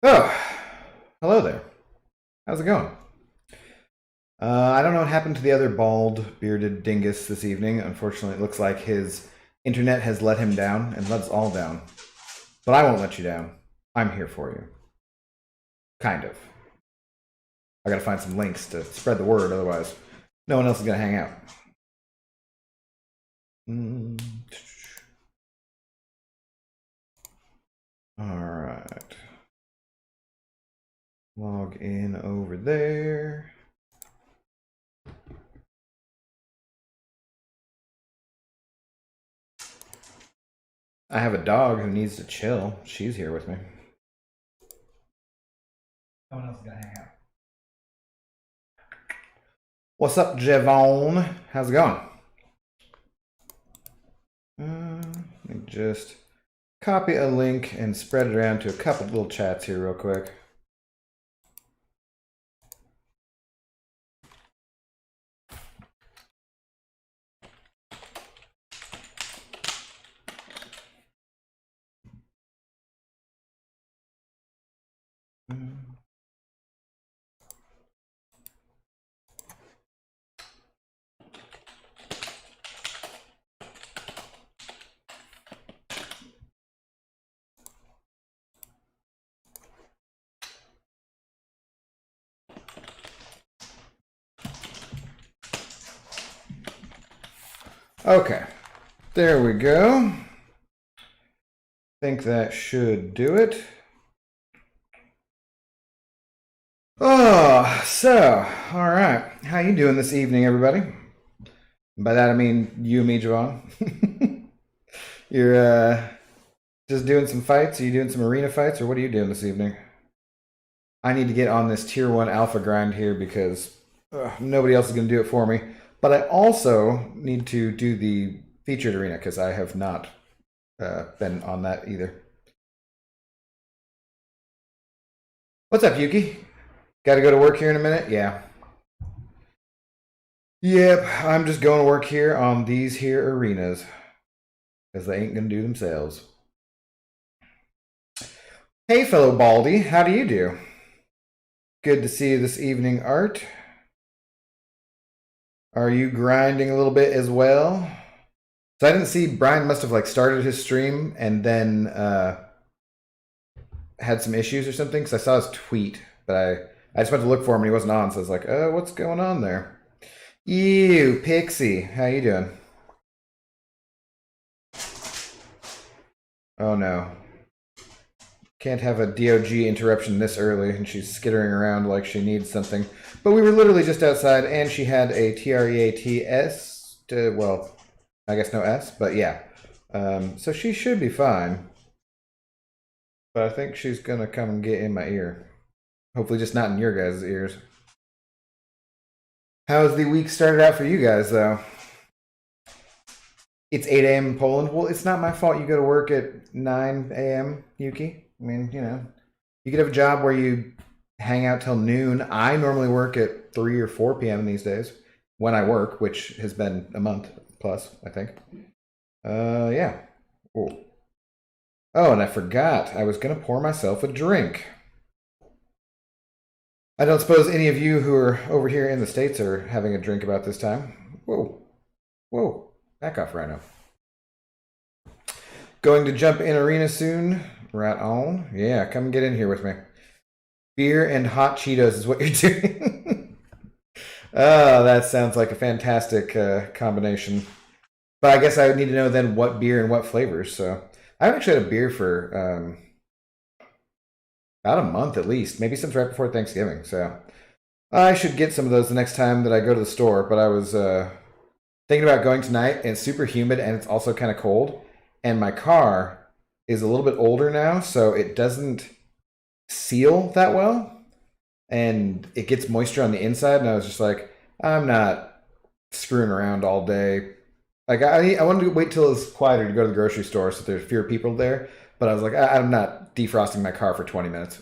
Oh, hello there. How's it going? I don't know what happened to the other bald, bearded dingus this evening. Unfortunately, it looks like his internet has let him down and let us all down. But I won't let you down. I'm here for you. Kind of. I gotta find some links to spread the word, otherwise, no one else is gonna hang out. Alright. Log in over there. I have a dog who needs to chill. She's here with me. No one else is gonna hang out. What's up, Javon? How's it going? Let me just copy a link and spread it around to a couple little chats here real quick. Okay, there we go. Think that should do it. Oh, so, all right. How you doing this evening, everybody? By that I mean you and me, Javon. You're just doing some fights? Are you doing some arena fights, or what are you doing this evening? I need to get on this tier 1 alpha grind here because nobody else is going to do it for me. But I also need to do the featured arena because I have not been on that either. What's up, Yuki? Got to go to work here in a minute? Yeah. Yep, I'm just going to work here on these here arenas because they ain't going to do themselves. Hey, fellow Baldy, how do you do? Good to see you this evening, Art. Are you grinding a little bit as well? So I didn't see, Brian must have like started his stream and then had some issues or something because I saw his tweet, but I just went to look for him and he wasn't on, so I was like, oh, what's going on there? Ew, Pixie, how you doing? Oh no. Can't have a DOG interruption this early, and she's skittering around like she needs something. But we were literally just outside, and she had a TREATS, well, I guess no S, but yeah. So she should be fine. But I think she's going to come and get in my ear. Hopefully just not in your guys' ears. How's the week started out for you guys, though? It's 8 a.m. in Poland. Well, it's not my fault you go to work at 9 a.m., Yuki. I mean, you know, you could have a job where you hang out till noon. I normally work at 3 or 4 p.m. these days when I work, which has been a month plus, I think. Yeah. Ooh. Oh, and I forgot. I was going to pour myself a drink. I don't suppose any of you who are over here in the States are having a drink about this time. Whoa. Whoa. Back off, Rhino. Going to jump in arena soon. Right on. Yeah, come get in here with me. Beer and hot Cheetos is what you're doing. Oh, that sounds like a fantastic combination. But I guess I would need to know then what beer and what flavors. So I haven't actually had a beer for about a month at least, maybe since right before Thanksgiving. So I should get some of those the next time that I go to the store. But I was thinking about going tonight, and it's super humid, and it's also kind of cold. And my car is a little bit older now, so it doesn't seal that well, and it gets moisture on the inside. And I was just like, I'm not screwing around all day. Like I wanted to wait till it's quieter to go to the grocery store so there's fewer people there. But I was like, I'm not defrosting my car for 20 minutes.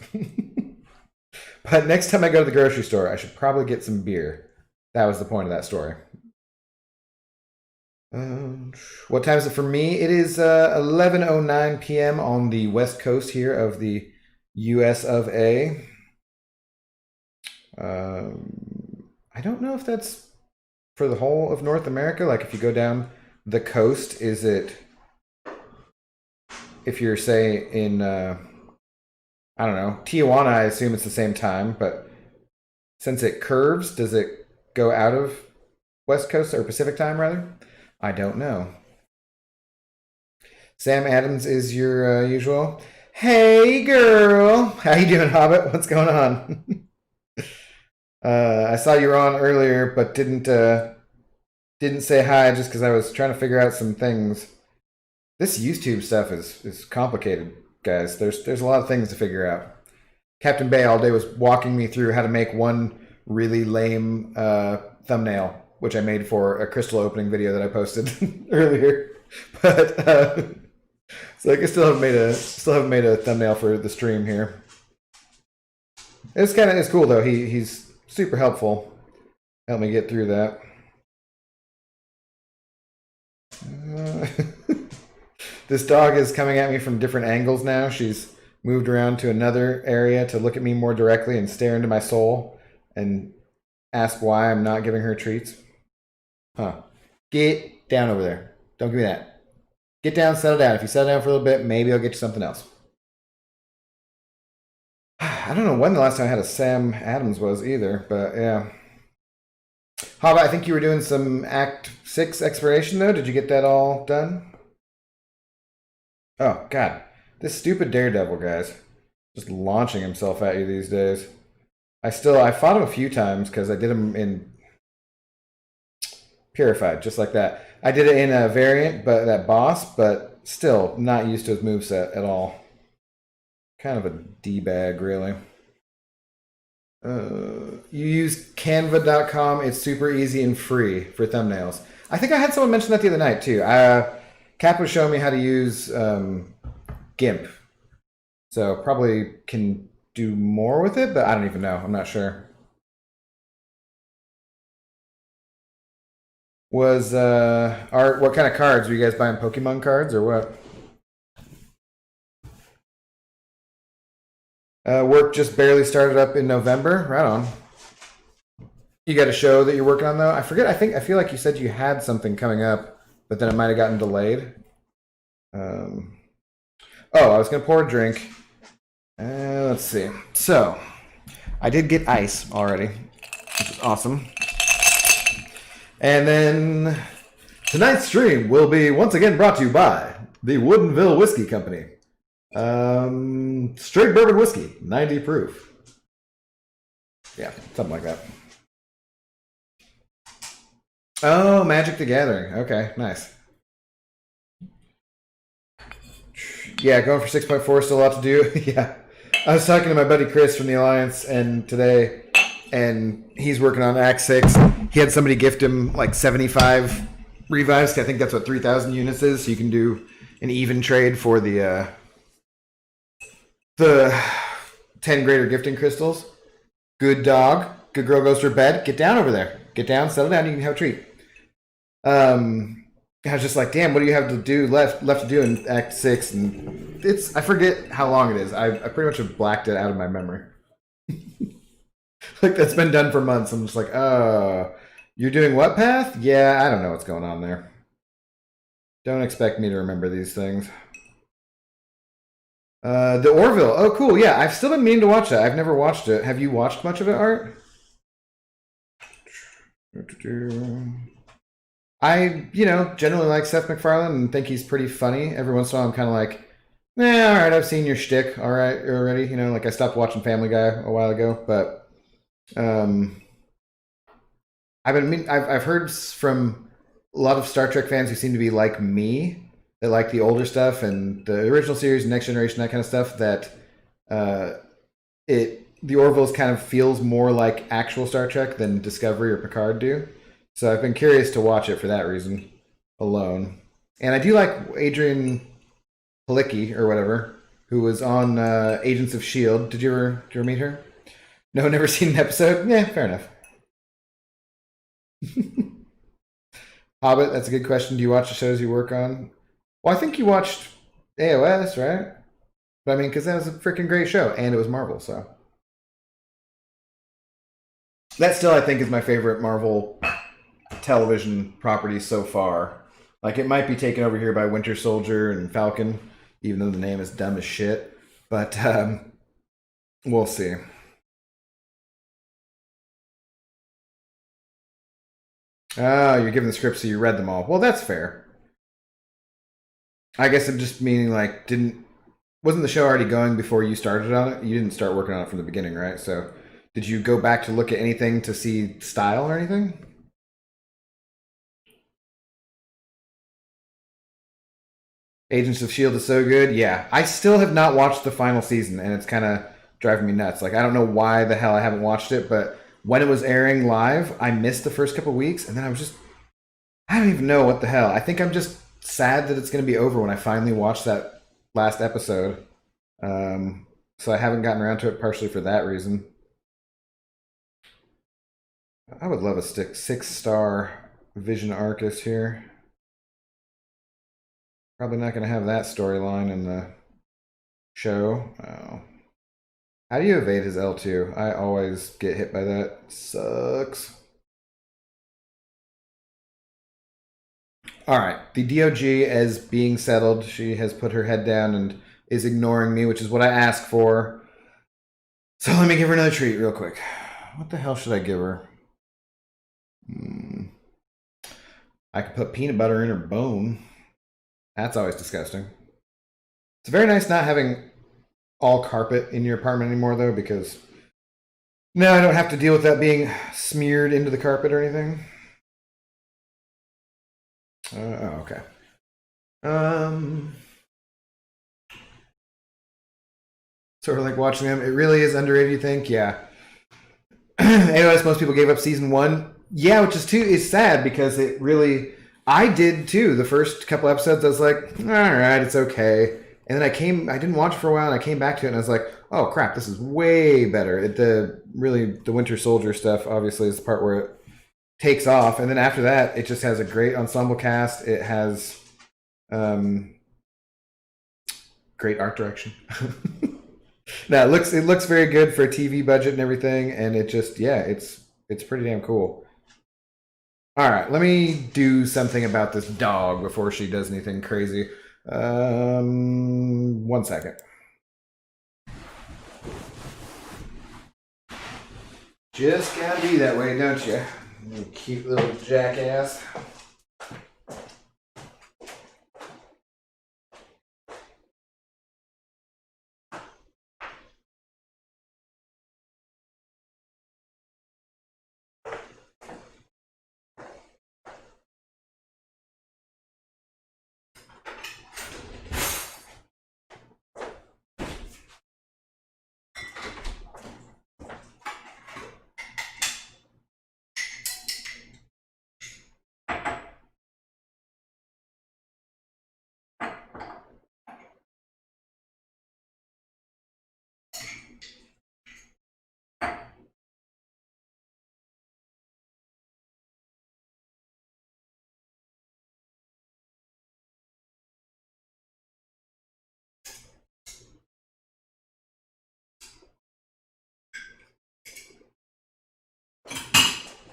But next time I go to the grocery store, I should probably get some beer. That was the point of that story. What time is it for me? It is 11:09 p.m. on the west coast here of the US of A. I don't know if that's for the whole of North America. Like if you go down the coast, is it, if you're say in, I don't know, Tijuana, I assume it's the same time, but since it curves, does it go out of West Coast or Pacific time rather? I don't know. Sam Adams is your usual. Hey girl, how you doing, Hobbit? What's going on? I saw you were on earlier, but didn't say hi just because I was trying to figure out some things. This YouTube stuff is complicated, guys. There's a lot of things to figure out. Captain Bay all day was walking me through how to make one really lame thumbnail, which I made for a crystal opening video that I posted earlier. But so I still haven't made a thumbnail for the stream here. It's cool though. He's super helpful. Help me get through that. This dog is coming at me from different angles now. She's moved around to another area to look at me more directly and stare into my soul and ask why I'm not giving her treats. Huh. Get down over there. Don't give me that. Get down, settle down. If you settle down for a little bit, maybe I'll get you something else. I don't know when the last time I had a Sam Adams was either, but yeah. Hava, I think you were doing some Act 6 exploration though. Did you get that all done? Oh, God. This stupid Daredevil, guys. Just launching himself at you these days. I fought him a few times because I did him in Purified, just like that. I did it in a variant, but that boss, but still not used to his moveset at all. Kind of a D-bag, really. You use canva.com. It's super easy and free for thumbnails. I think I had someone mention that the other night, too. Cap was showing me how to use GIMP. So probably can do more with it, but I don't even know. I'm not sure. Was Art, what kind of cards? Were you guys buying Pokemon cards or what? Work just barely started up in November. Right on. You got a show that you're working on though? I forget. I feel like you said you had something coming up, but then it might have gotten delayed. Oh, I was gonna pour a drink. Let's see. So, I did get ice already, which is awesome. And then tonight's stream will be once again brought to you by the Woodinville Whiskey Company. Straight bourbon whiskey, 90 proof. Yeah, something like that. Oh, Magic the Gathering. Okay, nice. Yeah, going for 6.4, still a lot to do. Yeah. I was talking to my buddy Chris from the Alliance today, and he's working on Act 6. He had somebody gift him like 75 revives. I think that's what 3,000 units is. So you can do an even trade for the 10 greater gifting crystals. Good dog. Good girl goes to her bed. Get down over there. Get down, settle down, you can have a treat. I was just like, damn, what do you have to do left to do in Act 6? And I forget how long it is. I pretty much have blacked it out of my memory. Like that's been done for months. I'm just like, you're doing what path? Yeah, I don't know what's going on there. Don't expect me to remember these things. The Orville. Oh, cool. Yeah, I've still been meaning to watch that. I've never watched it. Have you watched much of it, Art? I, generally like Seth MacFarlane and think he's pretty funny. Every once in a while, I'm kind of like, all right, I've seen your shtick, all right, already. Like I stopped watching Family Guy a while ago, but I've heard from a lot of Star Trek fans who seem to be like me, that like the older stuff and the original series and Next Generation, that kind of stuff, that the Orville's kind of feels more like actual Star Trek than Discovery or Picard do. So I've been curious to watch it for that reason alone. And I do like Adrian Palicki or whatever, who was on Agents of S.H.I.E.L.D. Did you ever meet her? No, never seen an episode? Yeah, fair enough. Hobbit, that's a good question. Do you watch the shows you work on? Well, I think you watched AOS, right? But I mean, because that was a freaking great show, and it was Marvel, so. That still, I think, is my favorite Marvel television property so far. Like, it might be taken over here by Winter Soldier and Falcon, even though the name is dumb as shit. But we'll see. Oh, you're giving the scripts so you read them all. Well, that's fair. I guess I'm just meaning, like, wasn't the show already going before you started on it? You didn't start working on it from the beginning, right? So did you go back to look at anything to see style or anything? Agents of S.H.I.E.L.D. is so good. Yeah. I still have not watched the final season, and it's kind of driving me nuts. Like, I don't know why the hell I haven't watched it, but when it was airing live, I missed the first couple weeks, and then I don't even know what the hell. I think I'm just sad that it's going to be over when I finally watch that last episode. So I haven't gotten around to it partially for that reason. I would love a 6-star Vision Arcus here. Probably not going to have that storyline in the show. Oh. How do you evade his L2? I always get hit by that. Sucks. All right. The DOG is being settled. She has put her head down and is ignoring me, which is what I asked for. So let me give her another treat real quick. What the hell should I give her? I could put peanut butter in her bone. That's always disgusting. It's very nice not having all carpet in your apartment anymore, though, because now I don't have to deal with that being smeared into the carpet or anything. Oh, okay. Sort of like watching them. It really is underrated, you think? Yeah. AOS, most people gave up season 1. Yeah, which is sad because it really... I did too. The first couple episodes, I was like, all right, it's okay. And then I didn't watch it for a while, and I came back to it, and I was like, oh crap, this is way better. The Winter Soldier stuff, obviously, is the part where it takes off. And then after that, it just has a great ensemble cast. It has great art direction. No, it looks very good for a TV budget and everything, and it just, yeah, it's pretty damn cool. All right, let me do something about this dog before she does anything crazy. 1 second. Just gotta be that way, don't you? You cute little jackass.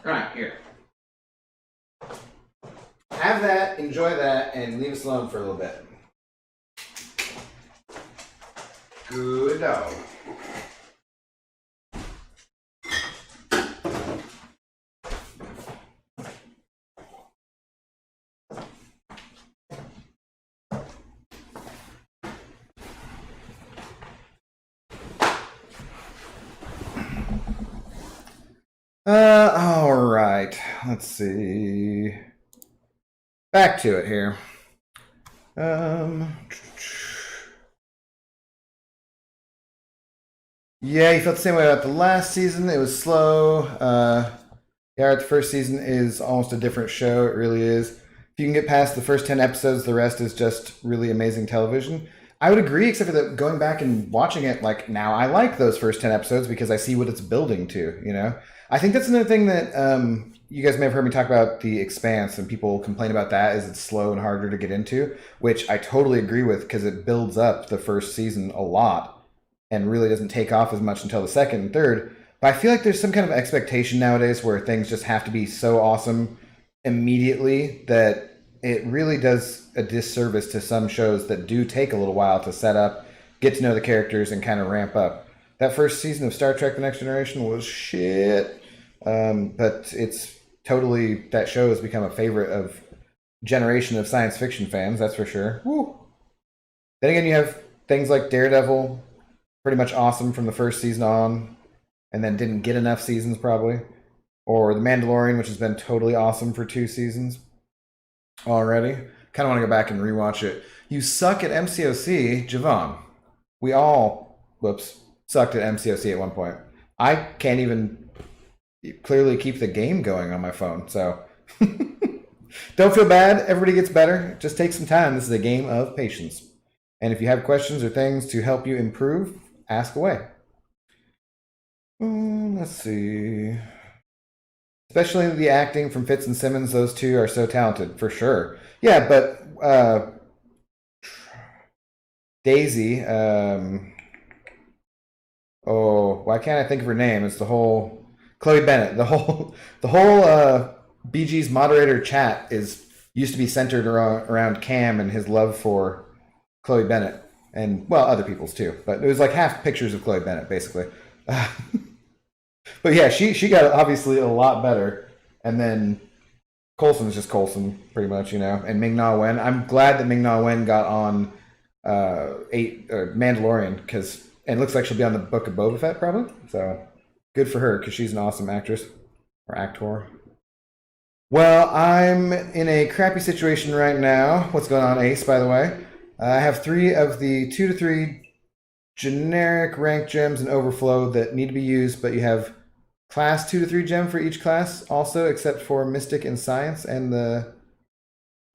All right, here. Have that, enjoy that, and leave us alone for a little bit. Good dog. All right. Let's see. Back to it here. Yeah, you felt the same way about the last season. It was slow. Yeah, the first season is almost a different show. It really is. If you can get past the first 10 episodes, the rest is just really amazing television. I would agree, except for that going back and watching it, like now I like those first 10 episodes because I see what it's building to, you know? I think that's another thing that, you guys may have heard me talk about The Expanse, and people complain about that as it's slow and harder to get into, which I totally agree with because it builds up the first season a lot and really doesn't take off as much until the second and third. But I feel like there's some kind of expectation nowadays where things just have to be so awesome immediately that it really does a disservice to some shows that do take a little while to set up, get to know the characters, and kind of ramp up. That first season of Star Trek: The Next Generation was shit. But it's totally, that show has become a favorite of generation of science fiction fans, that's for sure. Woo. Then again, you have things like Daredevil, pretty much awesome from the first season on, and then didn't get enough seasons probably. Or The Mandalorian, which has been totally awesome for 2 seasons already. Kind of want to go back and rewatch it. You suck at MCOC, Javon. We all, sucked at MCOC at one point. I can't even clearly keep the game going on my phone, so don't feel bad. Everybody gets better. Just take some time. This is a game of patience. And if you have questions or things to help you improve, ask away. Let's see. Especially the acting from Fitz and Simmons, those two are so talented, for sure. Yeah, but Daisy, why can't I think of her name? It's the whole Chloe Bennett. The whole BG's moderator chat used to be centered around Cam and his love for Chloe Bennett, and well, other people's too. But it was like half pictures of Chloe Bennett, basically. But yeah, she got obviously a lot better, and then Coulson is just Coulson, pretty much, And Ming-Na Wen. I'm glad that Ming-Na Wen got on Mandalorian, because and it looks like she'll be on the Book of Boba Fett probably. So good for her, because she's an awesome actress or actor. Well, I'm in a crappy situation right now. What's going on, Ace? By the way, I have 3 of the 2 to 3 generic rank gems and overflow that need to be used, but you have class 2 to 3 gem for each class also, except for Mystic and Science and the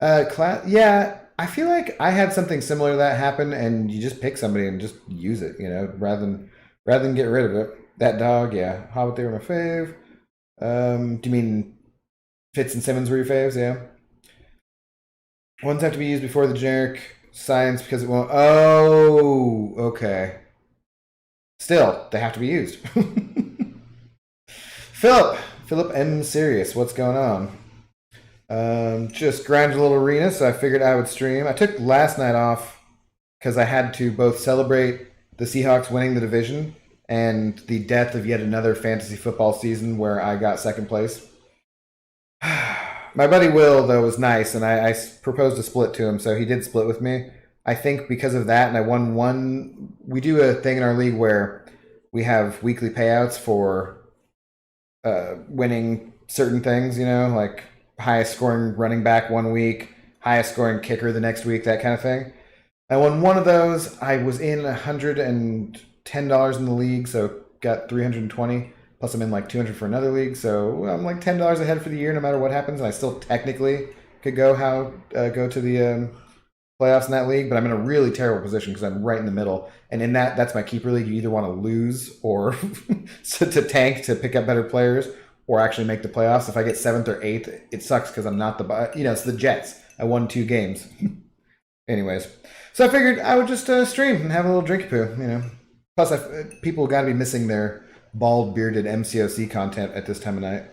class. Yeah, I feel like I had something similar to that happen, and you just pick somebody and just use it, rather than get rid of it. That dog, yeah. Hobbit, they were my fave. Do you mean Fitz and Simmons were your faves? Yeah. Ones have to be used before the generic Science because it won't. Oh, okay. Still, they have to be used. Philip M. Serious, what's going on? Just grinded a little arena, so I figured I would stream. I took last night off because I had to both celebrate the Seahawks winning the division and the death of yet another fantasy football season where I got second place. My buddy Will, though, was nice, and I proposed a split to him, so he did split with me. I think because of that, and I won one. We do a thing in our league where we have weekly payouts for winning certain things, like highest scoring running back one week, highest scoring kicker the next week, that kind of thing. I won one of those. I was in $110 in the league, so got $320. Plus, I'm in like $200 for another league, so I'm like $10 ahead for the year, no matter what happens. And I still technically could go to the playoffs in that league, but I'm in a really terrible position because I'm right in the middle. And in that's my keeper league. You either want to lose or to tank to pick up better players, or actually make the playoffs. If I get 7th or 8th, it sucks because I'm not it's the Jets. I won 2 games. Anyways, so I figured I would just stream and have a little drinky poo. Plus, people got to be missing their bald bearded MCOC content at this time of night.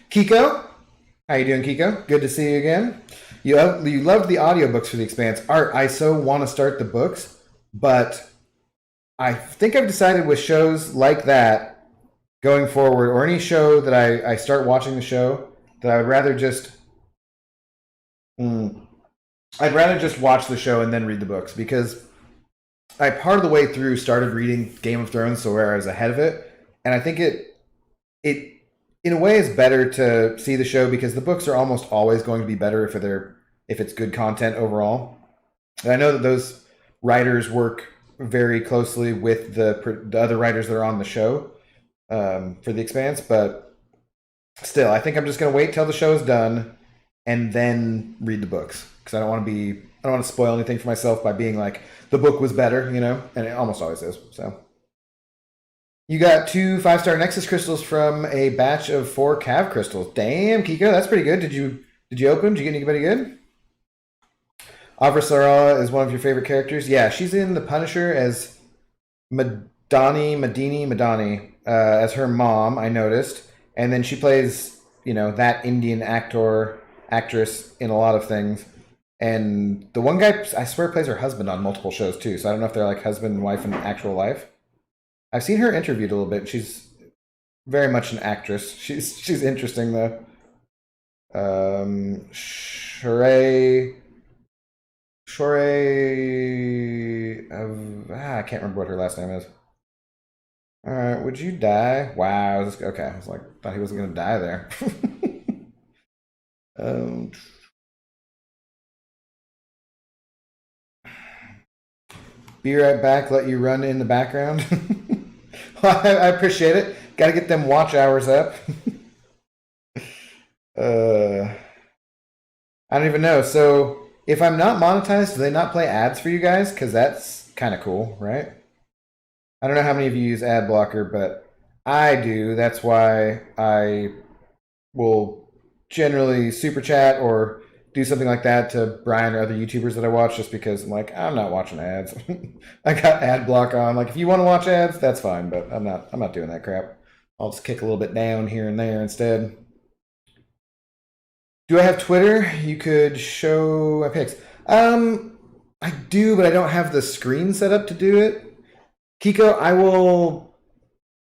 Kiko, how you doing, Kiko? Good to see you again. You loved the audiobooks for The Expanse. Art, I so want to start the books, but I think I've decided with shows like that going forward, or any show that I start watching the show, that I would rather just watch the show and then read the books, because I part of the way through started reading Game of Thrones, so where I was ahead of it, and I think it in a way is better to see the show because the books are almost always going to be better if it's good content overall. And I know that those writers work very closely with the other writers that are on the show for The Expanse, but still, I think I'm just going to wait till the show is done and then read the books, because I don't want to spoil anything for myself by being like, the book was better, and it almost always is. So You got 2 5-star Nexus crystals from a batch of 4 Cav crystals. Damn, Kiko, that's pretty good. Did you open them? Did you get anybody good? Avra Sarala is one of your favorite characters. Yeah, she's in The Punisher as Madani, as her mom, I noticed. And then she plays, that Indian actress in a lot of things. And the one guy, I swear, plays her husband on multiple shows too. So I don't know if they're like husband and wife in actual life. I've seen her interviewed a little bit. She's very much an actress. She's interesting though. Sheree, I can't remember what her last name is. All right, would you die? Wow. Okay, I was like, thought he wasn't gonna die there. Be right back. Let you run in the background. Well, I appreciate it. Got to get them watch hours up. I don't even know. So if I'm not monetized, do they not play ads for you guys? Because that's kind of cool, right? I don't know how many of you use ad blocker, but I do. That's why I will generally super chat or do something like that to Brian or other YouTubers that I watch, just because I'm like, I'm not watching ads. I got ad block on. Like, if you want to watch ads, that's fine, but I'm not doing that crap. I'll just kick a little bit down here and there instead. Do I have Twitter? You could show my pics. I do, but I don't have the screen set up to do it. Kiko, I will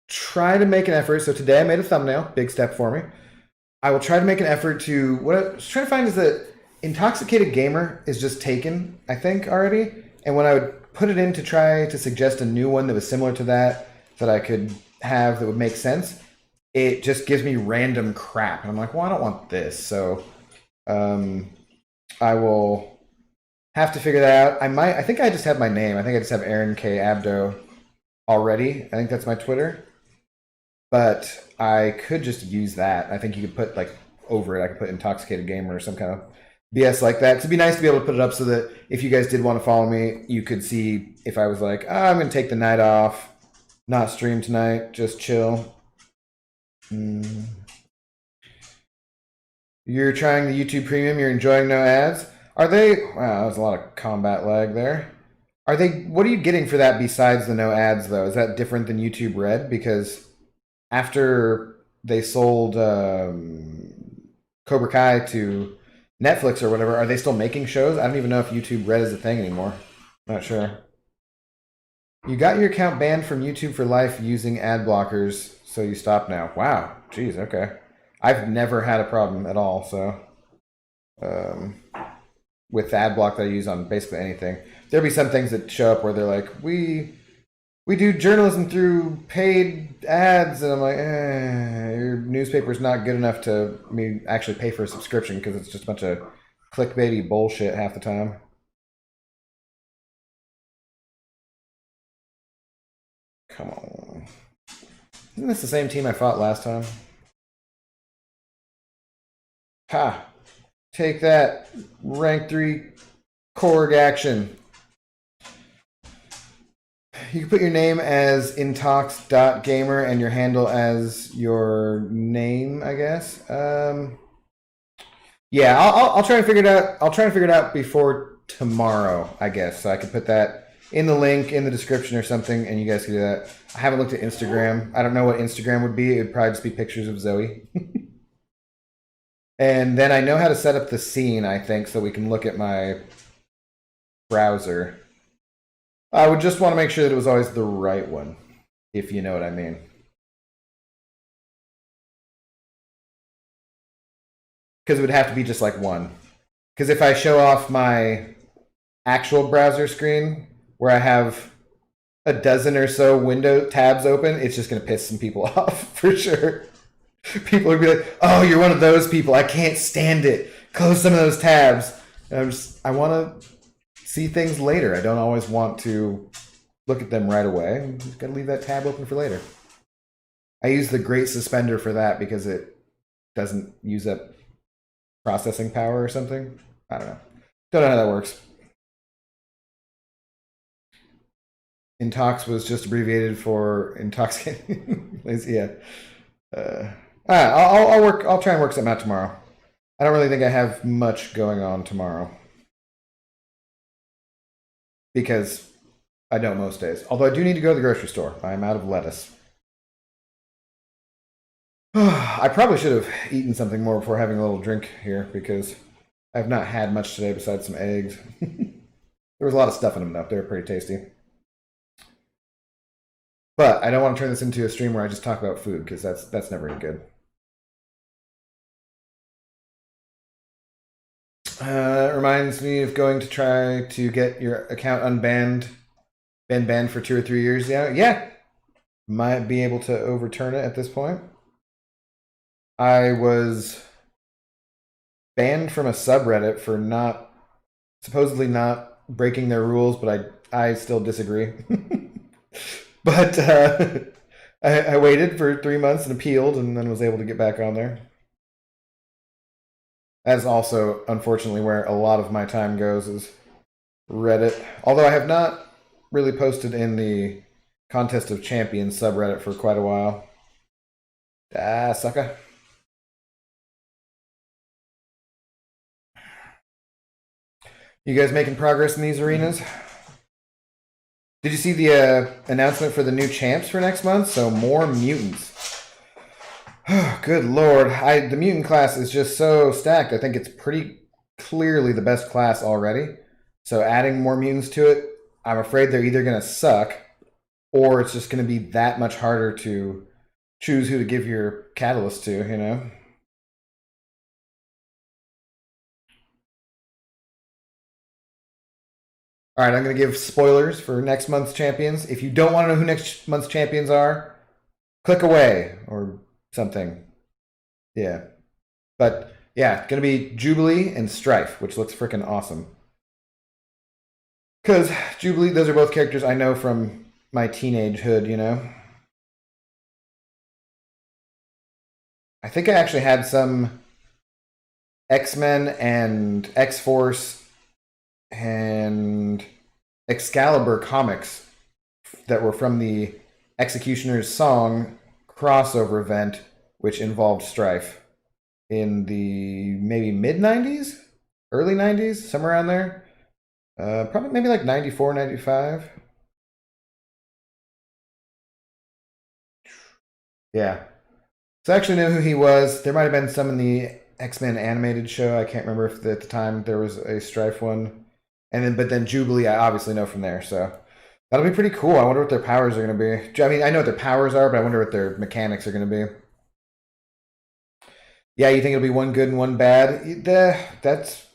try to make an effort. So today I made a thumbnail, big step for me. I will try to make an effort to, what I was trying to find is that Intoxicated Gamer is just taken, I think, already. And when I would put it in to try to suggest a new one that was similar to that I could have that would make sense, it just gives me random crap. And I'm like, well, I don't want this. So I will have to figure that out. I think I just have my name. I think I just have Aaron K. Abdo already. I think that's my Twitter. But I could just use that. I think you could put like over it, I could put Intoxicated Gamer or some kind of BS like that. Because it'd be nice to be able to put it up so that if you guys did want to follow me, you could see if I was like, oh, I'm going to take the night off, not stream tonight, just chill. You're trying the YouTube Premium, you're enjoying no ads. Are they, wow, that was a lot of combat lag there. What are you getting for that besides the no ads though? Is that different than YouTube Red? Because after they sold Cobra Kai to Netflix or whatever, are they still making shows? I don't even know if YouTube Red is a thing anymore. Not sure. You got your account banned from YouTube for life using ad blockers, so you stop now. Wow. Jeez, okay. I've never had a problem at all, so with the ad block that I use on basically anything. There'll be some things that show up where they're like, we do journalism through paid ads, and I'm like, your newspaper's not good enough to me actually pay for a subscription because it's just a bunch of clickbaity bullshit half the time. Come on. Isn't this the same team I fought last time? Ha! Take that, rank 3 Korg action. You can put your name as intox.gamer and your handle as your name, I guess. Yeah, I'll try and figure it out. I'll try and figure it out before tomorrow, I guess. So I could put that in the link in the description or something, and you guys can do that. I haven't looked at Instagram. I don't know what Instagram would be. It would probably just be pictures of Zoe. And then I know how to set up the scene, I think, so we can look at my browser. I would just want to make sure that it was always the right one, if you know what I mean. Because it would have to be just like one. Because if I show off my actual browser screen, where I have a dozen or so window tabs open, it's just going to piss some people off, for sure. People would be like, oh, you're one of those people. I can't stand it. Close some of those tabs. And I want to see things later. I don't always want to look at them right away. I'm just going to leave that tab open for later. I use the Great Suspender for that because it doesn't use up processing power or something. I don't know. Don't know how that works. Intox was just abbreviated for intoxicating. Yeah. All right, I'll work. I'll try and work something out tomorrow. I don't really think I have much going on tomorrow because I don't most days. Although I do need to go to the grocery store. I'm out of lettuce. I probably should have eaten something more before having a little drink here because I've not had much today besides some eggs. There was a lot of stuff in them though. They were pretty tasty. But I don't want to turn this into a stream where I just talk about food because that's never any good. It reminds me of going to try to get your account unbanned, been banned for 2 or 3 years. Yeah, might be able to overturn it at this point. I was banned from a subreddit for supposedly not breaking their rules, but I still disagree. But I waited for 3 months and appealed, and then was able to get back on there. That is also, unfortunately, where a lot of my time goes is Reddit. Although I have not really posted in the Contest of Champions subreddit for quite a while. Ah, sucker. You guys making progress in these arenas? Did you see the announcement for the new champs for next month? So more mutants. Good lord. The mutant class is just so stacked. I think it's pretty clearly the best class already. So adding more mutants to it, I'm afraid they're either going to suck or it's just going to be that much harder to choose who to give your catalyst to, you know? All right, I'm going to give spoilers for next month's champions. If you don't want to know who next month's champions are, click away or something. Yeah. But yeah, it's going to be Jubilee and Strife, which looks freaking awesome. Because Jubilee, those are both characters I know from my teenagehood, you know? I think I actually had some X-Men and X-Force and Excalibur comics that were from the Executioner's Song crossover event, which involved Strife in the maybe mid-90s? Early 90s? Somewhere around there? Probably maybe like 94, 95. Yeah. So I actually knew who he was. There might have been some in the X-Men animated show. I can't remember if at the time there was a Strife one. But then Jubilee, I obviously know from there. So that'll be pretty cool. I wonder what their powers are going to be. I mean, I know what their powers are, but I wonder what their mechanics are going to be. Yeah, you think it'll be one good and one bad? That's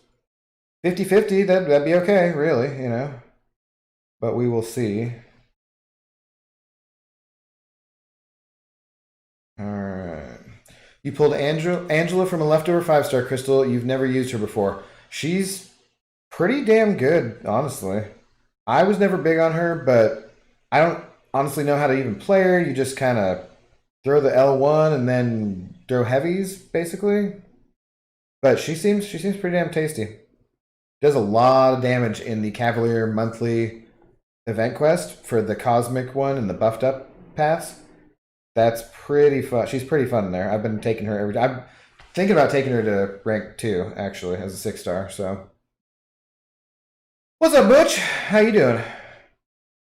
50-50. That'd be okay, really, you know. But we will see. All right. You pulled Angela from a leftover 5-star crystal. You've never used her before. She's pretty damn good, honestly. I was never big on her, but I don't honestly know how to even play her. You just kind of throw the L1 and then throw heavies, basically. But she seems pretty damn tasty. Does a lot of damage in the Cavalier monthly event quest for the Cosmic one and the buffed up paths. That's pretty fun. She's pretty fun in there. I've been taking her every day. I'm thinking about taking her to rank 2, actually, as a 6-star, so. What's up, Butch? How you doing?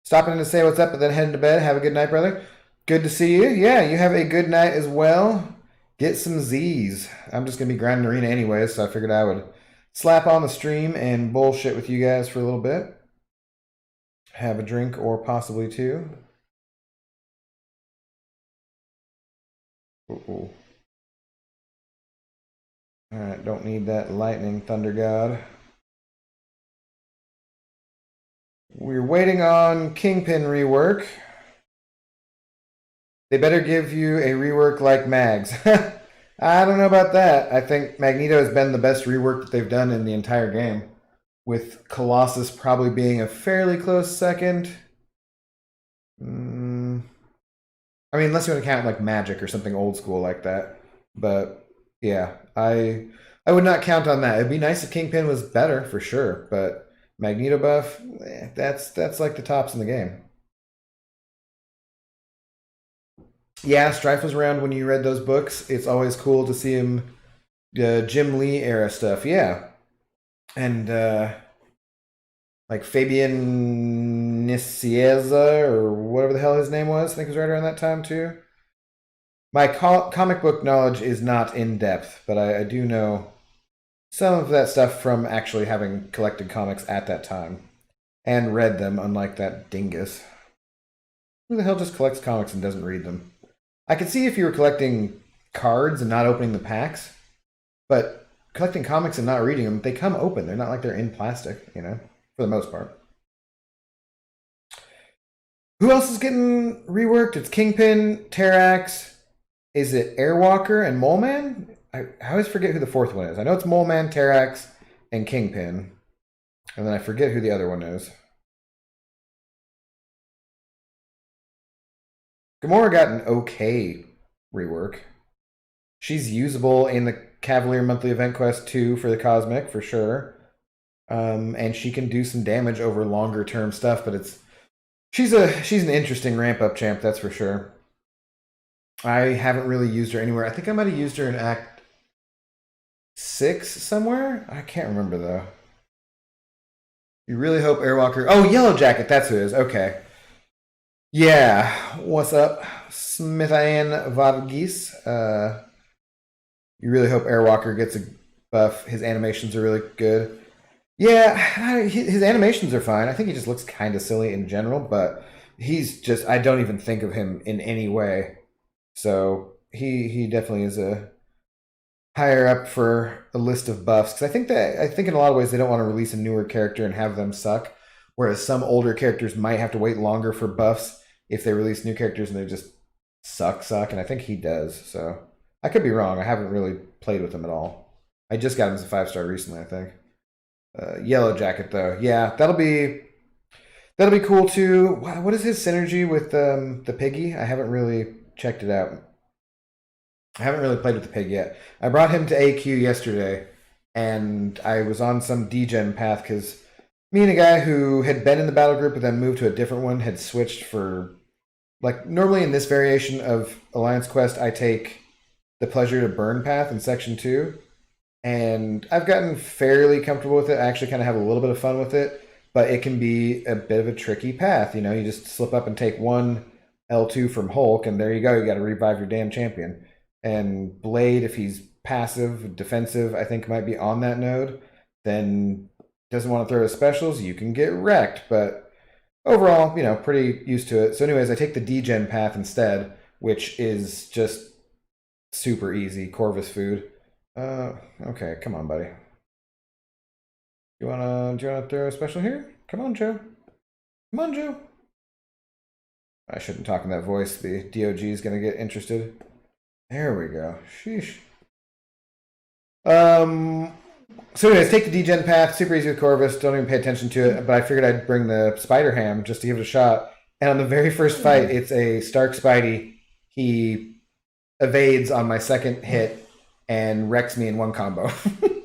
Stopping in to say what's up and then heading to bed. Have a good night, brother. Good to see you. Yeah, you have a good night as well. Get some Z's. I'm just going to be grinding arena anyways, so I figured I would slap on the stream and bullshit with you guys for a little bit. Have a drink or possibly two. Uh-oh. Alright, don't need that lightning, Thunder God. We're waiting on Kingpin rework. They better give you a rework like Mags. I don't know about that. I think Magneto has been the best rework that they've done in the entire game, with Colossus probably being a fairly close second. I mean, unless you want to count like Magic or something old school like that. But yeah, I would not count on that. It'd be nice if Kingpin was better for sure, but Magneto buff, that's like the tops in the game. Yeah, Strife was around when you read those books. It's always cool to see him, Jim Lee era stuff. Yeah, and like Fabian Nicieza or whatever the hell his name was. I think it was right around that time too. My comic book knowledge is not in depth, but I do know some of that stuff from actually having collected comics at that time and read them, unlike that dingus. Who the hell just collects comics and doesn't read them? I could see if you were collecting cards and not opening the packs, but collecting comics and not reading them, they come open. They're not like they're in plastic, you know, for the most part. Who else is getting reworked? It's Kingpin, Terrax. Is it Airwalker and Mole Man? I always forget who the fourth one is. I know it's Mole Man, Terrax, and Kingpin. And then I forget who the other one is. Gamora got an okay rework. She's usable in the Cavalier Monthly Event Quest 2 for the Cosmic, for sure. And she can do some damage over longer term stuff, but she's an interesting ramp up champ, that's for sure. I haven't really used her anywhere. I think I might have used her in Act 6 somewhere. I can't remember though. You really hope Airwalker. Oh, Yellow Jacket, that's who it is. Okay. Yeah, what's up, Smithian Vadgis? You really hope Airwalker gets a buff. His animations are really good. Yeah, his animations are fine. I think he just looks kind of silly in general, but he's just, I don't even think of him in any way. So he definitely is a higher up for a list of buffs. Because I think in a lot of ways they don't want to release a newer character and have them suck. Whereas some older characters might have to wait longer for buffs if they release new characters and they just suck. And I think he does. So I could be wrong. I haven't really played with him at all. I just got him as a 5-star recently, I think. Yellow Jacket though, yeah, that'll be cool too. What is his synergy with the piggy? I haven't really checked it out. I haven't really played with the pig yet. I brought him to AQ yesterday, and I was on some degen path because me and a guy who had been in the battle group but then moved to a different one had switched for, like, normally in this variation of Alliance Quest, I take the Pleasure to Burn path in Section 2. And I've gotten fairly comfortable with it. I actually kind of have a little bit of fun with it, but it can be a bit of a tricky path. You know, you just slip up and take one L2 from Hulk, and there you go. You got to revive your damn champion. And Blade, if he's passive, defensive, I think might be on that node, then doesn't want to throw his specials, you can get wrecked. But overall, you know, pretty used to it. So anyways, I take the degen path instead, which is just super easy. Corvus food. Okay, come on, buddy. Do you wanna throw a special here? Come on, Joe. Come on, Joe. I shouldn't talk in that voice. The DOG is gonna get interested. There we go. Sheesh. So anyways, take the degen path. Super easy with Corvus. Don't even pay attention to it. But I figured I'd bring the Spider Ham just to give it a shot. And on the very first fight, it's a Stark Spidey. He evades on my second hit and wrecks me in one combo. I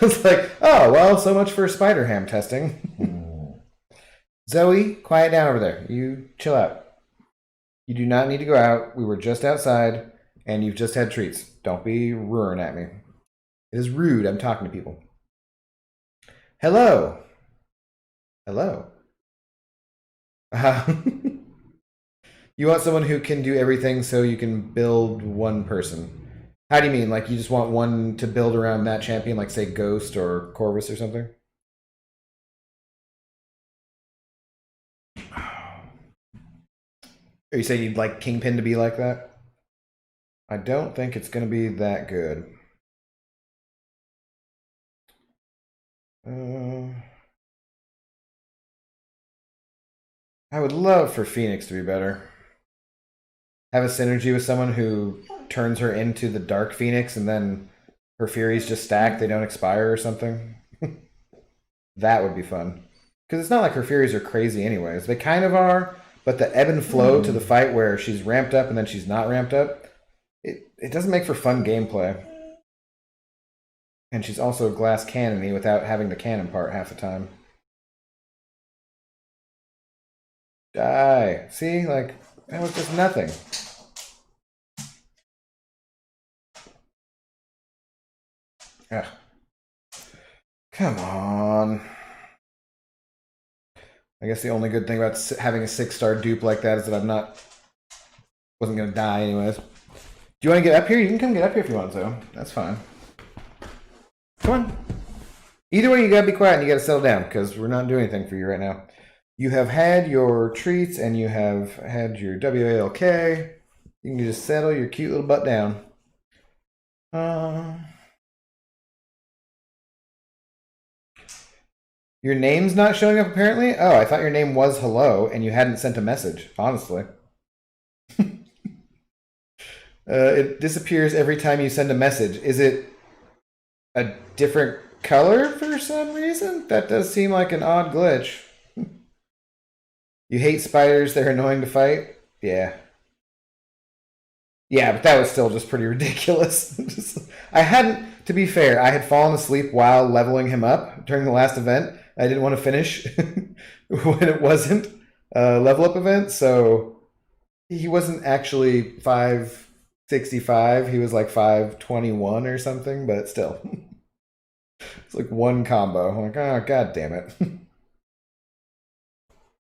was like, oh, well, so much for Spider Ham testing. Zoe, quiet down over there. You chill out. You do not need to go out. We were just outside, and you've just had treats. Don't be roaring at me. It is rude. I'm talking to people. Hello. Hello. You want someone who can do everything so you can build one person. How do you mean? Like you just want one to build around that champion, like say Ghost or Corvus or something? Are you saying you'd like Kingpin to be like that? I don't think it's going to be that good. I would love for Phoenix to be better. Have a synergy with someone who turns her into the Dark Phoenix and then her Furies just stack, they don't expire or something. That would be fun. Because it's not like her Furies are crazy anyways. They kind of are, but the ebb and flow to the fight where she's ramped up and then she's not ramped up, it doesn't make for fun gameplay. And she's also glass cannon-y without having the cannon part half the time. Die. See? Like, that was just nothing. Ugh. Come on. I guess the only good thing about having a 6-star dupe like that is that wasn't gonna die anyways. Do you want to get up here? You can come get up here if you want to. That's fine. Come on. Either way, you gotta be quiet and you gotta settle down because we're not doing anything for you right now. You have had your treats and you have had your WALK. You can just settle your cute little butt down. Your name's not showing up apparently? Oh, I thought your name was hello and you hadn't sent a message, honestly. It disappears every time you send a message. Is it a different color for some reason? That does seem like an odd glitch. You hate spiders, they're annoying to fight? Yeah. Yeah, but that was still just pretty ridiculous. To be fair, I had fallen asleep while leveling him up during the last event. I didn't want to finish when it wasn't a level up event, so he wasn't actually 565. He was like 521 or something, but still. It's like one combo. I'm like, oh, god damn it.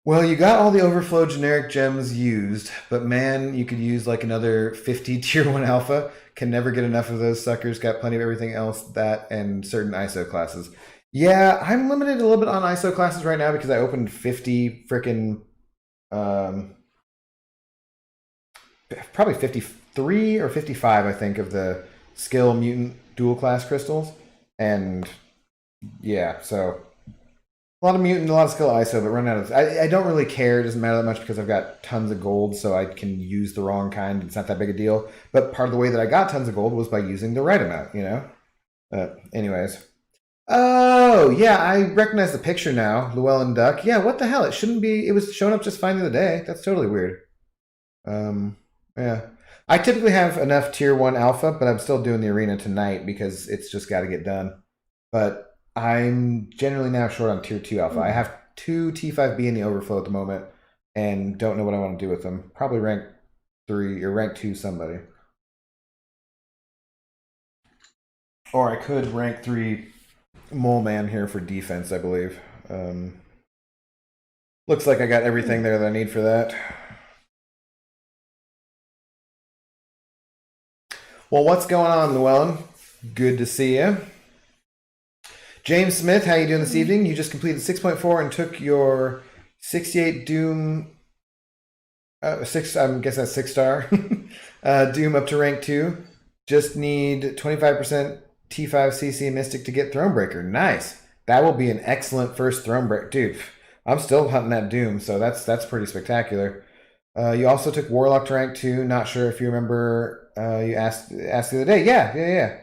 Well, you got all the overflow generic gems used, but man, you could use like another 50 tier 1 alpha. Can never get enough of those suckers. Got plenty of everything else, that and certain ISO classes. Yeah, I'm limited a little bit on ISO classes right now because I opened 50 freaking, probably 53 or 55, I think, of the skill mutant dual class crystals. And yeah, so a lot of mutant, a lot of skill ISO, but run out of. I don't really care. It doesn't matter that much because I've got tons of gold, so I can use the wrong kind. It's not that big a deal. But part of the way that I got tons of gold was by using the right amount, you know? Anyways. Oh, yeah, I recognize the picture now. Llewellyn Duck. Yeah, what the hell? It shouldn't be. It was showing up just fine the other day. That's totally weird. Yeah. I typically have enough tier 1 alpha, but I'm still doing the arena tonight because it's just got to get done. But I'm generally now short on tier 2 alpha. I have 2 T5B in the overflow at the moment and don't know what I want to do with them. Probably rank 3 or rank 2 somebody. Or I could rank 3 Mole Man here for defense, I believe. Looks like I got everything there that I need for that. Well, what's going on, Llewellyn? Good to see you. James Smith, how you doing this evening? You just completed 6.4 and took your 68 Doom, I guess that's 6-star, Doom up to rank 2. Just need 25% T5 CC Mystic to get Thronebreaker. Nice. That will be an excellent first Thronebreaker. Dude, I'm still hunting that Doom, so that's pretty spectacular. You also took Warlock to rank 2. Not sure if you remember, you asked the other day. Yeah.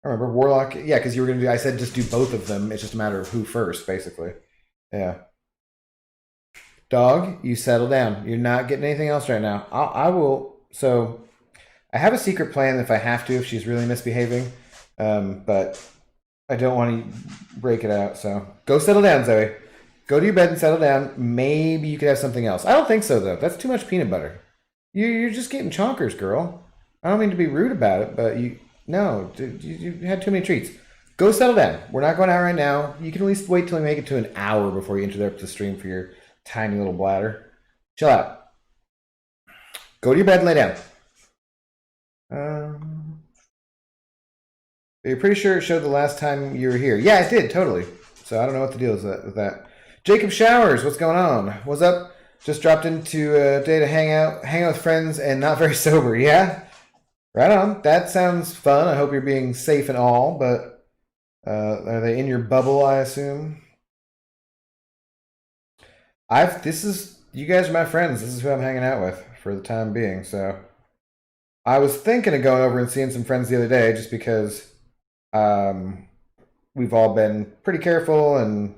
I remember Warlock. Yeah, because you were going to do, I said just do both of them. It's just a matter of who first, basically. Yeah. Dog, you settle down. You're not getting anything else right now. I will. So I have a secret plan if I have to, if she's really misbehaving. But I don't want to break it out. So go settle down, Zoe. Go to your bed and settle down. Maybe you could have something else. I don't think so, though. That's too much peanut butter. You're just getting chonkers, girl. I don't mean to be rude about it, but you had too many treats. Go settle down. We're not going out right now. You can at least wait till we make it to an hour before you interrupt the stream for your tiny little bladder. Chill out. Go to your bed and lay down. You're pretty sure it showed the last time you were here. Yeah, it did, totally. So I don't know what the deal is with that. Jacob Showers, what's going on? What's up? Just dropped into a day to hang out with friends and not very sober. Yeah? Right on. That sounds fun. I hope you're being safe and all, but are they in your bubble, I assume? You guys are my friends. This is who I'm hanging out with for the time being. So I was thinking of going over and seeing some friends the other day just because we've all been pretty careful and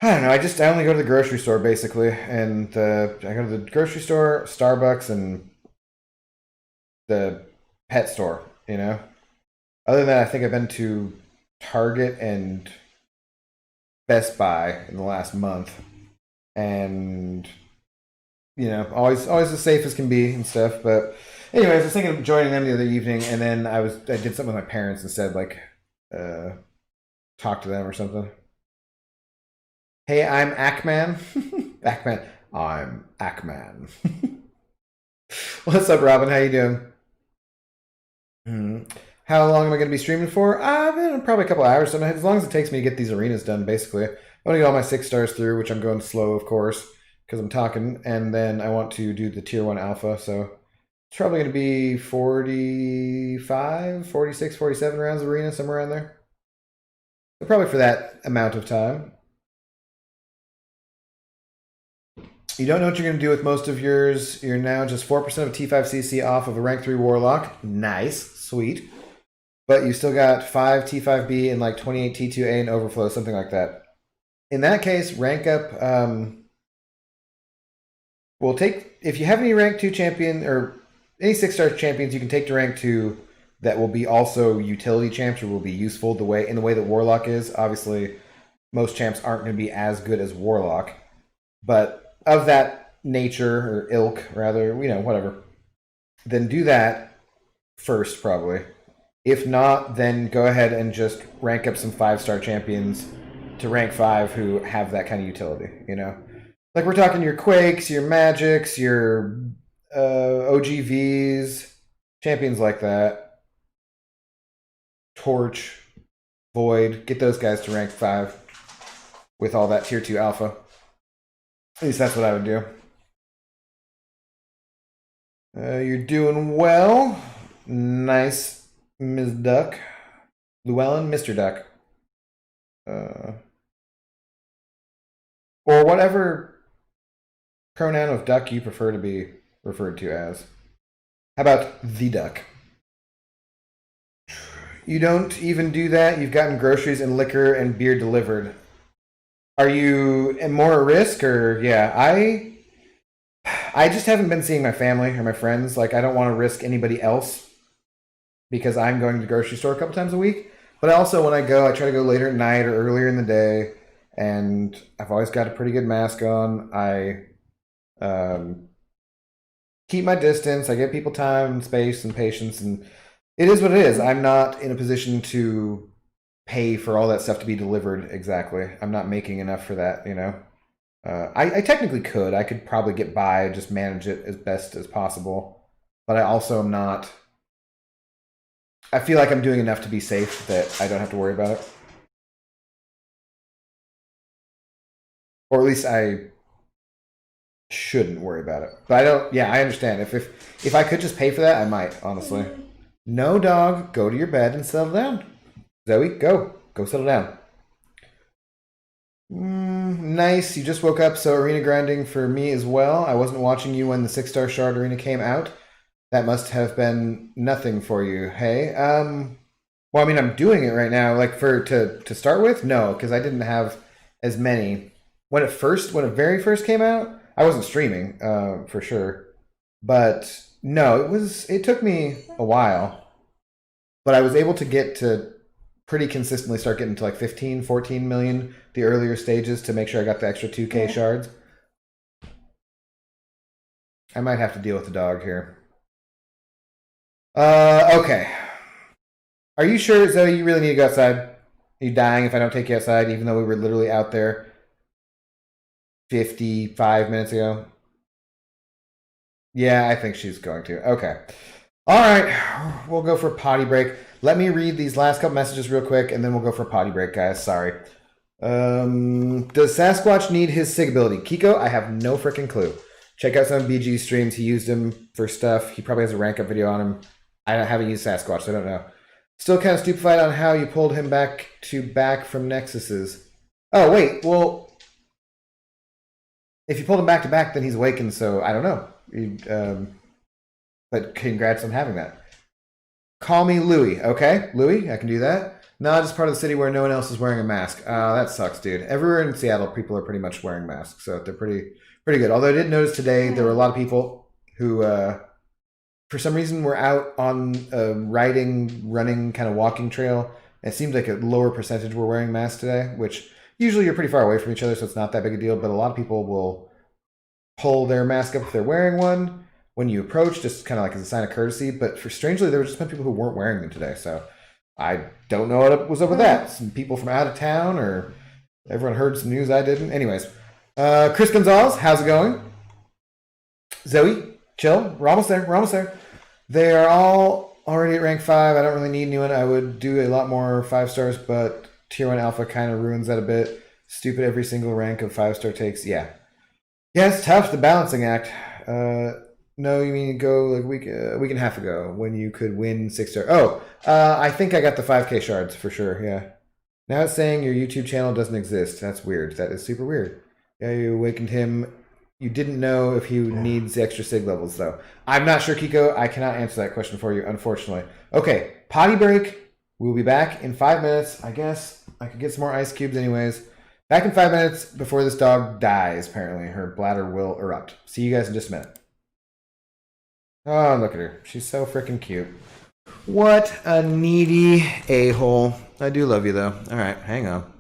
I don't know. I only go to the grocery store basically, and I go to the grocery store, Starbucks, and the pet store. You know. Other than that, I think I've been to Target and Best Buy in the last month, and always as safe as can be and stuff. But anyways, I was thinking of joining them the other evening, and then I did something with my parents instead, like talk to them or something. Hey, I'm Ackman. Ackman. I'm Ackman. What's up, Robin? How you doing? How long am I going to be streaming for? Probably a couple hours. As long as it takes me to get these arenas done, basically. I want to get all my 6 stars through, which I'm going slow, of course, because I'm talking. And then I want to do the tier 1 alpha. So it's probably going to be 45, 46, 47 rounds of arena, somewhere around there. So probably for that amount of time. You don't know what you're going to do with most of yours. You're now just 4% of T5CC off of a rank 3 Warlock. Nice. Sweet. But you still got 5 T5B and like 28 T2A and Overflow, something like that. In that case, rank up. We'll take, if you have any rank 2 champion or any 6-star champions, you can take to rank 2 that will be also utility champs or will be useful in the way that Warlock is. Obviously, most champs aren't going to be as good as Warlock, but of that nature or ilk, rather, whatever, then do that first, probably. If not, then go ahead and just rank up some 5-star champions to rank 5 who have that kind of utility, Like we're talking your Quakes, your Magics, your OGVs, champions like that. Torch, Void, get those guys to rank 5 with all that tier 2 alpha. At least that's what I would do. You're doing well. Nice, Ms. Duck. Llewellyn, Mr. Duck. Or whatever pronoun of duck you prefer to be referred to as. How about the duck? You don't even do that. You've gotten groceries and liquor and beer delivered. Are you more at risk or yeah? I just haven't been seeing my family or my friends. Like I don't want to risk anybody else because I'm going to the grocery store a couple times a week. But also when I go, I try to go later at night or earlier in the day, and I've always got a pretty good mask on. I keep my distance. I give people time and space and patience, and it is what it is. I'm not in a position to pay for all that stuff to be delivered exactly. I'm not making enough for that, I technically could. I could probably get by, just manage it as best as possible. But I also am not... I feel like I'm doing enough to be safe that I don't have to worry about it. Or at least I shouldn't worry about it. But I don't... Yeah, I understand. If I could just pay for that, I might, honestly. No, dog. Go to your bed and settle down. Zoe, go. Go settle down. Nice. You just woke up, so arena grinding for me as well. I wasn't watching you when the 6-star shard arena came out. That must have been nothing for you. Hey, well, I mean, I'm doing it right now. Like to start with, no, because I didn't have as many when it very first came out. I wasn't streaming, for sure, but no, it took me a while, but I was able to get to pretty consistently start getting to like 15, 14 million the earlier stages to make sure I got the extra 2K shards. I might have to deal with the dog here. Okay. Are you sure, Zoe, you really need to go outside? Are you dying if I don't take you outside, even though we were literally out there 55 minutes ago? Yeah, I think she's going to. Okay. All right. We'll go for a potty break. Let me read these last couple messages real quick, and then we'll go for a potty break, guys. Sorry. Does Sasquatch need his SIG ability? Kiko, I have no freaking clue. Check out some of BG's streams. He used him for stuff. He probably has a rank up video on him. I haven't used Sasquatch, so I don't know. Still kind of stupefied on how you pulled him back from Nexuses. Oh, wait. Well, if you pulled him back to back, then he's awakened, so I don't know. But congrats on having that. Call me Louie. Okay, Louie, I can do that. No, just part of the city where no one else is wearing a mask. That sucks, dude. Everywhere in Seattle, people are pretty much wearing masks, so they're pretty good. Although I did notice today there were a lot of people who, for some reason, were out on a running, kind of walking trail. It seemed like a lower percentage were wearing masks today, which usually you're pretty far away from each other, so it's not that big a deal. But a lot of people will pull their mask up if they're wearing one when you approach, just kind of like as a sign of courtesy. But strangely, there were just some people who weren't wearing them today. So I don't know what was up with that. Some people from out of town, or everyone heard some news I didn't. Anyways, Chris Gonzalez, how's it going? Zoe, chill. We're almost there. We're almost there. They are all already at rank 5. I don't really need anyone. I would do a lot more 5 stars, but tier 1 alpha kind of ruins that a bit. Stupid every single rank of 5-star takes. Yeah. Yeah, it's tough, the balancing act. No, you mean go like a week and a half ago when you could win 6-star. Oh, I think I got the 5K shards for sure. Yeah. Now it's saying your YouTube channel doesn't exist. That's weird. That is super weird. Yeah, you awakened him. You didn't know if he needs extra sig levels, though. I'm not sure, Kiko. I cannot answer that question for you, unfortunately. Okay, potty break. We'll be back in 5 minutes. I guess I could get some more ice cubes anyways. Back in 5 minutes before this dog dies, apparently. Her bladder will erupt. See you guys in just a minute. Oh, look at her. She's so freaking cute. What a needy a-hole. I do love you, though. All right, hang on.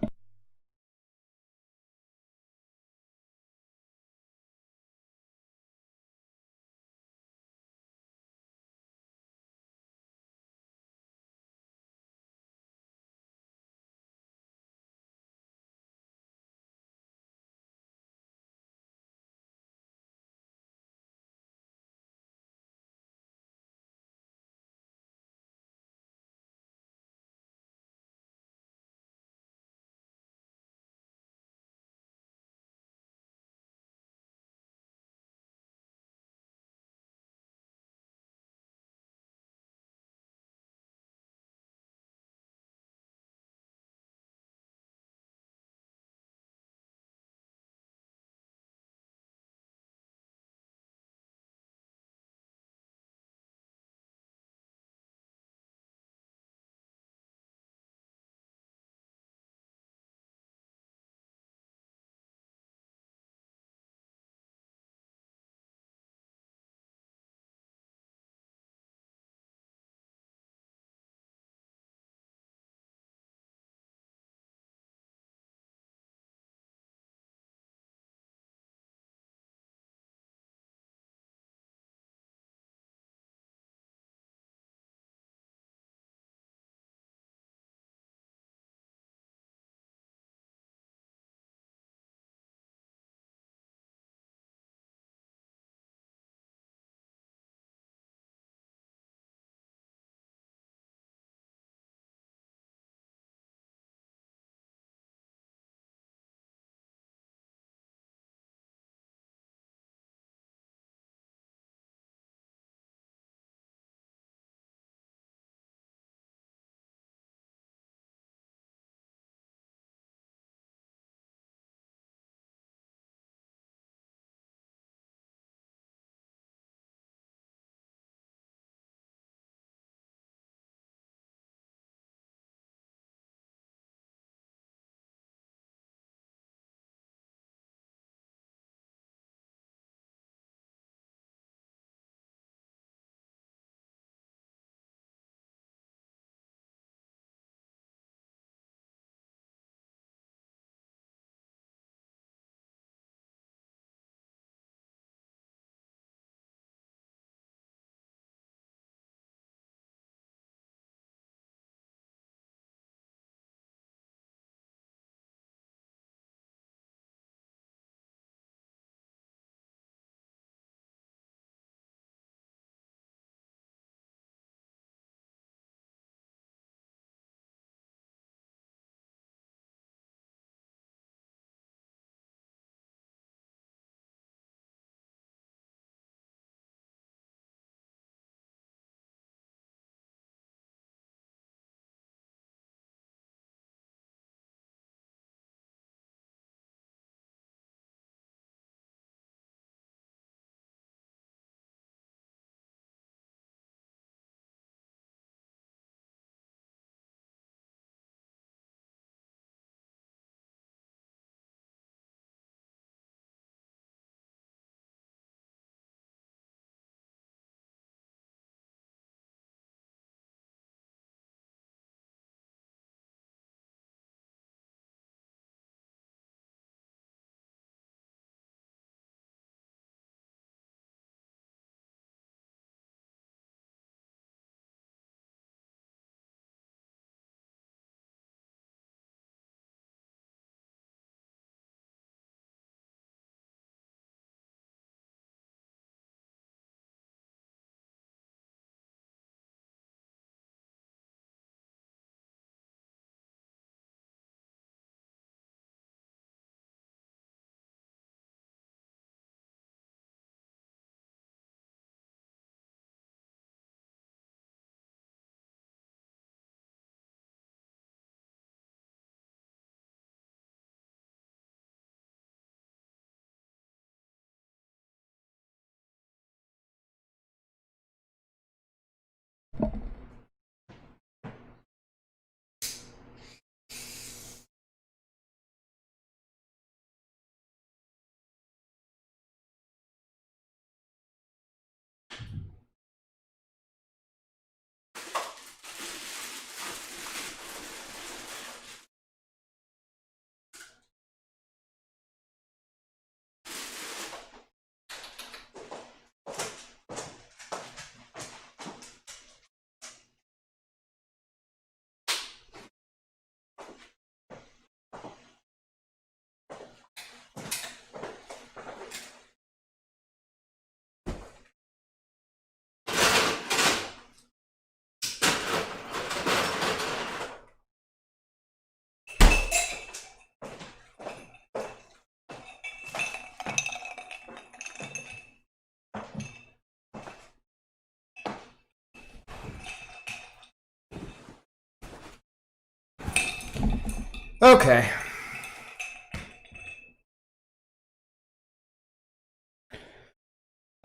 Okay.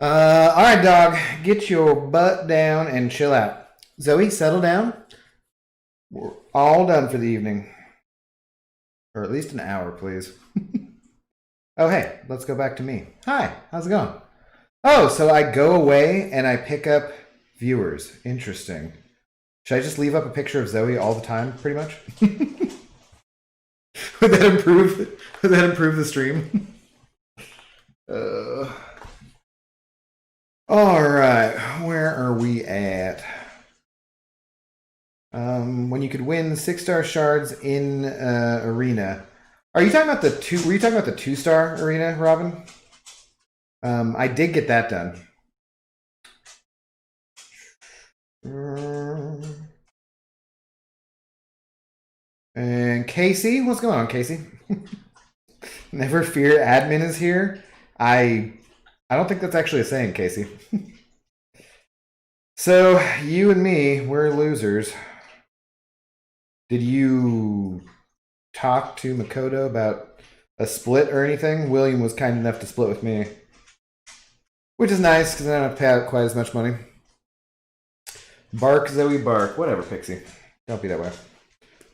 All right, dog. Get your butt down and chill out. Zoe, settle down. We're all done for the evening. Or at least an hour, please. Oh, hey, let's go back to me. Hi, how's it going? Oh, so I go away and I pick up viewers. Interesting. Should I just leave up a picture of Zoe all the time, pretty much? Would that improve the stream? All right, where are we at? When you could win 6-star shards in arena. Are you talking about the two? Were you talking about the 2-star arena, Robin? I did get that done. And Casey, what's going on, Casey? Never fear, admin is here. I don't think that's actually a saying, Casey. So you and me, we're losers. Did you talk to Makoto about a split or anything? William was kind enough to split with me, which is nice because I don't have to pay out quite as much money. Bark, Zoe, bark. Whatever, Pixie. Don't be that way.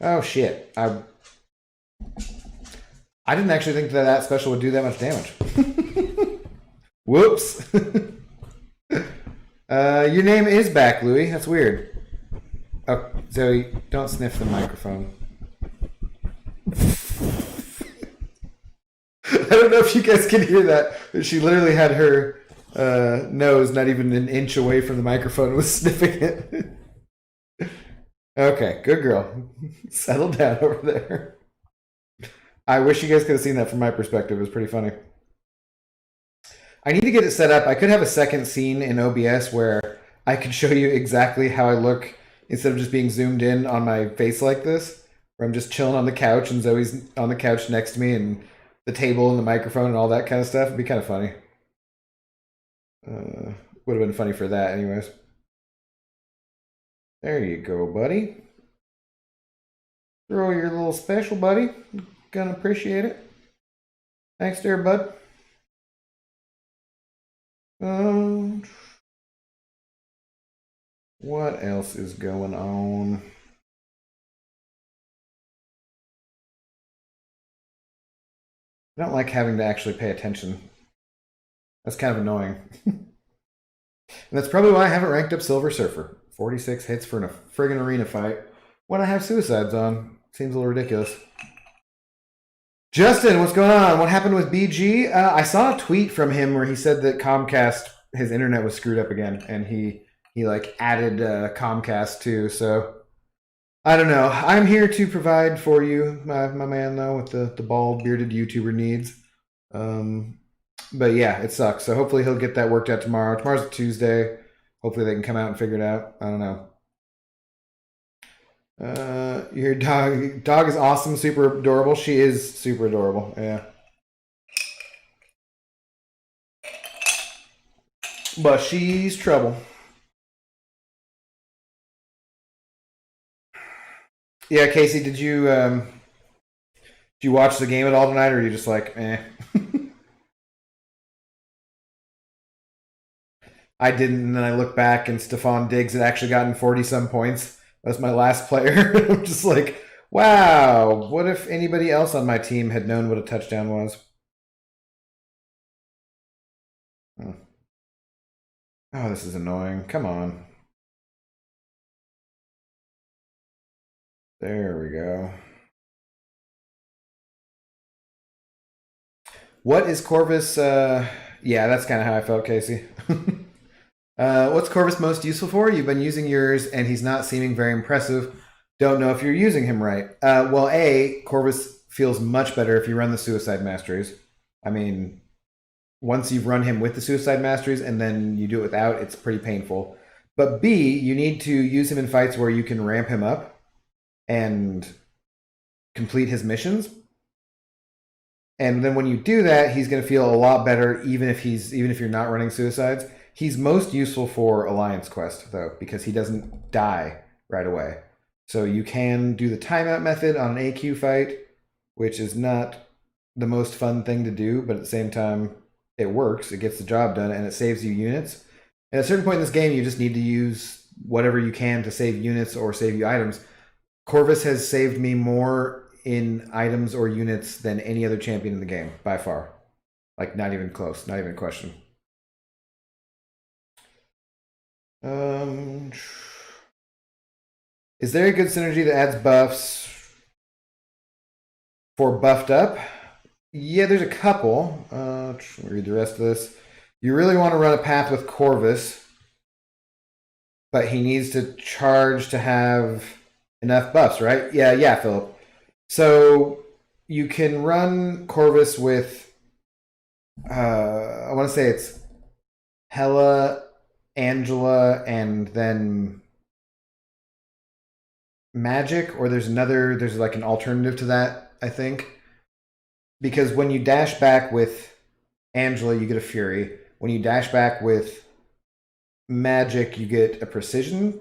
Oh shit! I didn't actually think that special would do that much damage. Whoops. Your name is back, Louie. That's weird. Oh, Zoe, don't sniff the microphone. I don't know if you guys can hear that, but she literally had her nose not even an inch away from the microphone and was sniffing it. Okay, good girl. Settle down over there. I wish you guys could have seen that from my perspective. It was pretty funny. I need to get it set up. I could have a second scene in OBS where I could show you exactly how I look instead of just being zoomed in on my face like this, where I'm just chilling on the couch and Zoe's on the couch next to me and the table and the microphone and all that kind of stuff. It'd be kind of funny. Would have been funny for that anyways. There you go, buddy. Throw your little special, buddy. Gonna appreciate it. Thanks there, bud. What else is going on? I don't like having to actually pay attention. That's kind of annoying. And that's probably why I haven't ranked up Silver Surfer. 46 hits for a friggin' arena fight when I have suicides on. Seems a little ridiculous. Justin, what's going on? What happened with BG? I saw a tweet from him where he said that Comcast, his internet was screwed up again, and he like added Comcast too. So I don't know. I'm here to provide for you, my man, though, with the bald bearded YouTuber needs. But yeah, it sucks. So hopefully he'll get that worked out tomorrow. Tomorrow's a Tuesday. Hopefully they can come out and figure it out. I don't know. Your dog is awesome, super adorable. She is super adorable. Yeah. But she's trouble. Yeah, Casey, did you watch the game at all tonight, or are you just like, eh? I didn't, and then I look back, and Stephon Diggs had actually gotten 40-some points. That was my last player. I'm just like, wow, what if anybody else on my team had known what a touchdown was? Oh, this is annoying. Come on. There we go. What is Corvus? Yeah, that's kind of how I felt, Casey. What's Corvus most useful for? You've been using yours, and he's not seeming very impressive. Don't know if you're using him right. Well, Corvus feels much better if you run the Suicide Masteries. I mean, once you've run him with the Suicide Masteries and then you do it without, it's pretty painful. But B, you need to use him in fights where you can ramp him up and complete his missions. And then when you do that, he's going to feel a lot better, even if you're not running suicides. He's most useful for Alliance Quest, though, because he doesn't die right away. So you can do the timeout method on an AQ fight, which is not the most fun thing to do, but at the same time, it works. It gets the job done, and it saves you units. And at a certain point in this game, you just need to use whatever you can to save units or save you items. Corvus has saved me more in items or units than any other champion in the game, by far. Like, not even close, not even a question. Is there a good synergy that adds buffs for buffed up? Yeah, there's a couple. Read the rest of this. You really want to run a path with Corvus, but he needs to charge to have enough buffs, right? Yeah, Philip. So you can run Corvus with, I want to say it's Hela, Angela, and then Magic, or there's like an alternative to that, I think. Because when you dash back with Angela, you get a Fury. When you dash back with Magic, you get a Precision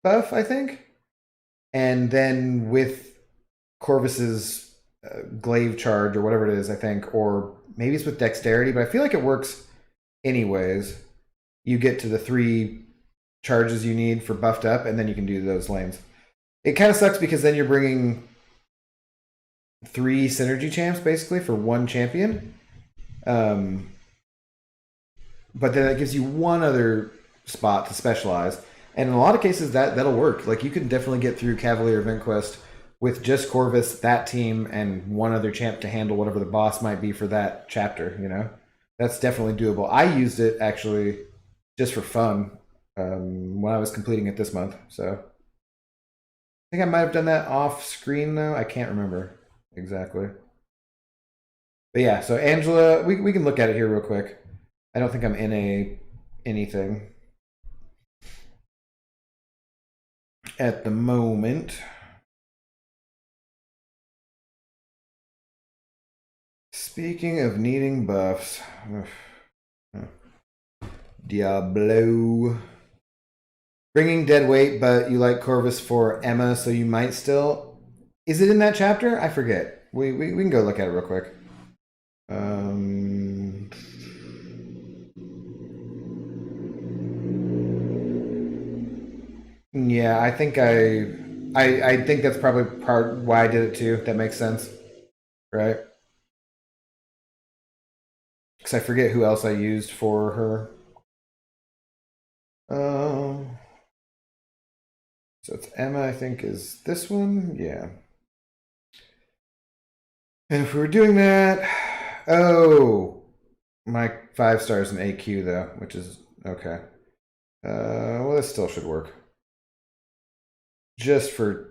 buff, I think. And then with Corvus's glaive charge or whatever it is, I think, or maybe it's with Dexterity, but I feel like it works anyways. You get to the 3 charges you need for buffed up, and then you can do those lanes. It kind of sucks because then you're bringing 3 synergy champs basically for 1 champion. But then it gives you 1 other spot to specialize. And in a lot of cases, that'll work. Like, you can definitely get through Cavalier Event Quest with just Corvus, that team, and 1 other champ to handle whatever the boss might be for that chapter, you know? That's definitely doable. I used it, actually, just for fun when I was completing it this month, so... I think I might have done that off screen though. I can't remember exactly. But yeah, so Angela, we can look at it here real quick. I don't think I'm in anything at the moment. Speaking of needing buffs, Diablo. Bringing dead weight, but you like Corvus for Emma, so you might still... Is it in that chapter? I forget. We can go look at it real quick. Yeah, I think I think that's probably part why I did it too. That makes sense, right? Because I forget who else I used for her. So it's Emma, I think, is this one? Yeah. And if we were doing that... Oh! My 5 stars in AQ, though, which is... Okay. Well, this still should work. Just to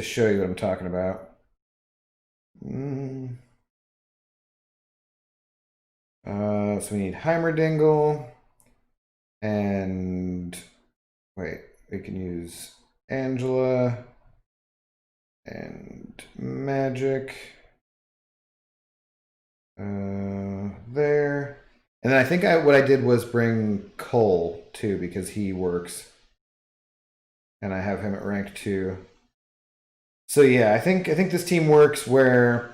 show you what I'm talking about. So we need Heimerdingle. And... Wait, we can use... Angela and Magic there, and then I think what I did was bring Cole too, because he works and I have him at rank 2. So yeah, I think this team works where,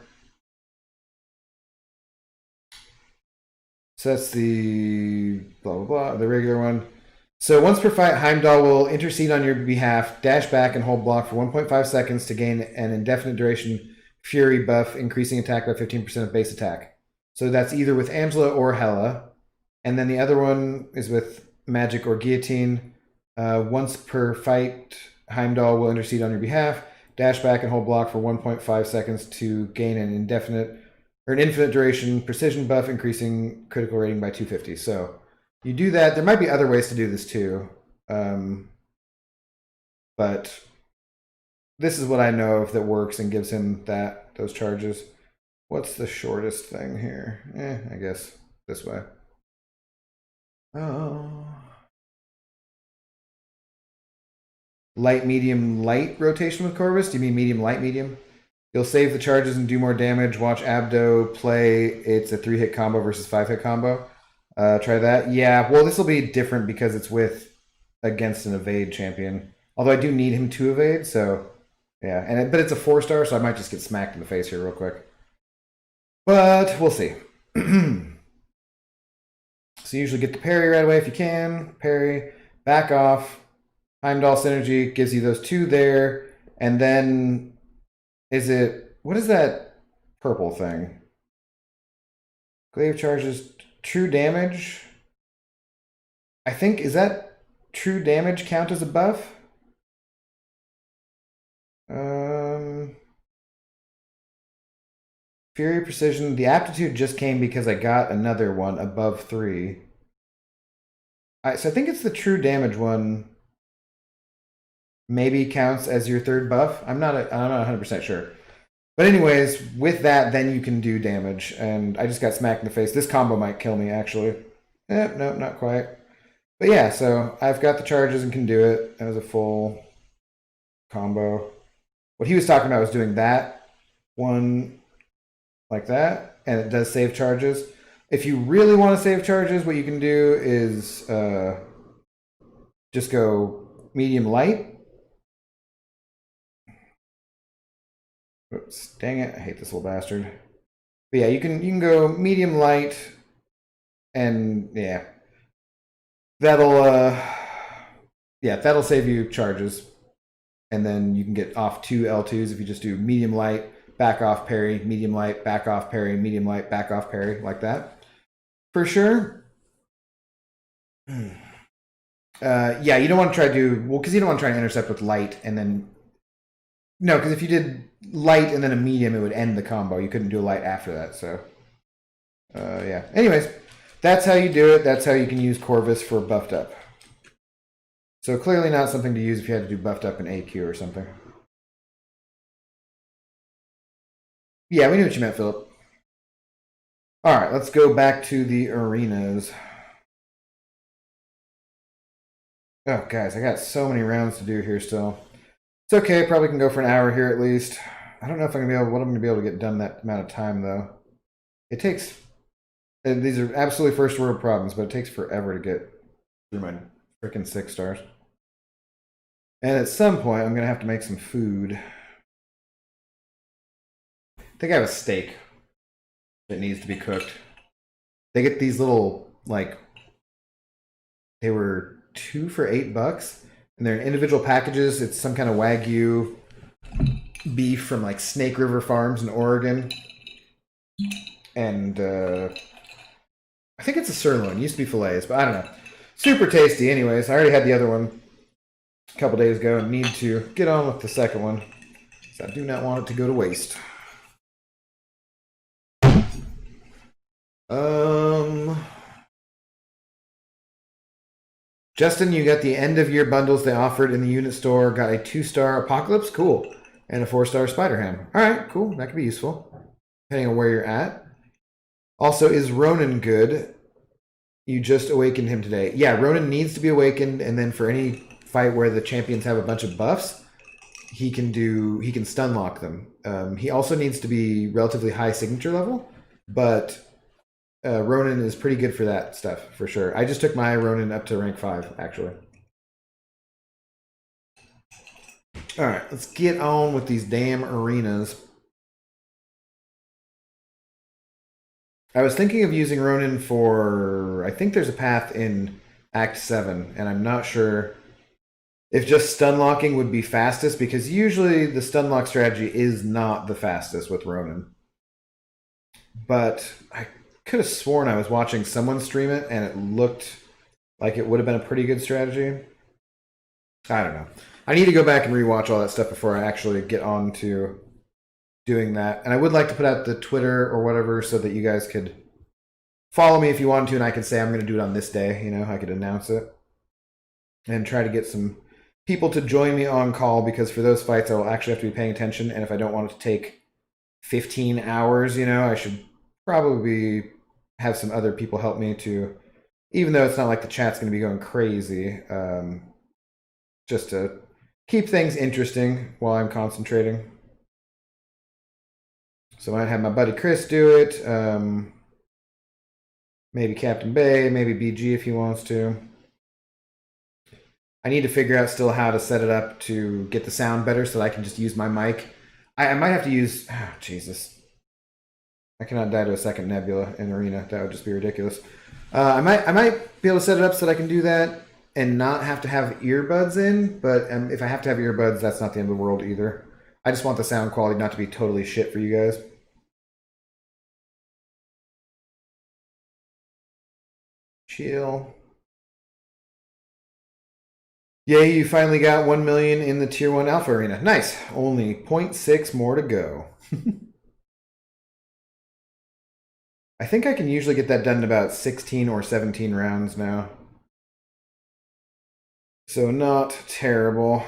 so that's the blah blah blah, the regular one. So once per fight, Heimdall will intercede on your behalf, dash back, and hold block for 1.5 seconds to gain an indefinite duration Fury buff, increasing attack by 15% of base attack. So that's either with Angela or Hela. And then the other one is with Magic or Guillotine. Once per fight, Heimdall will intercede on your behalf, dash back, and hold block for 1.5 seconds to gain an infinite duration precision buff, increasing critical rating by 250. So... You do that. There might be other ways to do this too. But this is what I know of that works and gives him those charges. What's the shortest thing here? I guess this way. Oh. Light, medium, light rotation with Corvus? Do you mean medium, light, medium? You'll save the charges and do more damage. Watch Abdo play. It's a 3-hit combo versus 5-hit combo. Try that. Yeah, well, this will be different because it's against an evade champion. Although I do need him to evade, so Yeah, but it's a 4-star, so I might just get smacked in the face here real quick. But we'll see. So you usually get the parry right away if you can. Parry, back off. Heimdall Synergy gives you those 2 there. And then what is that purple thing? Glaive charges true damage. I think, is that true damage count as a buff? Fury Precision. The aptitude just came because I got another one above 3. So I think it's the true damage one. Maybe counts as your 3rd buff. I'm not 100% sure. But anyways, with that, then you can do damage. And I just got smacked in the face. This combo might kill me, actually. No, not quite. But yeah, so I've got the charges and can do it. That was a full combo. What he was talking about was doing that one like that, and it does save charges. If you really want to save charges, what you can do is just go medium light. Oops, dang it! I hate this little bastard. But yeah, you can go medium light, and yeah, that'll save you charges, and then you can get off 2 L2s if you just do medium light, back off parry, medium light, back off parry, medium light, back off parry, like that. For sure. Yeah, you don't want to try to do, well, because you don't want to try to intercept with light and then, no, because if you did light and then a medium, it would end the combo. You couldn't do a light after that, so. Yeah. Anyways, that's how you do it. That's how you can use Corvus for buffed up. So clearly not something to use if you had to do buffed up in AQ or something. Yeah, we knew what you meant, Philip. All right, let's go back to the arenas. Oh, guys, I got so many rounds to do here still. It's okay, probably can go for an hour here at least. I don't know if I'm gonna be able to get done that amount of time though. It takes, and these are absolutely first world problems, but it takes forever to get through my freaking 6 stars. And at some point, I'm gonna have to make some food. I think I have a steak that needs to be cooked. They get these little, like, they were 2 for $8, and they're in individual packages. It's some kind of Wagyu beef from like Snake River Farms in Oregon, and I think it's a sirloin. It used to be fillets, but I don't know. Super tasty. Anyways, I already had the other one a couple days ago and need to get on with the second one, so I do not want it to go to waste. Justin, you got the end of year bundles they offered in the unit store. Got a 2-star Apocalypse, cool, and a 4-star Spider-Ham. All right, cool. That could be useful, depending on where you're at. Also, is Ronan good? You just awakened him today. Yeah, Ronan needs to be awakened, and then for any fight where the champions have a bunch of buffs, he can stun lock them. He also needs to be relatively high signature level, but Ronan is pretty good for that stuff, for sure. I just took my Ronan up to rank 5, actually. All right, let's get on with these damn arenas. I was thinking of using Ronan for, I think there's a path in Act 7, and I'm not sure if just stun locking would be fastest, because usually the stun lock strategy is not the fastest with Ronan. But I could have sworn I was watching someone stream it, and it looked like it would have been a pretty good strategy. I don't know. I need to go back and rewatch all that stuff before I actually get on to doing that. And I would like to put out the Twitter or whatever so that you guys could follow me if you want to, and I could say I'm going to do it on this day. You know, I could announce it and try to get some people to join me on call, because for those fights I will actually have to be paying attention, and if I don't want it to take 15 hours, you know, I should probably have some other people help me to, even though it's not like the chat's going to be going crazy, just to keep things interesting while I'm concentrating. So I might have my buddy Chris do it, maybe Captain Bay, maybe BG if he wants to. I need to figure out still how to set it up to get the sound better so that I can just use my mic. I might have to use. Oh, Jesus. I cannot die to a second nebula in arena. That would just be ridiculous. I might be able to set it up so that I can do that and not have to have earbuds in. But if I have to have earbuds, that's not the end of the world either. I just want the sound quality not to be totally shit for you guys. Chill. Yay, you finally got 1 million in the Tier 1 Alpha Arena. Nice. Only 0.6 more to go. I think I can usually get that done in about 16 or 17 rounds now. So not terrible.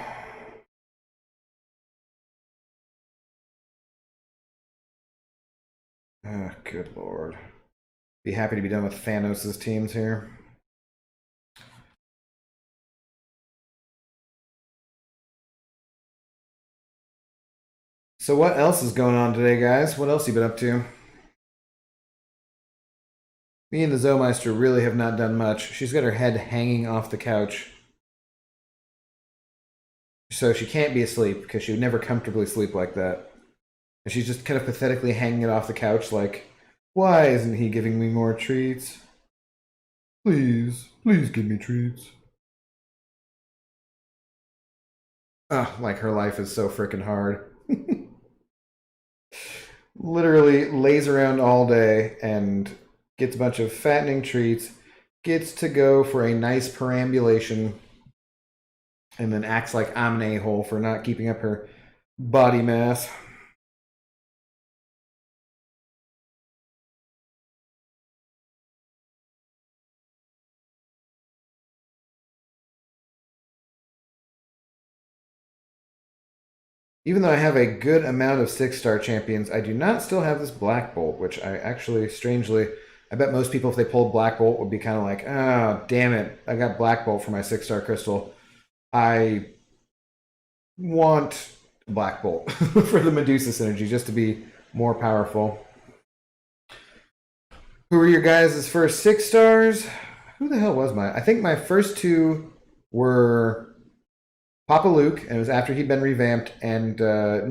Oh, good lord. Be happy to be done with Thanos' teams here. So what else is going on today, guys? What else you been up to? Me and the Zoomeister really have not done much. She's got her head hanging off the couch. So she can't be asleep because she would never comfortably sleep like that. And she's just kind of pathetically hanging it off the couch like, why isn't he giving me more treats? Please, please give me treats. Oh, like her life is so freaking hard. Literally lays around all day and gets a bunch of fattening treats, gets to go for a nice perambulation, and then acts like I'm an a-hole for not keeping up her body mass. Even though I have a good amount of 6-star champions, I do not still have this Black Bolt, which I actually, strangely, I bet most people, if they pulled Black Bolt, would be kind of like, oh, damn it, I got Black Bolt for my 6-star crystal. I want Black Bolt for the Medusa synergy, just to be more powerful. Who were your guys' first 6 stars? Who the hell was I think my first 2 were Papa Luke, and it was after he'd been revamped, and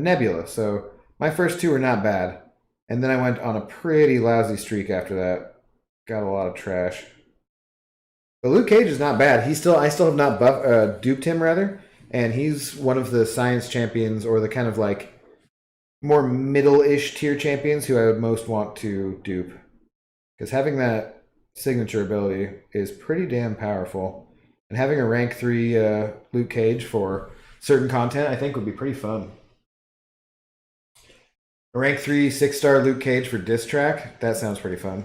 Nebula. So my first 2 were not bad. And then I went on a pretty lousy streak after that. Got a lot of trash. But Luke Cage is not bad. I still have not duped him rather, and he's one of the science champions or the kind of like more middle-ish tier champions who I would most want to dupe. Because having that signature ability is pretty damn powerful. And having a rank 3 Luke Cage for certain content, I think, would be pretty fun. A rank 3 6-star Luke Cage for diss track, that sounds pretty fun.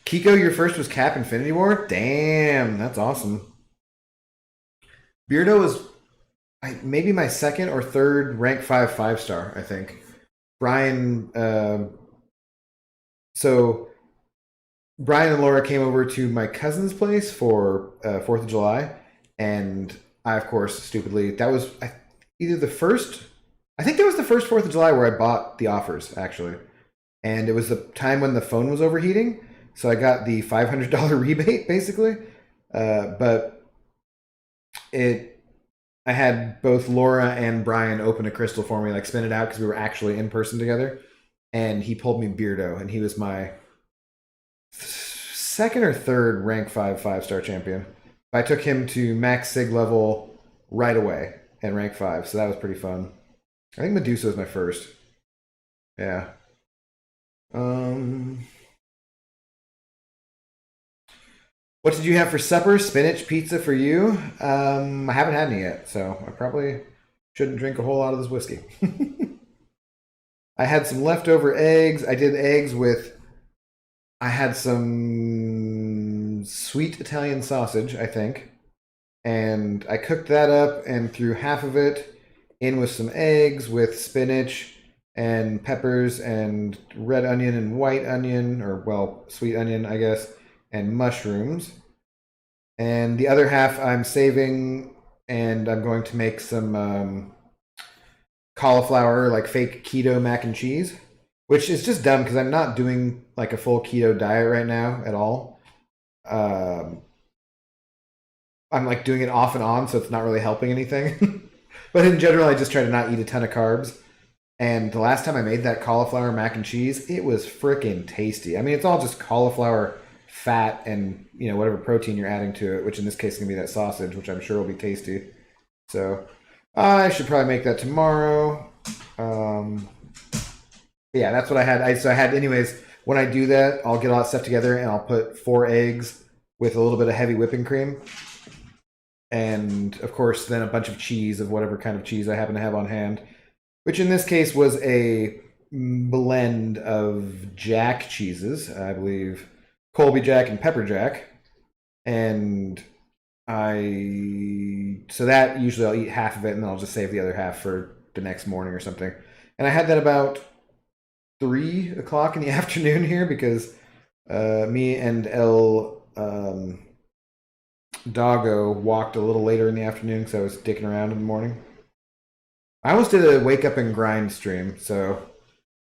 Kiko, your first was Cap Infinity War? Damn, that's awesome. Beardo was maybe my second or third rank 5 5-star, I think. Brian, so Brian and Laura came over to my cousin's place for 4th of July, and I, of course, stupidly, that was either the first, I think that was the first 4th of July where I bought the offers, actually. And it was the time when the phone was overheating, so I got the $500 rebate, basically. But I had both Laura and Brian open a crystal for me, like spin it out because we were actually in person together. And he pulled me Beardo, and he was my second or third rank 5 5-star champion. I took him to max sig level right away and rank 5, so that was pretty fun. I think Medusa was my first. Yeah. What did you have for supper? Spinach pizza for you? I haven't had any yet, so I probably shouldn't drink a whole lot of this whiskey. I had some leftover eggs. I did eggs with. I had some sweet Italian sausage, I think, and I cooked that up and threw half of it in with some eggs with spinach and peppers and red onion and white onion, or well, sweet onion, I guess, and mushrooms. And the other half I'm saving, and I'm going to make some cauliflower, like fake keto mac and cheese. which is just dumb because I'm not doing like a full keto diet right now at all. Um, I'm like doing it off and on, so it's not really helping anything. But in general, I just try to not eat a ton of carbs. And the last time I made that cauliflower mac and cheese, it was freaking tasty. I mean, it's all just cauliflower fat and whatever protein you're adding to it, which in this case is gonna be that sausage, which I'm sure will be tasty. So I should probably make that tomorrow. Um, yeah, that's what I had. So I had, anyways. When I do that, I'll get all that stuff together and I'll put 4 eggs with a little bit of heavy whipping cream, and of course, then a bunch of cheese of whatever kind of cheese I happen to have on hand, which in this case was a blend of Jack cheeses, I believe, Colby Jack and Pepper Jack, and so that usually I'll eat half of it and then I'll just save the other half for the next morning or something. And I had that about 3 o'clock in the afternoon here because me and El Doggo walked a little later in the afternoon because I was dicking around in the morning. I almost did a wake up and grind stream, so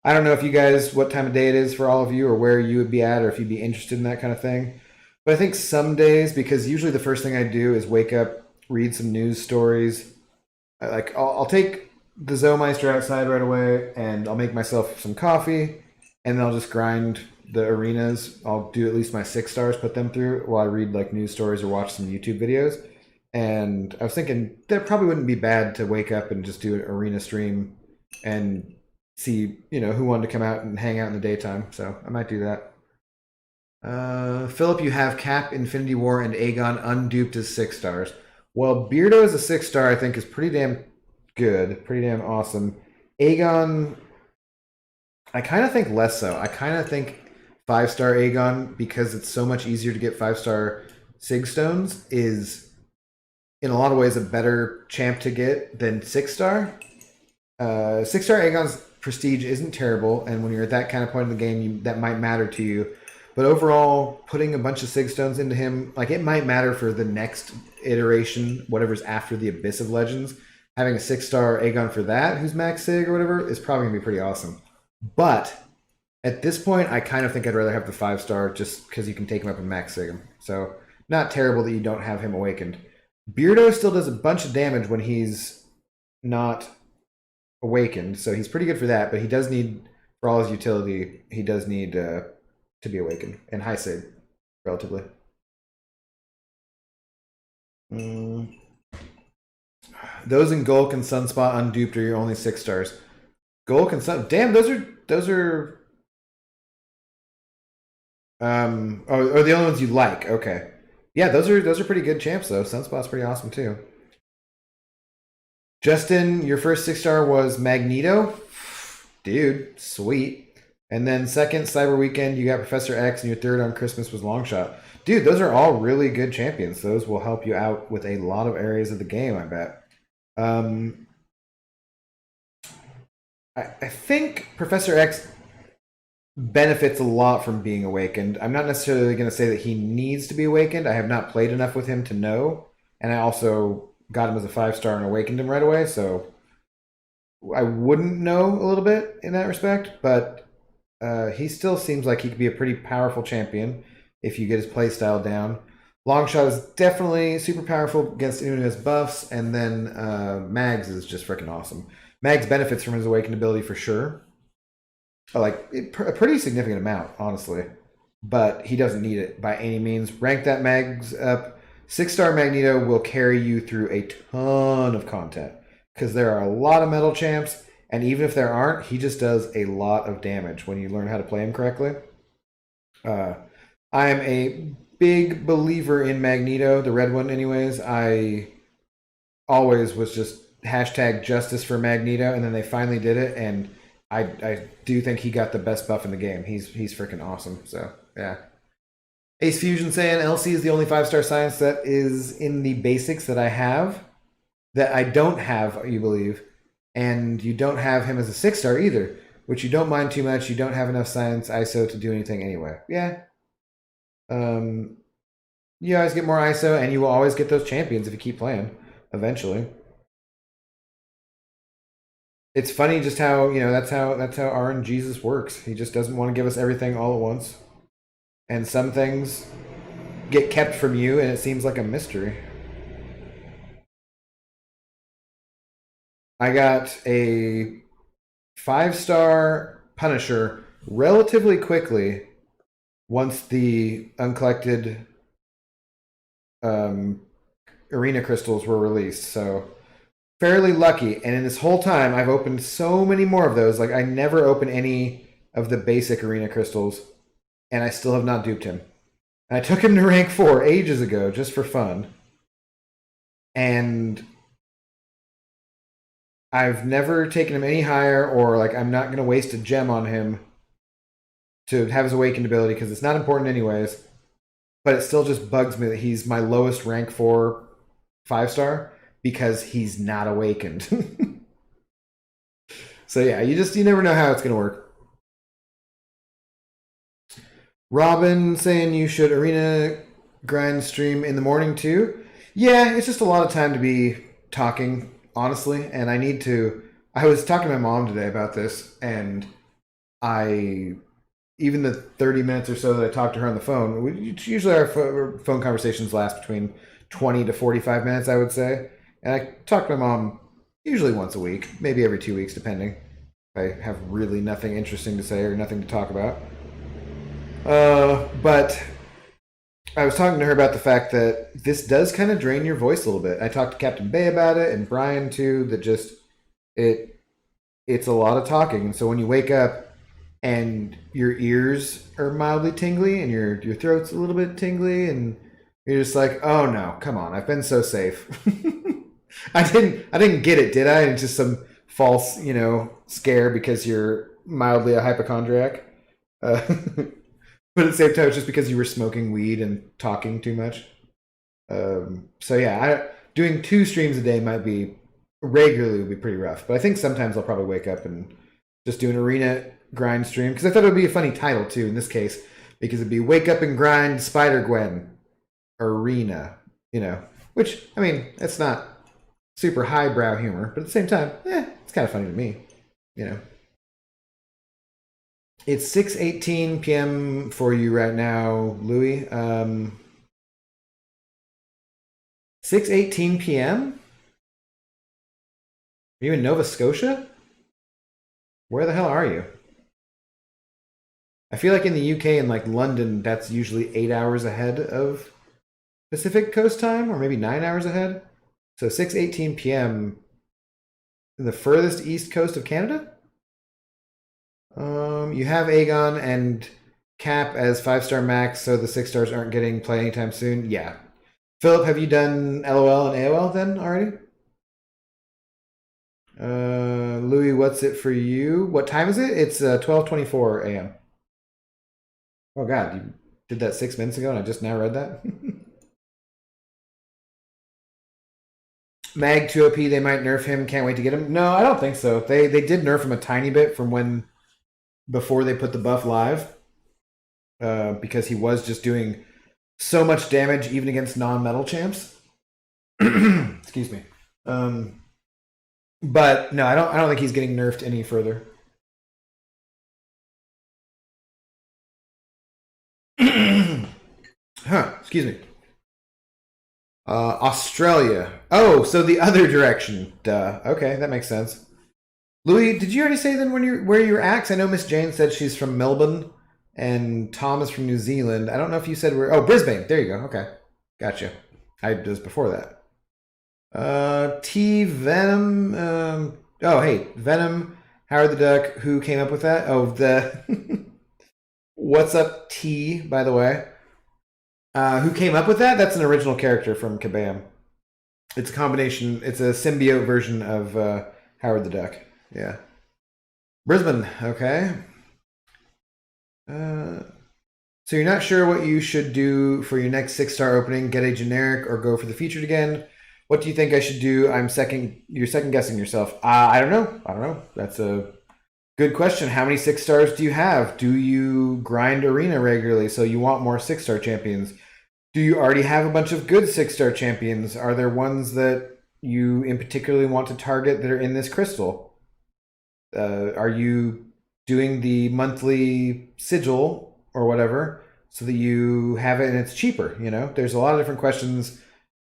I don't know if you guys, what time of day it is for all of you, or where you would be at, or if you'd be interested in that kind of thing. But I think some days, because usually the first thing I do is wake up, read some news stories. I'll take the Zoomeister outside right away, and I'll make myself some coffee, and then I'll just grind the arenas. I'll do at least my 6 stars, put them through while I read like news stories or watch some YouTube videos. And I was thinking that probably wouldn't be bad to wake up and just do an arena stream and see, who wanted to come out and hang out in the daytime. So I might do that. Philip, you have Cap, Infinity War, and Aegon unduped as 6 stars. Well, Beardo as a 6 star, I think, is pretty damn good, pretty damn awesome. Aegon, I kind of think less so. I kind of think 5 star Aegon, because it's so much easier to get 5 star Sig Stones, is in a lot of ways a better champ to get than 6 star. 6 star Aegon's prestige isn't terrible, and when you're at that kind of point in the game, that might matter to you. But overall, putting a bunch of Sig Stones into him, like, it might matter for the next iteration, whatever's after the Abyss of Legends. Having a 6 star Aegon for that, who's max Sig or whatever, is probably gonna be pretty awesome. But at this point, I kind of think I'd rather have the 5 star just because you can take him up and max Sig him. So not terrible that you don't have him awakened. Beardo still does a bunch of damage when he's not awakened, so he's pretty good for that. But he does need, for all his utility, he does need to be awakened and high Sig, relatively. Those in Gulk and Sunspot unduped are your only 6 stars. Gulk and Sun, damn, those are or the only ones you like. Okay, yeah, those are pretty good champs though. Sunspot's pretty awesome too. Justin, your first 6 star was Magneto, dude, sweet. And then second, Cyber Weekend, you got Professor X, and your third on Christmas was Longshot. Dude, those are all really good champions. Those will help you out with a lot of areas of the game, I bet. I think Professor X benefits a lot from being awakened. I'm not necessarily going to say that he needs to be awakened. I have not played enough with him to know. And I also got him as a 5 star and awakened him right away. So I wouldn't know a little bit in that respect. But he still seems like he could be a pretty powerful champion if you get his playstyle down. Longshot is definitely super powerful against anyone who has buffs. And then Mags is just freaking awesome. Mags benefits from his awakened ability for sure. Like a pretty significant amount, honestly. But he doesn't need it by any means. Rank that Mags up. 6 star Magneto will carry you through a ton of content. Because there are a lot of metal champs. And even if there aren't, he just does a lot of damage when you learn how to play him correctly. I am a big believer in Magneto, the red one anyways. I always was just hashtag justice for Magneto, and then they finally did it, and I do think he got the best buff in the game. He's freaking awesome. So yeah. Ace Fusion saying LC is the only 5 star science that is in the basics that I have. That I don't have, you believe. And you don't have him as a 6 star either, which you don't mind too much. You don't have enough science ISO to do anything anyway. Yeah. You always get more ISO, and you will always get those champions if you keep playing, eventually. it's funny just how, that's how RNGesus works. He just doesn't want to give us everything all at once. And some things get kept from you and it seems like a mystery. I got a 5-star Punisher relatively quickly once the uncollected arena crystals were released. So fairly lucky. And in this whole time, I've opened so many more of those. Like I never open any of the basic arena crystals, and I still have not duped him. And I took him to rank 4 ages ago just for fun. And I've never taken him any higher, or like I'm not going to waste a gem on him to have his awakened ability because it's not important anyways. But it still just bugs me that he's my lowest rank 4 5-star because he's not awakened. So yeah, you never know how it's going to work. Robin saying you should arena grind stream in the morning too. Yeah, it's just a lot of time to be talking, honestly, and I need to. I was talking to my mom today about this, and even the 30 minutes or so that I talked to her on the phone, usually our phone conversations last between 20 to 45 minutes, I would say. And I talk to my mom usually once a week, maybe every 2 weeks, depending. If I have really nothing interesting to say or nothing to talk about. But I was talking to her about the fact that this does kind of drain your voice a little bit. I talked to Captain Bay about it and Brian too, that just it's a lot of talking. And so when you wake up and your ears are mildly tingly and your throat's a little bit tingly and you're just like, oh no, come on, I've been so safe. I didn't get it, did I? It's just some false, scare because you're mildly a hypochondriac. But at the same time, it's just because you were smoking weed and talking too much. So yeah, doing 2 streams a day might be regularly would be pretty rough. But I think sometimes I'll probably wake up and just do an arena grind stream because I thought it would be a funny title too in this case because it'd be Wake Up and Grind Spider Gwen Arena, which I mean it's not super highbrow humor, but at the same time, it's kind of funny to me, It's 6:18 p.m. for you right now, Louis. 6:18 p.m. Are you in Nova Scotia? Where the hell are you? I feel like in the UK and like London, that's usually 8 hours ahead of Pacific Coast time, or maybe 9 hours ahead. So 6:18 p.m. in the furthest east coast of Canada. You have Aegon and Cap as 5-star max, so the 6 stars aren't getting play anytime soon. Yeah. Philip, have you done LOL and AOL then already? Louis, what's it for you? What time is it? It's 12:24 a.m. Oh God, you did that 6 minutes ago and I just now read that? Mag 2OP, they might nerf him. Can't wait to get him. No, I don't think so. They did nerf him a tiny bit from before they put the buff live, because he was just doing so much damage even against non-metal champs. Excuse me. But no, I don't think he's getting nerfed any further. Excuse me. Australia. Oh, so the other direction. Duh. Okay, that makes sense. Louis, did you already say then where you're at? 'Cause I know Miss Jane said she's from Melbourne, and Tom is from New Zealand. I don't know if you said where. Oh, Brisbane. There you go. Okay, gotcha. I was before that. T Venom. Oh, hey, Venom. Howard the Duck. Who came up with that? Oh, the. What's up, T? By the way. Who came up with that? That's an original character from Kabam. It's a combination. It's a symbiote version of Howard the Duck. Yeah. Brisbane. Okay. So you're not sure what you should do for your next 6-star opening? Get a generic or go for the featured again? What do you think I should do? You're second guessing yourself. I don't know. That's a good question. How many 6 stars do you have? Do you grind arena regularly so you want more 6-star champions? Do you already have a bunch of good 6-star champions? Are there ones that you in particularly want to target that are in this crystal? Are you doing the monthly sigil or whatever so that you have it and it's cheaper? You know, there's a lot of different questions.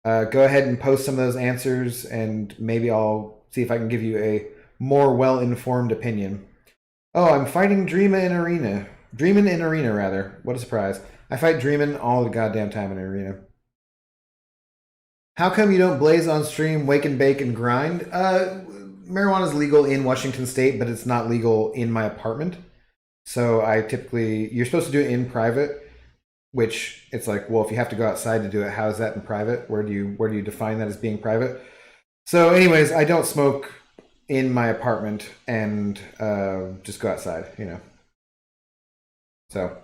Go ahead and post some of those answers, and maybe I'll see if I can give you a more well-informed opinion. Oh, I'm fighting Dreamin' in Arena. Dreamin' in Arena, rather. What a surprise. I fight Dreamin' all the goddamn time in Arena. How come you don't blaze on stream, wake and bake, and grind? Marijuana is legal in Washington State, but it's not legal in my apartment. So I typically, you're supposed to do it in private, which it's like, well, if you have to go outside to do it, how is that in private? Where do you define that as being private? So, anyways, I don't smoke in my apartment and just go outside, you know. So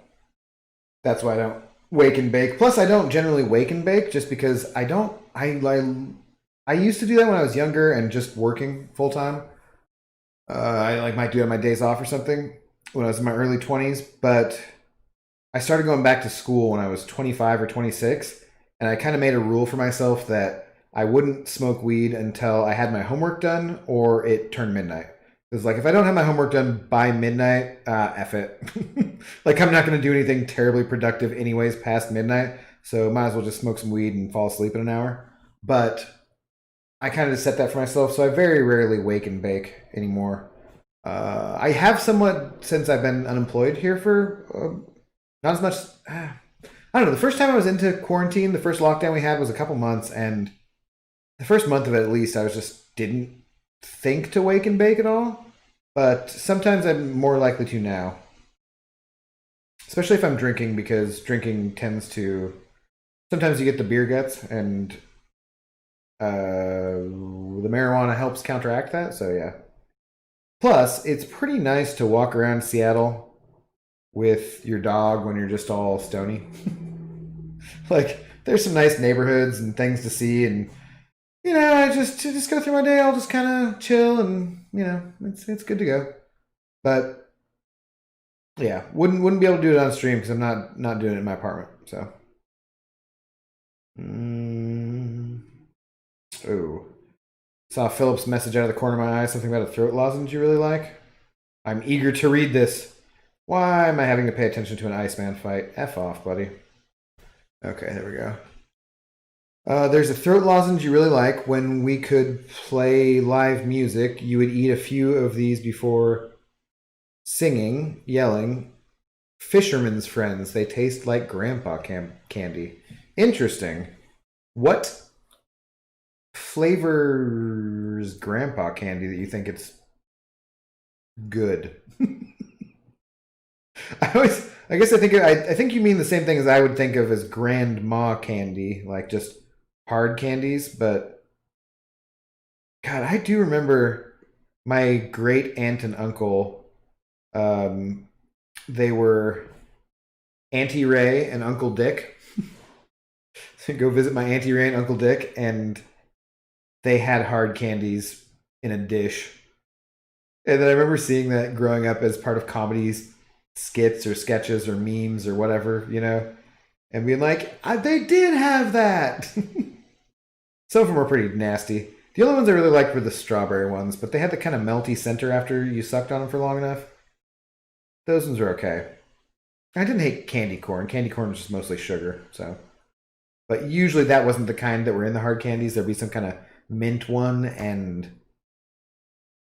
that's why I don't wake and bake. Plus, I don't generally wake and bake just because I don't. I used to do that when I was younger and just working full time. I like might do it on my days off or something when I was in my early 20s, but I started going back to school when I was 25 or 26, and I kind of made a rule for myself that I wouldn't smoke weed until I had my homework done or it turned midnight. Because like if I don't have my homework done by midnight, F it. Like I'm not going to do anything terribly productive anyways past midnight, so might as well just smoke some weed and fall asleep in an hour. But I kind of just set that for myself, so I very rarely wake and bake anymore. I have somewhat since I've been unemployed here for not as much. I don't know. The first time I was into quarantine, the first lockdown we had was a couple months, and the first month of it at least, I was just didn't think to wake and bake at all. But sometimes I'm more likely to now, especially if I'm drinking, because drinking tends to sometimes you get the beer guts, and the marijuana helps counteract that. So yeah. Plus, it's pretty nice to walk around Seattle with your dog when you're just all stony. Like, there's some nice neighborhoods and things to see, and you know, I just go through my day. I'll just kind of chill, and you know, it's good to go. But yeah, wouldn't be able to do it on stream because I'm not doing it in my apartment. So, oh, saw Philip's message out of the corner of my eye. Something about a throat lozenge you really like. I'm eager to read this. Why am I having to pay attention to an Iceman fight? F off, buddy. Okay, there we go. There's a throat lozenge you really like. When we could play live music, you would eat a few of these before singing, yelling. Fisherman's friends. They taste like grandpa candy. Interesting. What flavors grandpa candy that you think it's good? I think you mean the same thing as I would think of as grandma candy, like just hard candies. But God, I do remember my great aunt and uncle. They were Auntie Ray and Uncle Dick. Go visit my Auntie Ray and Uncle Dick, and they had hard candies in a dish. And then I remember seeing that growing up as part of comedies, skits or sketches or memes or whatever, you know, and being like, they did have that. Some of them were pretty nasty. The only ones I really liked were the strawberry ones, but they had the kind of melty center after you sucked on them for long enough. Those ones are okay. I didn't hate candy corn. Candy corn was just mostly sugar, so. But usually that wasn't the kind that were in the hard candies. There'd be some kind of mint one and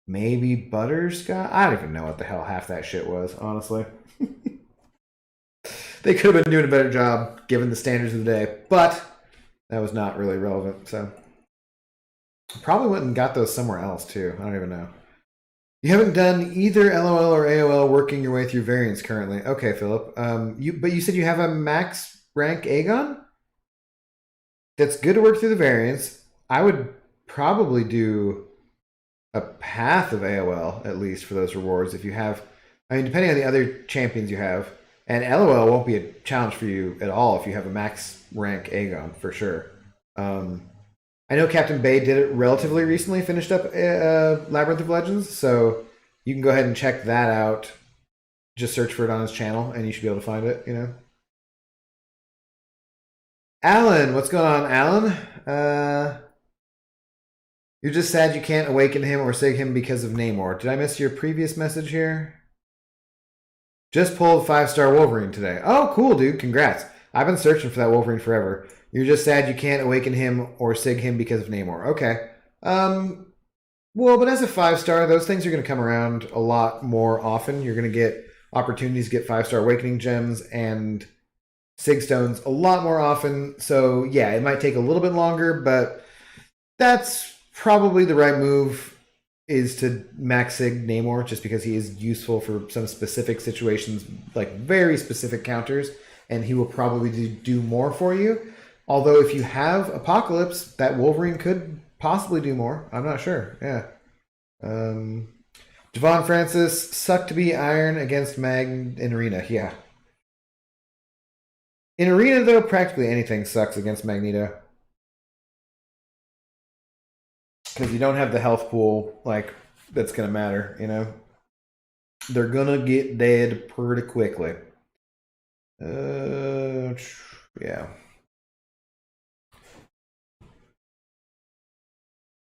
maybe butterscotch. I don't even know what the hell half that shit was, honestly. They could have been doing a better job given the standards of the day, but that was not really relevant. So probably went and got those somewhere else too. I don't even know. You haven't done either LOL or AOL working your way through variants currently. Okay, Philip. But you said you have a max rank Aegon? That's good to work through the variants. I would probably do a path of AOL at least for those rewards if you have. I mean, depending on the other champions you have, and LOL won't be a challenge for you at all if you have a max rank Aegon for sure. I know Captain Bay did it relatively recently, finished up Labyrinth of Legends, so you can go ahead and check that out. Just search for it on his channel, and you should be able to find it. You know. Alan, what's going on, Alan? You're just sad you can't awaken him or sig him because of Namor. Did I miss your previous message here? Just pulled 5-star Wolverine today. Oh, cool, dude. Congrats. I've been searching for that Wolverine forever. You're just sad you can't awaken him or sig him because of Namor. Okay. Well, but as a 5-star, those things are going to come around a lot more often. You're going to get opportunities to get 5-star awakening gems and sig stones a lot more often. So yeah, it might take a little bit longer, but that's probably the right move, is to max sig Namor, just because he is useful for some specific situations, like very specific counters, and he will probably do more for you. Although if you have Apocalypse, that Wolverine could possibly do more. I'm not sure. Yeah. Javon Francis, suck to be Iron against Mag in Arena. Yeah. In Arena, though, practically anything sucks against Magneto. Because you don't have the health pool, like, that's going to matter, you know? They're going to get dead pretty quickly. Yeah.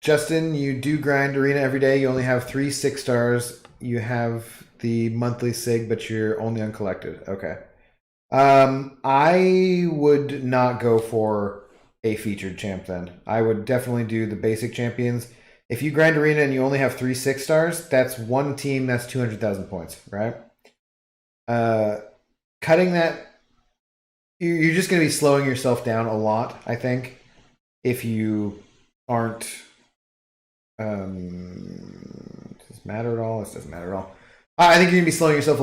Justin, you do grind Arena every day. You only have 3 6-stars. You have the monthly sig, but you're only uncollected. Okay. I would not go for a featured champ then. I would definitely do the basic champions. If you grind Arena and you only have 3 6-stars, that's one team, that's 200,000 points, right? Cutting that, you're just going to be slowing yourself down a lot, I think, if you aren't. Does this matter at all? This doesn't matter at all. I think you're going to be slowing yourself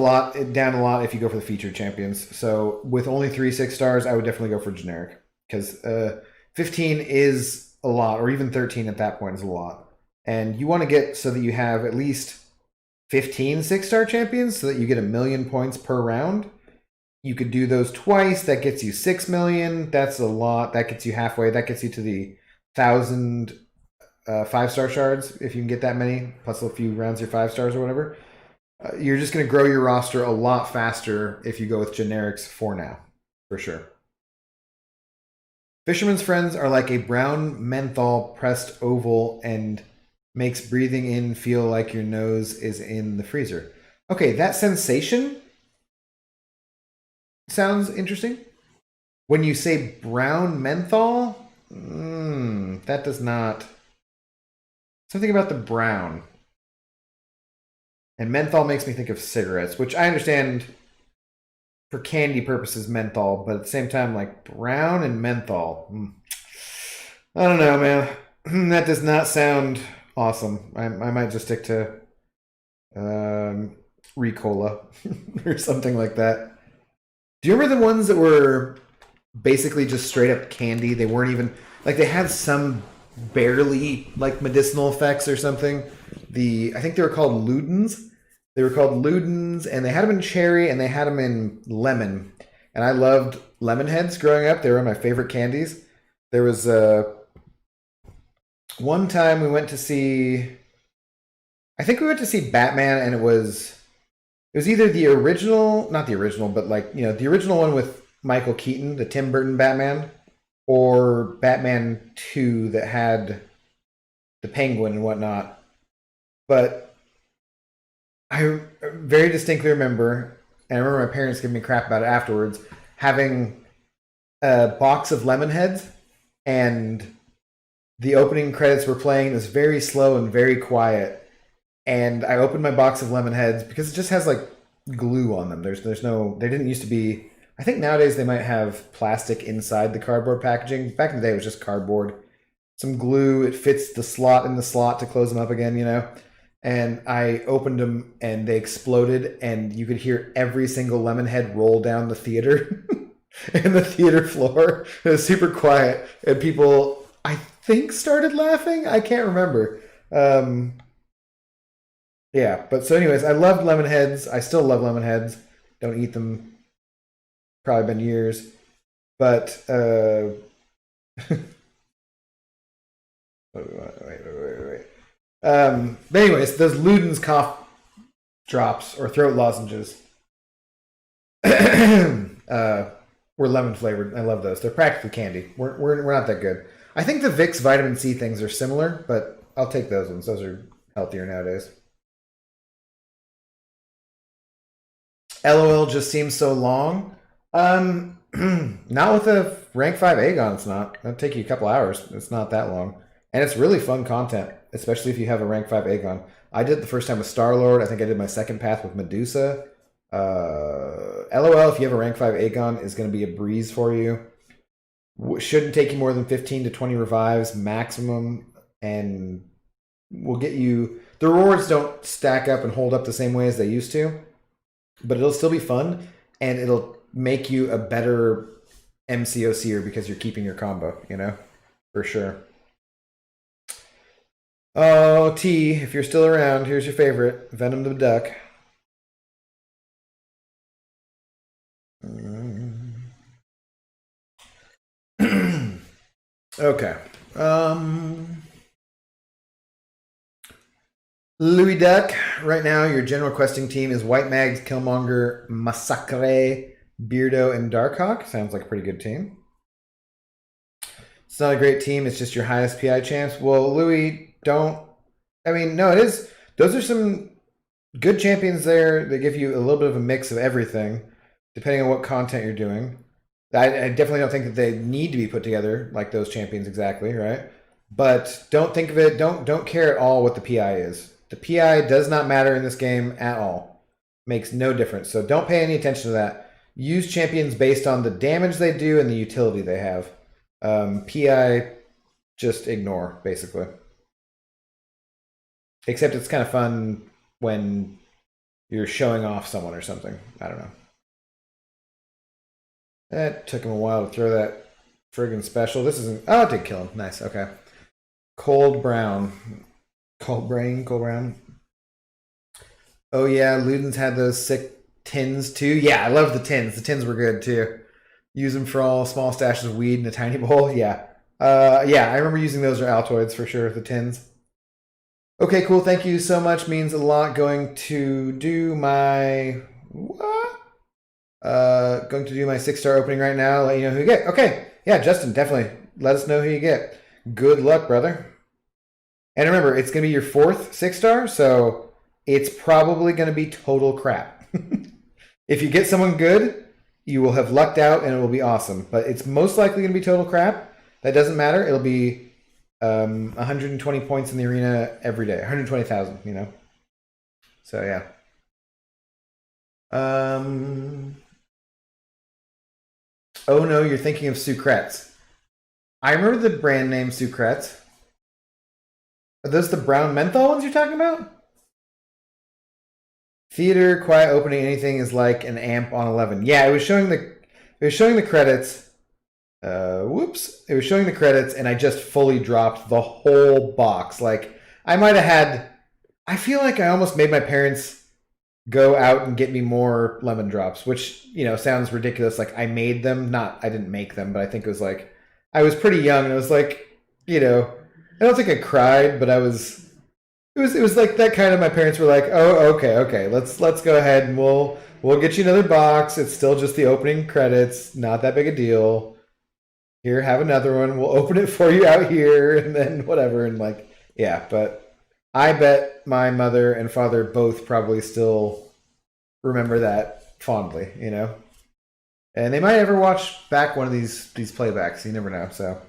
down a lot if you go for the featured champions. So with only 3 6-stars, I would definitely go for generic, because 15 is a lot, or even 13 at that point is a lot. And you want to get so that you have at least 15 6-star champions so that you get 1 million points per round. You could do those twice. That gets you 6 million. That's a lot. That gets you halfway. That gets you to the 1,000 5-star shards, if you can get that many, plus a few rounds your 5-stars or whatever. You're just going to grow your roster a lot faster if you go with generics for now, for sure. Fisherman's Friends are like a brown menthol pressed oval and makes breathing in feel like your nose is in the freezer. Okay, that sensation sounds interesting. When you say brown menthol, that does not... Something about the brown. And menthol makes me think of cigarettes, which I understand for candy purposes, menthol, but at the same time, like brown and menthol. I don't know, man. That does not sound awesome. I might just stick to Ricola or something like that. Do you remember the ones that were basically just straight up candy? They weren't even, like, they had some barely like medicinal effects or something. I think they were called Ludens. They were called Ludens, and they had them in cherry and they had them in lemon. And I loved lemon heads growing up. They were my favorite candies. There was one time we went to see, I think we went to see Batman, and it was either the original, not the original, but like, you know, the original one with Michael Keaton, the Tim Burton Batman, or Batman 2 that had the Penguin and whatnot. But I very distinctly remember, and I remember my parents giving me crap about it afterwards, having a box of lemon heads, and the opening credits were playing. It was very slow and very quiet. And I opened my box of lemon heads because it just has like glue on them. There's no, they didn't used to be, I think nowadays they might have plastic inside the cardboard packaging. Back in the day, it was just cardboard. Some glue, it fits the slot in the slot to close them up again, you know? And I opened them and they exploded, and you could hear every single lemon head roll down the theater and the theater floor. It was super quiet, and people, I think, started laughing. I can't remember. Yeah, but so anyways, I loved lemon heads. I still love lemon heads. Don't eat them. Probably been years, but wait. But anyways, those Ludens cough drops or throat lozenges were lemon flavored. I love those. They're practically candy. We're not that good. I think the Vicks vitamin C things are similar, but I'll take those ones. Those are healthier nowadays. LOL just seems so long. Not with a rank 5 Aegon, it's not. It'll take you a couple hours. It's not that long. And it's really fun content, especially if you have a rank 5 Aegon. I did the first time with Star-Lord. I think I did my second path with Medusa. LOL, if you have a rank 5 Aegon, is going to be a breeze for you. Shouldn't take you more than 15 to 20 revives maximum, and will get you... The rewards don't stack up and hold up the same way as they used to, but it'll still be fun, and it'll make you a better MCOCer because you're keeping your combo, you know? For sure. Oh, T, if you're still around, here's your favorite, Venom the Duck. Okay. Louis Duck, right now your general questing team is White Mags, Killmonger, Massacre, Beardo, and Darkhawk. Sounds like a pretty good team. It's not a great team, it's just your highest PI champs. Well, Louis, don't... I mean, no, it is... Those are some good champions there. They give you a little bit of a mix of everything, depending on what content you're doing. I definitely don't think that they need to be put together like those champions exactly, right? But don't think of it, don't care at all what the PI is. The PI does not matter in this game at all. Makes no difference. So don't pay any attention to that. Use champions based on the damage they do and the utility they have. PI, just ignore, basically. Except it's kind of fun when you're showing off someone or something. I don't know. That took him a while to throw that friggin' special. This isn't... Oh, it did kill him. Nice, okay. Cold Brown. Cold Brown. Oh yeah, Luden's had those sick tins too. Yeah, I love the tins. The tins were good too. Use them for all small stashes of weed in a tiny bowl. Yeah. Yeah, I remember using those or Altoids for sure, the tins. Okay, cool. Thank you so much. Means a lot. Going to do my... What? Going to do my 6-star opening right now. Let you know who you get. Okay. Yeah, Justin, definitely. Let us know who you get. Good luck, brother. And remember, it's going to be your 4th 6-star, so it's probably going to be total crap. If you get someone good, you will have lucked out and it will be awesome. But it's most likely going to be total crap. That doesn't matter. It'll be 120 points in the arena every day. 120,000, you know? So, yeah. Oh, no, you're thinking of Sucrets. I remember the brand name Sucrets. Are those the brown menthol ones you're talking about? Theater, quiet opening, anything is like an amp on 11. Yeah, it was showing the credits. Whoops. It was showing the credits and I just fully dropped the whole box. Like, I might have had... I feel like I almost made my parents go out and get me more lemon drops, which, you know, sounds ridiculous. Like, I made them. I didn't make them, but I think it was like... I was pretty young and it was like, you know... I don't think I cried, but I was... It was like that kind of... My parents were like, oh, okay. Let's go ahead and we'll get you another box. It's still just the opening credits. Not that big a deal. Here, have another one. We'll open it for you out here and then whatever. And like, yeah, but I bet my mother and father both probably still remember that fondly, you know? And they might ever watch back one of these playbacks. You never know, so...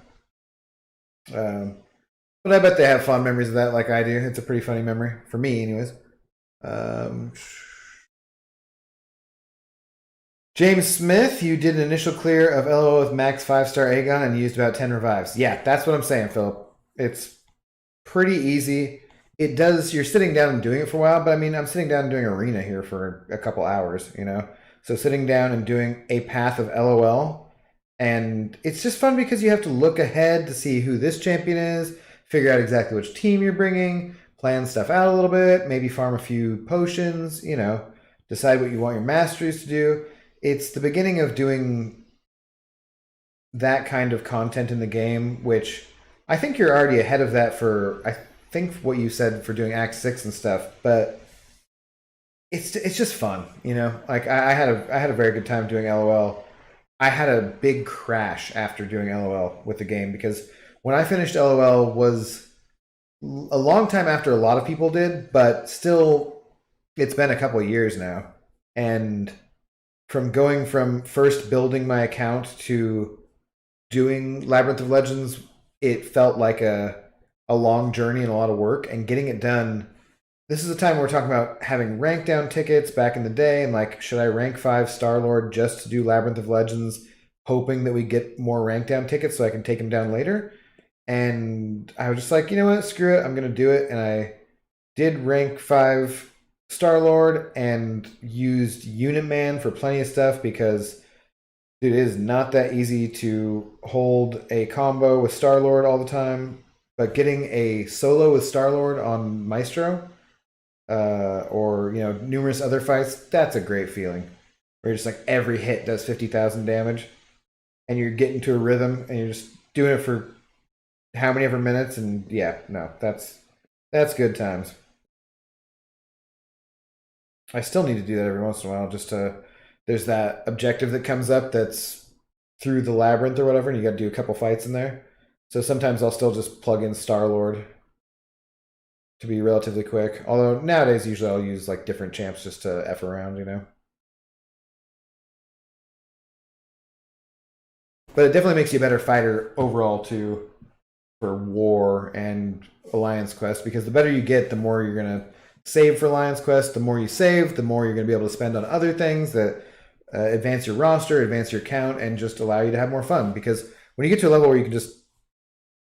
But I bet they have fond memories of that like I do. It's a pretty funny memory. For me, anyways. James Smith, you did an initial clear of LO with max 5-star Aegon and used about 10 revives. Yeah, that's what I'm saying, Philip. It's pretty easy. It does... You're sitting down and doing it for a while, but I mean, I'm sitting down and doing Arena here for a couple hours, you know? So sitting down and doing a path of LOL, and it's just fun because you have to look ahead to see who this champion is, figure out exactly which team you're bringing, plan stuff out a little bit, maybe farm a few potions, you know, decide what you want your masteries to do. It's the beginning of doing that kind of content in the game, which I think you're already ahead of that for, I think what you said for doing Act 6 and stuff, but it's just fun, you know? Like, I had a very good time doing LOL. I had a big crash after doing LOL with the game because when I finished LOL was a long time after a lot of people did, but still, it's been a couple of years now. And from going from first building my account to doing Labyrinth of Legends, it felt like a long journey and a lot of work. And getting it done, this is a time where we're talking about having rank down tickets back in the day, and like, should I rank 5 Star Lord just to do Labyrinth of Legends, hoping that we get more rank down tickets so I can take him down later? And I was just like, you know what, screw it, I'm gonna do it. And I did rank 5 Star Lord and used Unit Man for plenty of stuff because it is not that easy to hold a combo with Star Lord all the time. But getting a solo with Star Lord on Maestro, or numerous other fights, that's a great feeling. Where just like every hit does 50,000 damage, and you're getting to a rhythm, and you're just doing it for how many ever minutes, and yeah, no, that's good times. I still need to do that every once in a while. Just to there's that objective that comes up that's through the labyrinth or whatever, and you got to do a couple fights in there. So sometimes I'll still just plug in Star Lord to be relatively quick. Although nowadays, usually I'll use like different champs just to f around. But it definitely makes you a better fighter overall too, for War and Alliance Quest, because the better you get, the more you're gonna save for Alliance Quest. The more you save, the more you're gonna be able to spend on other things that advance your roster, advance your count, and just allow you to have more fun. Because when you get to a level where you can just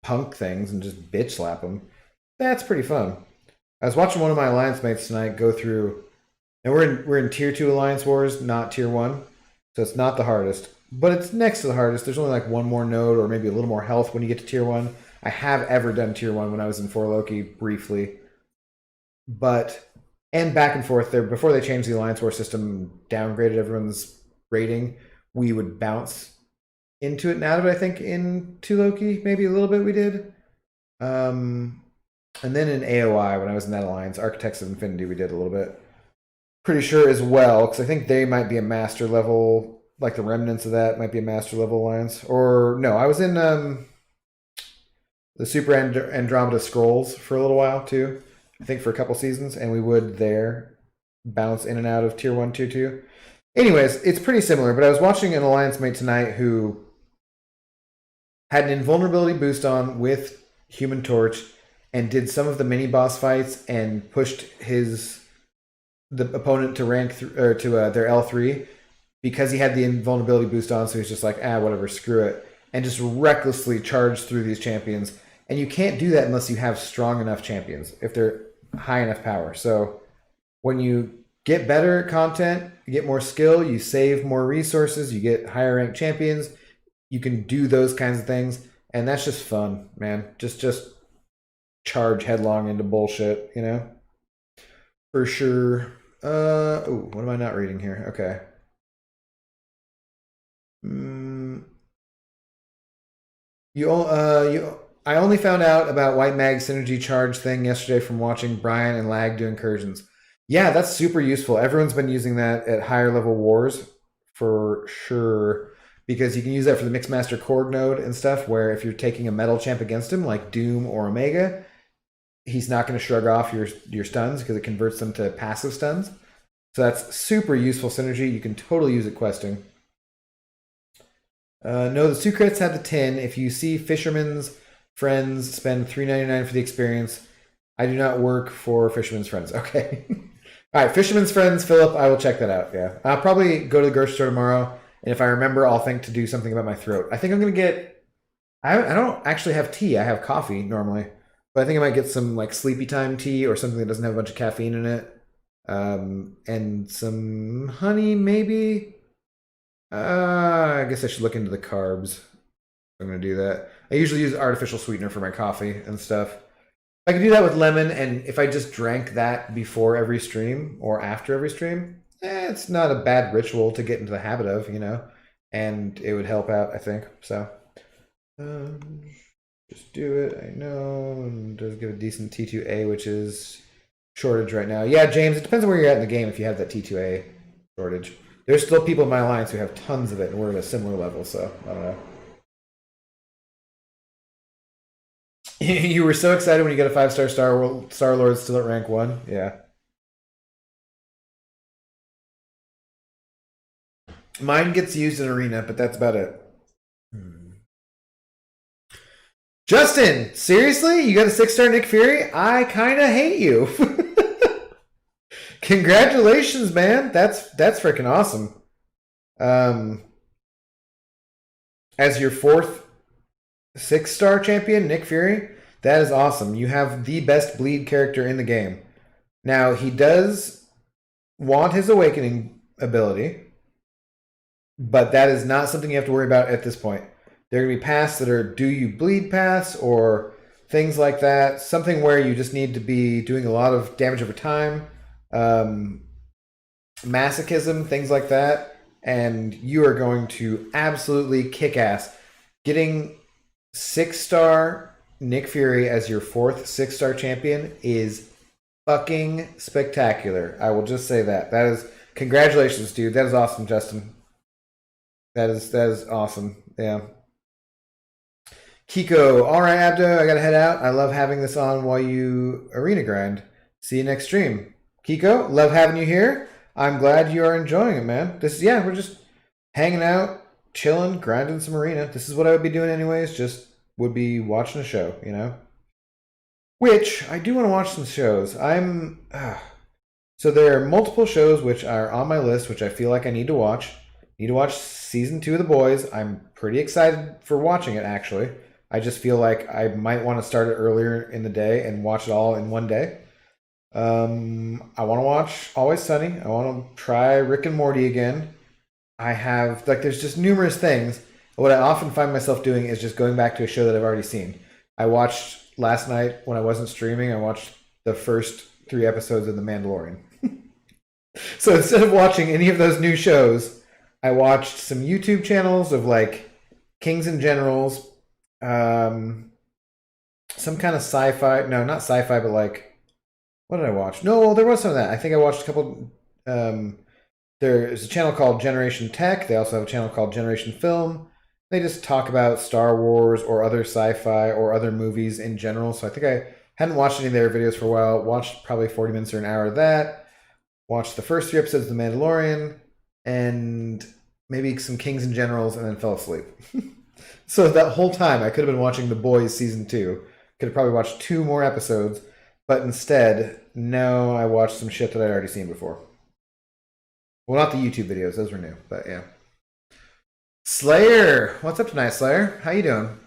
punk things and just bitch slap them, that's pretty fun. I was watching one of my alliance mates tonight go through, and we're in tier 2 alliance wars, not tier 1, so it's not the hardest, but it's next to the hardest. There's only like one more node or maybe a little more health when you get to tier 1. I have ever done tier 1 when I was in 4 Loki briefly, but and back and forth there before they changed the alliance war system, downgraded everyone's rating. We would bounce into it and out of it. I think in 2 Loki, maybe a little bit we did. And then in AOI, when I was in that alliance, Architects of Infinity, we did a little bit. Pretty sure as well, because I think they might be a master level, like the remnants of that might be a master level alliance. Or no, I was in the Super Andromeda Scrolls for a little while too. I think for a couple seasons, and we would there bounce in and out of tier 1, tier 2. Anyways, it's pretty similar, but I was watching an alliance mate tonight who had an invulnerability boost on with Human Torch and did some of the mini boss fights and pushed the opponent to rank or to their L3 because he had the invulnerability boost on. So he's just like, whatever, screw it, and just recklessly charged through these champions. And you can't do that unless you have strong enough champions, if they're high enough power. So when you get better at content, you get more skill, you save more resources, you get higher ranked champions, you can do those kinds of things, and that's just fun, man. Just charge headlong into bullshit. For sure. What am I not reading here? Okay. I only found out about White Mag synergy charge thing yesterday from watching Brian and Lag do incursions. Yeah, that's super useful. Everyone's been using that at higher level wars for sure, because you can use that for the Mixmaster Korg node and stuff, where if you're taking a metal champ against him, like Doom or Omega, he's not going to shrug off your stuns because it converts them to passive stuns. So that's super useful synergy. You can totally use it questing. No, the Sucrets had the 10. If you see Fisherman's Friends spend $3.99 for the experience, I do not work for Fisherman's Friends. Okay. All right, Fisherman's Friends, Philip, I will check that out. Yeah. I'll probably go to the grocery store tomorrow, and if I remember, I'll think to do something about my throat. I think I'm going to get... I don't actually have tea. I have coffee normally. But I think I might get some like sleepy time tea or something that doesn't have a bunch of caffeine in it. And some honey, maybe. I guess I should look into the carbs. I'm going to do that. I usually use artificial sweetener for my coffee and stuff. I could do that with lemon, and if I just drank that before every stream or after every stream, it's not a bad ritual to get into the habit of, and it would help out, I think. So, just do it. I know, and does give a decent T2A, which is shortage right now. Yeah, James, it depends on where you're at in the game if you have that T2A shortage. There's still people in my alliance who have tons of it, and we're at a similar level, so I don't know. You were so excited when you got a 5-star Star Lord still at rank 1. Yeah. Mine gets used in arena, but that's about it. Justin, seriously? You got a 6-star Nick Fury? I kind of hate you. Congratulations, man. That's freaking awesome. As your 4th 6-star champion, Nick Fury, that is awesome. You have the best bleed character in the game. Now, he does want his awakening ability, but that is not something you have to worry about at this point. There are going to be paths that are do you bleed paths or things like that. Something where you just need to be doing a lot of damage over time. Masochism, things like that. And you are going to absolutely kick ass. Getting 6-star Nick Fury as your 4th 6-star champion is fucking spectacular. I will just say that. That is congratulations, dude. That is awesome, Justin. That is awesome. Yeah. Kiko, all right, Abdo, I gotta head out. I love having this on while you arena grind. See you next stream. Kiko, love having you here. I'm glad you are enjoying it, man. We're just hanging out, chilling, grinding some arena. This is what I would be doing anyways. Just would be watching a show, you know. Which I do want to watch some shows. So there are multiple shows which are on my list, which I feel like I need to watch. Need to watch season 2 of The Boys. I'm pretty excited for watching it, actually. I just feel like I might want to start it earlier in the day and watch it all in one day. I want to watch Always Sunny. I want to try Rick and Morty again. There's just numerous things. What I often find myself doing is just going back to a show that I've already seen. I watched last night when I wasn't streaming, I watched the first 3 episodes of The Mandalorian. So instead of watching any of those new shows, I watched some YouTube channels of like Kings and Generals, some kind of sci-fi. No, not sci-fi, but like, what did I watch? No, there was some of that. I think I watched a couple. There's a channel called Generation Tech. They also have a channel called Generation Film. They just talk about Star Wars or other sci-fi or other movies in general. So I think I hadn't watched any of their videos for a while. Watched probably 40 minutes or an hour of that. Watched the first 3 episodes of The Mandalorian and maybe some Kings and Generals, and then fell asleep. So that whole time I could have been watching The Boys season 2. Could have probably watched 2 more episodes, but instead, no, I watched some shit that I'd already seen before. Well, not the YouTube videos; those were new, but yeah. Slayer, what's up tonight, Slayer? How you doing?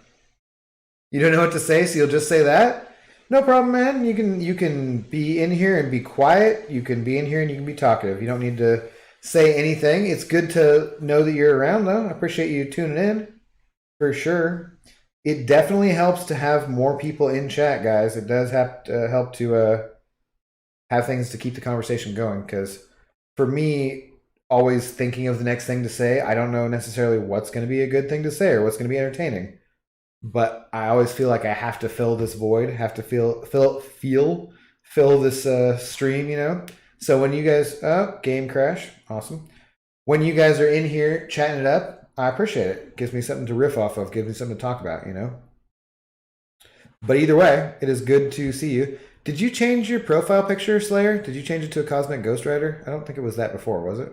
You don't know what to say, so you'll just say that? No problem, man. You can be in here and be quiet. You can be in here and you can be talkative. You don't need to say anything. It's good to know that you're around, though. I appreciate you tuning in, for sure. It definitely helps to have more people in chat, guys. It does have to help to have things to keep the conversation going, because for me, always thinking of the next thing to say, I don't know necessarily what's going to be a good thing to say or what's going to be entertaining. But I always feel like I have to fill this void, have to fill this stream, you know? So when you guys, game crash, awesome. When you guys are in here chatting it up, I appreciate it. Gives me something to riff off of, gives me something to talk about, you know? But either way, it is good to see you. Did you change your profile picture, Slayer? Did you change it to a Cosmic Ghost Rider? I don't think it was that before, was it?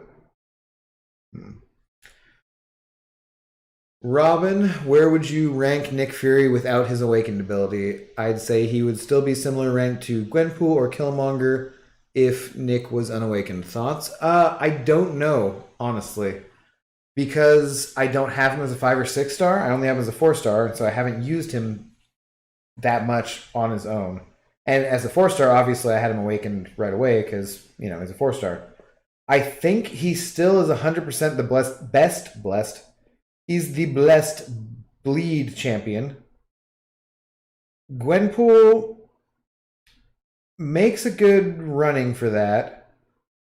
Robin, where would you rank Nick Fury without his awakened ability? I'd say he would still be similar ranked to Gwenpool or Killmonger if Nick was unawakened. Thoughts? I don't know, honestly. Because I don't have him as a 5 or 6 star. I only have him as a 4 star, so I haven't used him that much on his own. And as a 4 star, obviously I had him awakened right away because, you know, he's a 4 star. I think he still is 100% the blessed. He's the blessed bleed champion. Gwenpool makes a good running for that,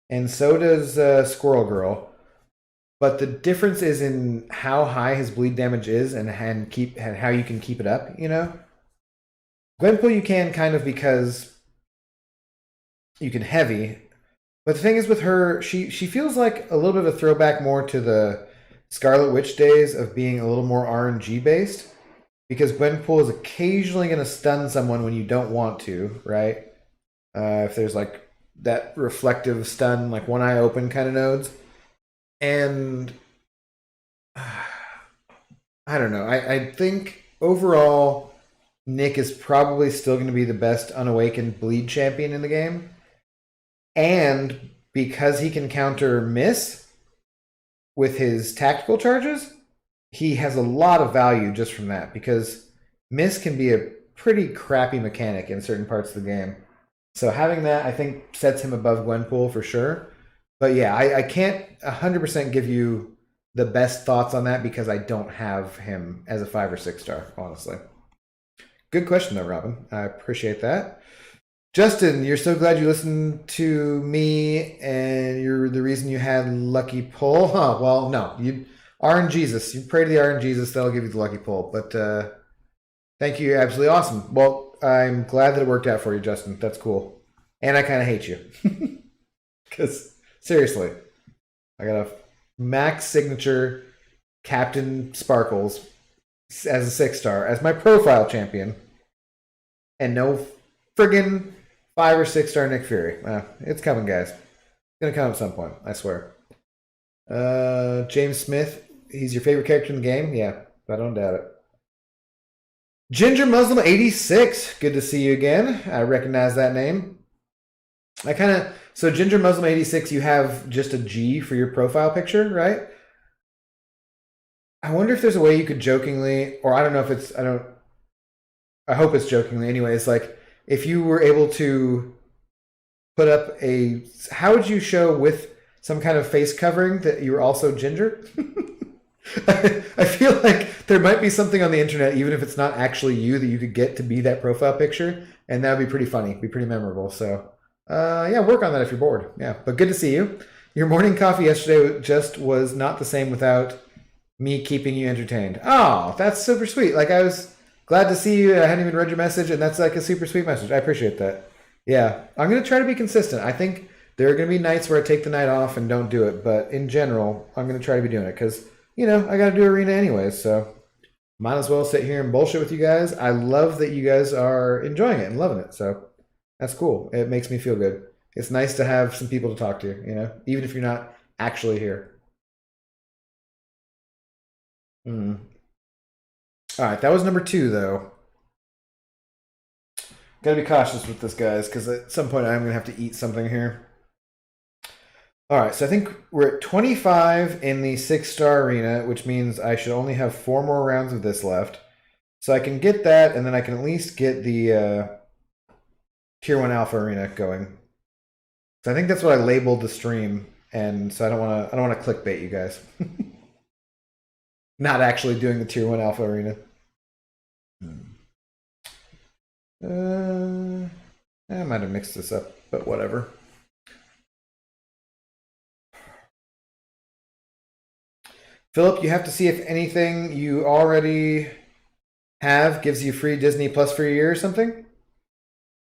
and so does Squirrel Girl. But the difference is in how high his bleed damage is and how you can keep it up, you know? Gwenpool you can kind of because you can heavy. But the thing is with her, she feels like a little bit of a throwback more to the Scarlet Witch days of being a little more RNG based. because Gwenpool is occasionally going to stun someone when you don't want to, right? If there's like that reflective stun, like one eye open kind of nodes. And I don't know. I think overall, Nick is probably still going to be the best unawakened bleed champion in the game. And because he can counter miss with his tactical charges, he has a lot of value just from that, because miss can be a pretty crappy mechanic in certain parts of the game. So having that, I think, sets him above Gwenpool for sure. But yeah, I can't 100% give you the best thoughts on that because I don't have him as a 5 or 6 star, honestly. Good question, though, Robin. I appreciate that. Justin, you're so glad you listened to me, and you're the reason you had lucky pull. Huh? Well, no, you RNGesus. You pray to the RNGesus, that'll give you the lucky pull. But thank you, you're absolutely awesome. Well, I'm glad that it worked out for you, Justin. That's cool. And I kind of hate you because seriously, I got a max signature Captain Sparkles as a 6 star as my profile champion, and no friggin' 5 or 6 star Nick Fury. It's coming, guys. It's gonna come at some point, I swear. James Smith, he's your favorite character in the game? Yeah, I don't doubt it. Ginger Muslim 86, good to see you again. I recognize that name. So Ginger Muslim 86, you have just a G for your profile picture, right? I wonder if there's a way you could jokingly, or I don't know if it's, I hope it's jokingly anyways, like if you were able to put up how would you show with some kind of face covering that you were also ginger? I feel like there might be something on the internet, even if it's not actually you, that you could get to be that profile picture, and that would be pretty funny, be pretty memorable. So yeah, work on that if you're bored. Yeah, but good to see you. Your morning coffee yesterday just was not the same without me keeping you entertained. Oh, that's super sweet. Like, I was glad to see you. I hadn't even read your message, and that's like a super sweet message. I appreciate that. Yeah, I'm going to try to be consistent. I think there are going to be nights where I take the night off and don't do it, but in general, I'm going to try to be doing it because, you know, I got to do arena anyways, so might as well sit here and bullshit with you guys. I love that you guys are enjoying it and loving it, so that's cool. It makes me feel good. It's nice to have some people to talk to, you know, even if you're not actually here. All right, that was number 2, though. Gotta be cautious with this, guys, because at some point I'm gonna have to eat something here. All right, so I think we're at 25 in the 6 star arena, which means I should only have 4 more rounds of this left. So I can get that, and then I can at least get the Tier 1 Alpha arena going. So I think that's what I labeled the stream, and so I don't want to clickbait you guys. Not actually doing the Tier 1 Alpha arena. I might have mixed this up, but whatever. Philip, you have to see if anything you already have gives you free Disney Plus for a year or something.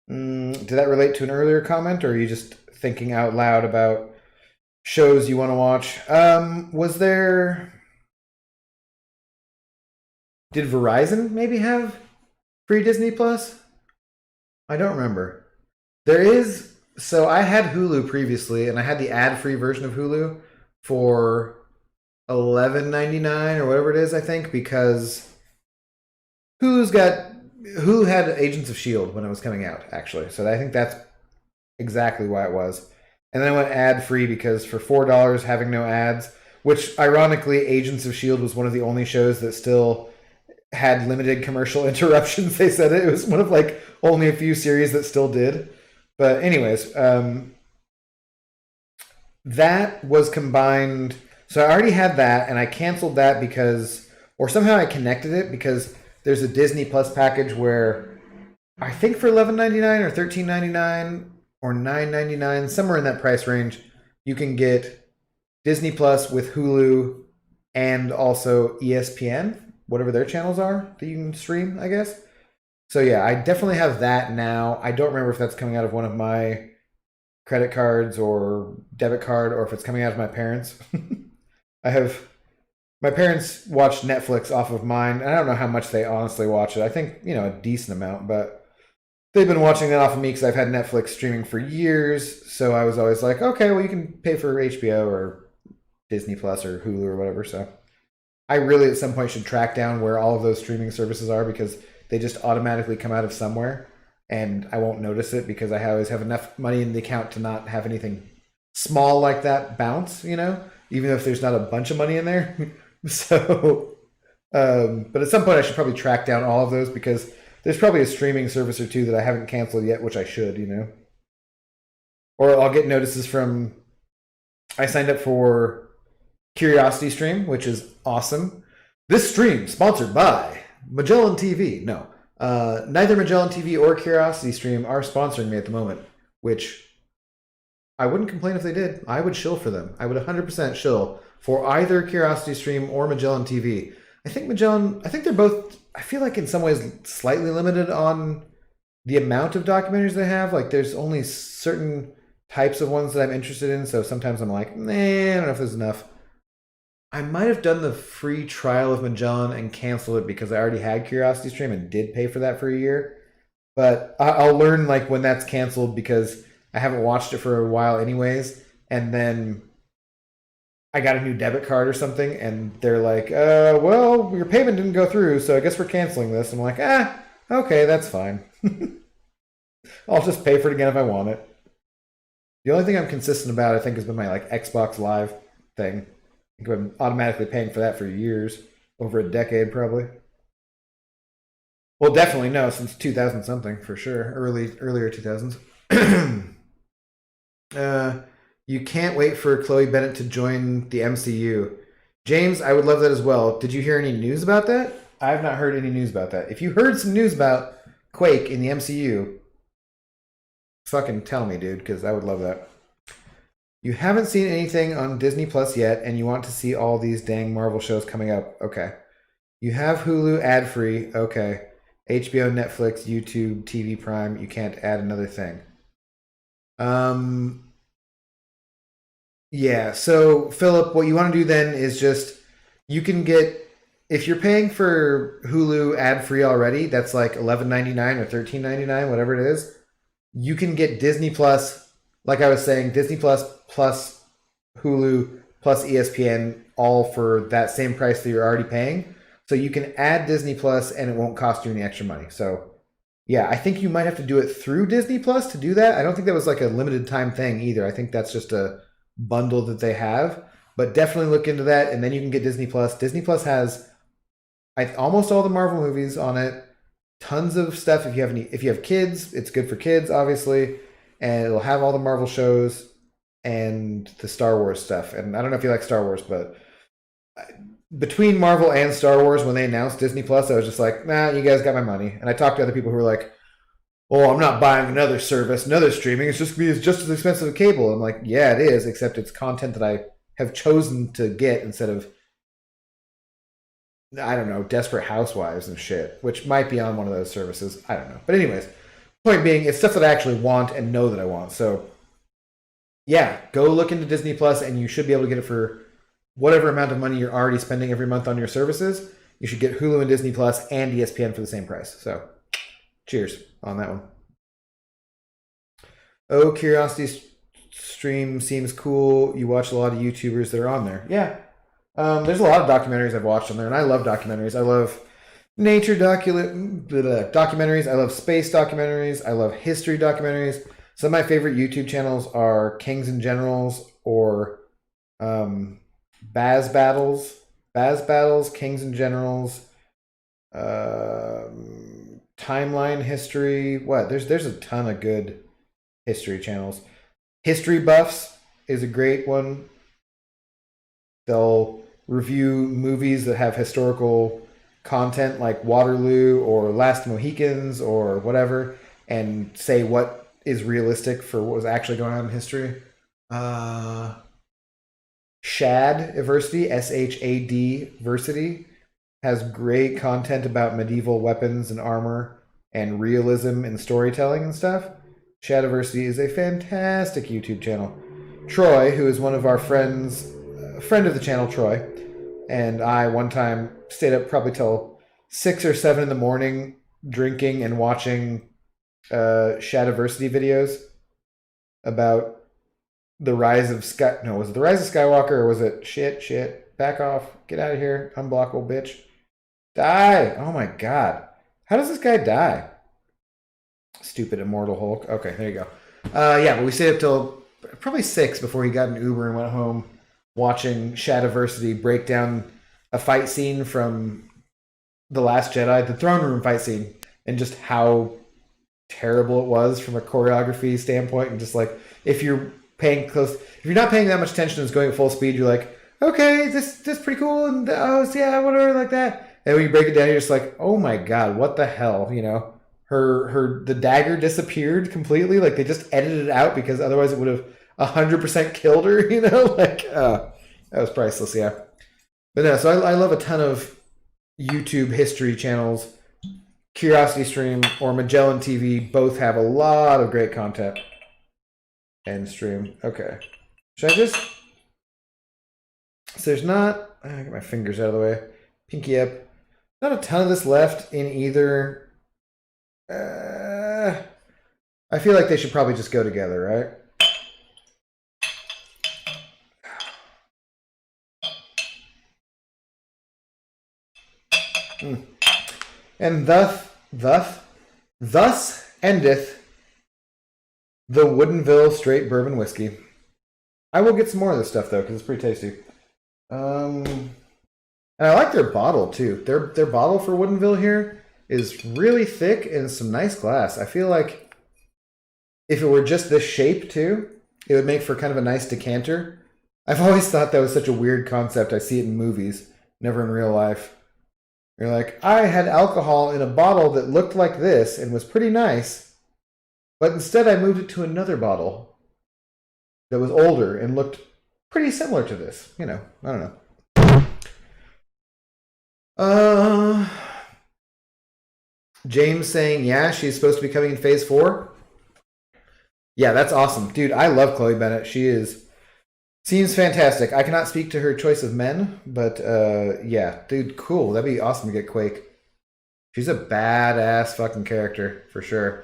Did that relate to an earlier comment, or are you just thinking out loud about shows you want to watch? Was there... Did Verizon maybe have free Disney Plus? I don't remember. There is... So I had Hulu previously, and I had the ad-free version of Hulu for $11.99 or whatever it is, I think, because Hulu had Agents of S.H.I.E.L.D. when it was coming out, actually. So I think that's exactly why it was. And then I went ad-free because for $4 having no ads, which ironically, Agents of S.H.I.E.L.D. was one of the only shows that still had limited commercial interruptions. They said it was one of like only a few series that still did. But anyways, that was combined. So I already had that, and I canceled that because, or somehow I connected it because there's a Disney Plus package where I think for $11.99 or $13.99 or $9.99, somewhere in that price range, you can get Disney Plus with Hulu and also ESPN, whatever their channels are that you can stream, I guess. So yeah, I definitely have that now. I don't remember if that's coming out of one of my credit cards or debit card, or if it's coming out of my parents. My parents watch Netflix off of mine, and I don't know how much they honestly watch it. I think, a decent amount, but they've been watching that off of me because I've had Netflix streaming for years. So I was always like, okay, well, you can pay for HBO or Disney Plus or Hulu or whatever. So I really at some point should track down where all of those streaming services are because they just automatically come out of somewhere and I won't notice it because I always have enough money in the account to not have anything small like that bounce, even if there's not a bunch of money in there. So, but at some point I should probably track down all of those because there's probably a streaming service or two that I haven't canceled yet, which I should, Or I'll get notices from, I signed up for Curiosity Stream, which is awesome. This stream sponsored by Magellan TV. No, neither Magellan TV or Curiosity Stream are sponsoring me at the moment, which I wouldn't complain if they did. I would shill for them. I would 100% shill for either Curiosity Stream or Magellan TV. I think they're both, I feel like in some ways slightly limited on the amount of documentaries they have. Like there's only certain types of ones that I'm interested in. So sometimes I'm like, nah, I don't know if there's enough. I might have done the free trial of Magellan and canceled it because I already had Curiosity Stream and did pay for that for a year. But I'll learn like when that's canceled because I haven't watched it for a while anyways. And then I got a new debit card or something and they're like, well, your payment didn't go through, so I guess we're canceling this. I'm like, okay, that's fine. I'll just pay for it again if I want it. The only thing I'm consistent about, I think, has been my like Xbox Live thing. I think I've been automatically paying for that for years, over a decade probably. Well, definitely no, since 2000 something for sure, earlier 2000s. You can't wait for Chloe Bennett to join the MCU. James, I would love that as well. Did you hear any news about that? I've not heard any news about that. If you heard some news about Quake in the MCU, fucking tell me, dude, because I would love that. You haven't seen anything on Disney Plus yet, and you want to see all these dang Marvel shows coming up. Okay. You have Hulu ad-free. Okay. HBO, Netflix, YouTube, TV Prime. You can't add another thing. Yeah, so Philip, what you want to do then is just, you can get, if you're paying for Hulu ad-free already, that's like $11.99 or $13.99, whatever it is, you can get Disney Plus, like I was saying, Disney Plus plus Hulu plus ESPN all for that same price that you're already paying. So you can add Disney Plus and it won't cost you any extra money. So yeah, I think you might have to do it through Disney Plus to do that. I don't think that was like a limited time thing either. I think that's just a bundle that they have, but definitely look into that and then you can get Disney Plus. Disney Plus has almost all the Marvel movies on it, tons of stuff. If you have kids, it's good for kids obviously, and it'll have all the Marvel shows and the Star Wars stuff. And I don't know if you like Star Wars, but between Marvel and Star Wars, when they announced Disney Plus, I was just like, nah, you guys got my money. And I talked to other people who were like, oh, I'm not buying another service, another streaming. It's just as expensive as cable. I'm like, yeah, it is, except it's content that I have chosen to get instead of, I don't know, Desperate Housewives and shit, which might be on one of those services. I don't know. But anyways, point being, it's stuff that I actually want and know that I want. So yeah, go look into Disney Plus and you should be able to get it for whatever amount of money you're already spending every month on your services. You should get Hulu and Disney Plus and ESPN for the same price. So cheers on that one. Oh, Curiosity Stream seems cool. You watch a lot of YouTubers that are on there. Yeah. There's a lot of documentaries I've watched on there, and I love documentaries. I love nature documentaries. I love space documentaries. I love history documentaries. Some of my favorite YouTube channels are Kings and Generals or Baz Battles, Kings and Generals, Timeline History. What? There's a ton of good history channels. History Buffs is a great one. They'll review movies that have historical content like Waterloo or Last Mohicans or whatever and say what is realistic for what was actually going on in history. Shad Versity, SHAD Versity, has great content about medieval weapons and armor and realism in storytelling and stuff. Shadiversity is a fantastic YouTube channel. Troy, who is one of our friends, a friend of the channel, Troy, And I one time stayed up probably till 6 or 7 in the morning drinking and watching Shadiversity videos about the rise of Sky. No, was it the rise of Skywalker or was it shit? Back off, get out of here, unblockable bitch, die! Oh my god, how does this guy die? Stupid immortal Hulk. Okay, there you go. Yeah, but we stayed up till probably 6 before he got an Uber and went home, watching Shadiversity break down a fight scene from The Last Jedi, the throne room fight scene, and just how terrible it was from a choreography standpoint, and just like if you're not paying that much attention and it's going at full speed, you're like, okay, this pretty cool, and oh yeah, whatever, like that. And when you break it down, you're just like, oh my god, what the hell, you know? The dagger disappeared completely. Like they just edited it out because otherwise it would have 100% killed her, you know? Like that was priceless, yeah. But no, so I love a ton of YouTube history channels. Curiosity Stream or Magellan TV both have a lot of great content. End stream. Okay. Should I just... So there's not... I get my fingers out of the way. Pinky up. Not a ton of this left in either... I feel like they should probably just go together, right? And thus endeth the Woodinville Straight Bourbon Whiskey. I will get some more of this stuff though, because it's pretty tasty. And I like their bottle too. Their bottle for Woodinville here is really thick and some nice glass. I feel like if it were just this shape too, it would make for kind of a nice decanter. I've always thought that was such a weird concept. I see it in movies, never in real life. You're like, I had alcohol in a bottle that looked like this and was pretty nice, but instead I moved it to another bottle that was older and looked pretty similar to this. You know, I don't know. James saying, yeah, she's supposed to be coming in phase 4. Yeah, that's awesome. Dude, I love Chloe Bennett. Seems fantastic. I cannot speak to her choice of men, but yeah, dude, cool. That'd be awesome to get Quake. She's a badass fucking character, for sure.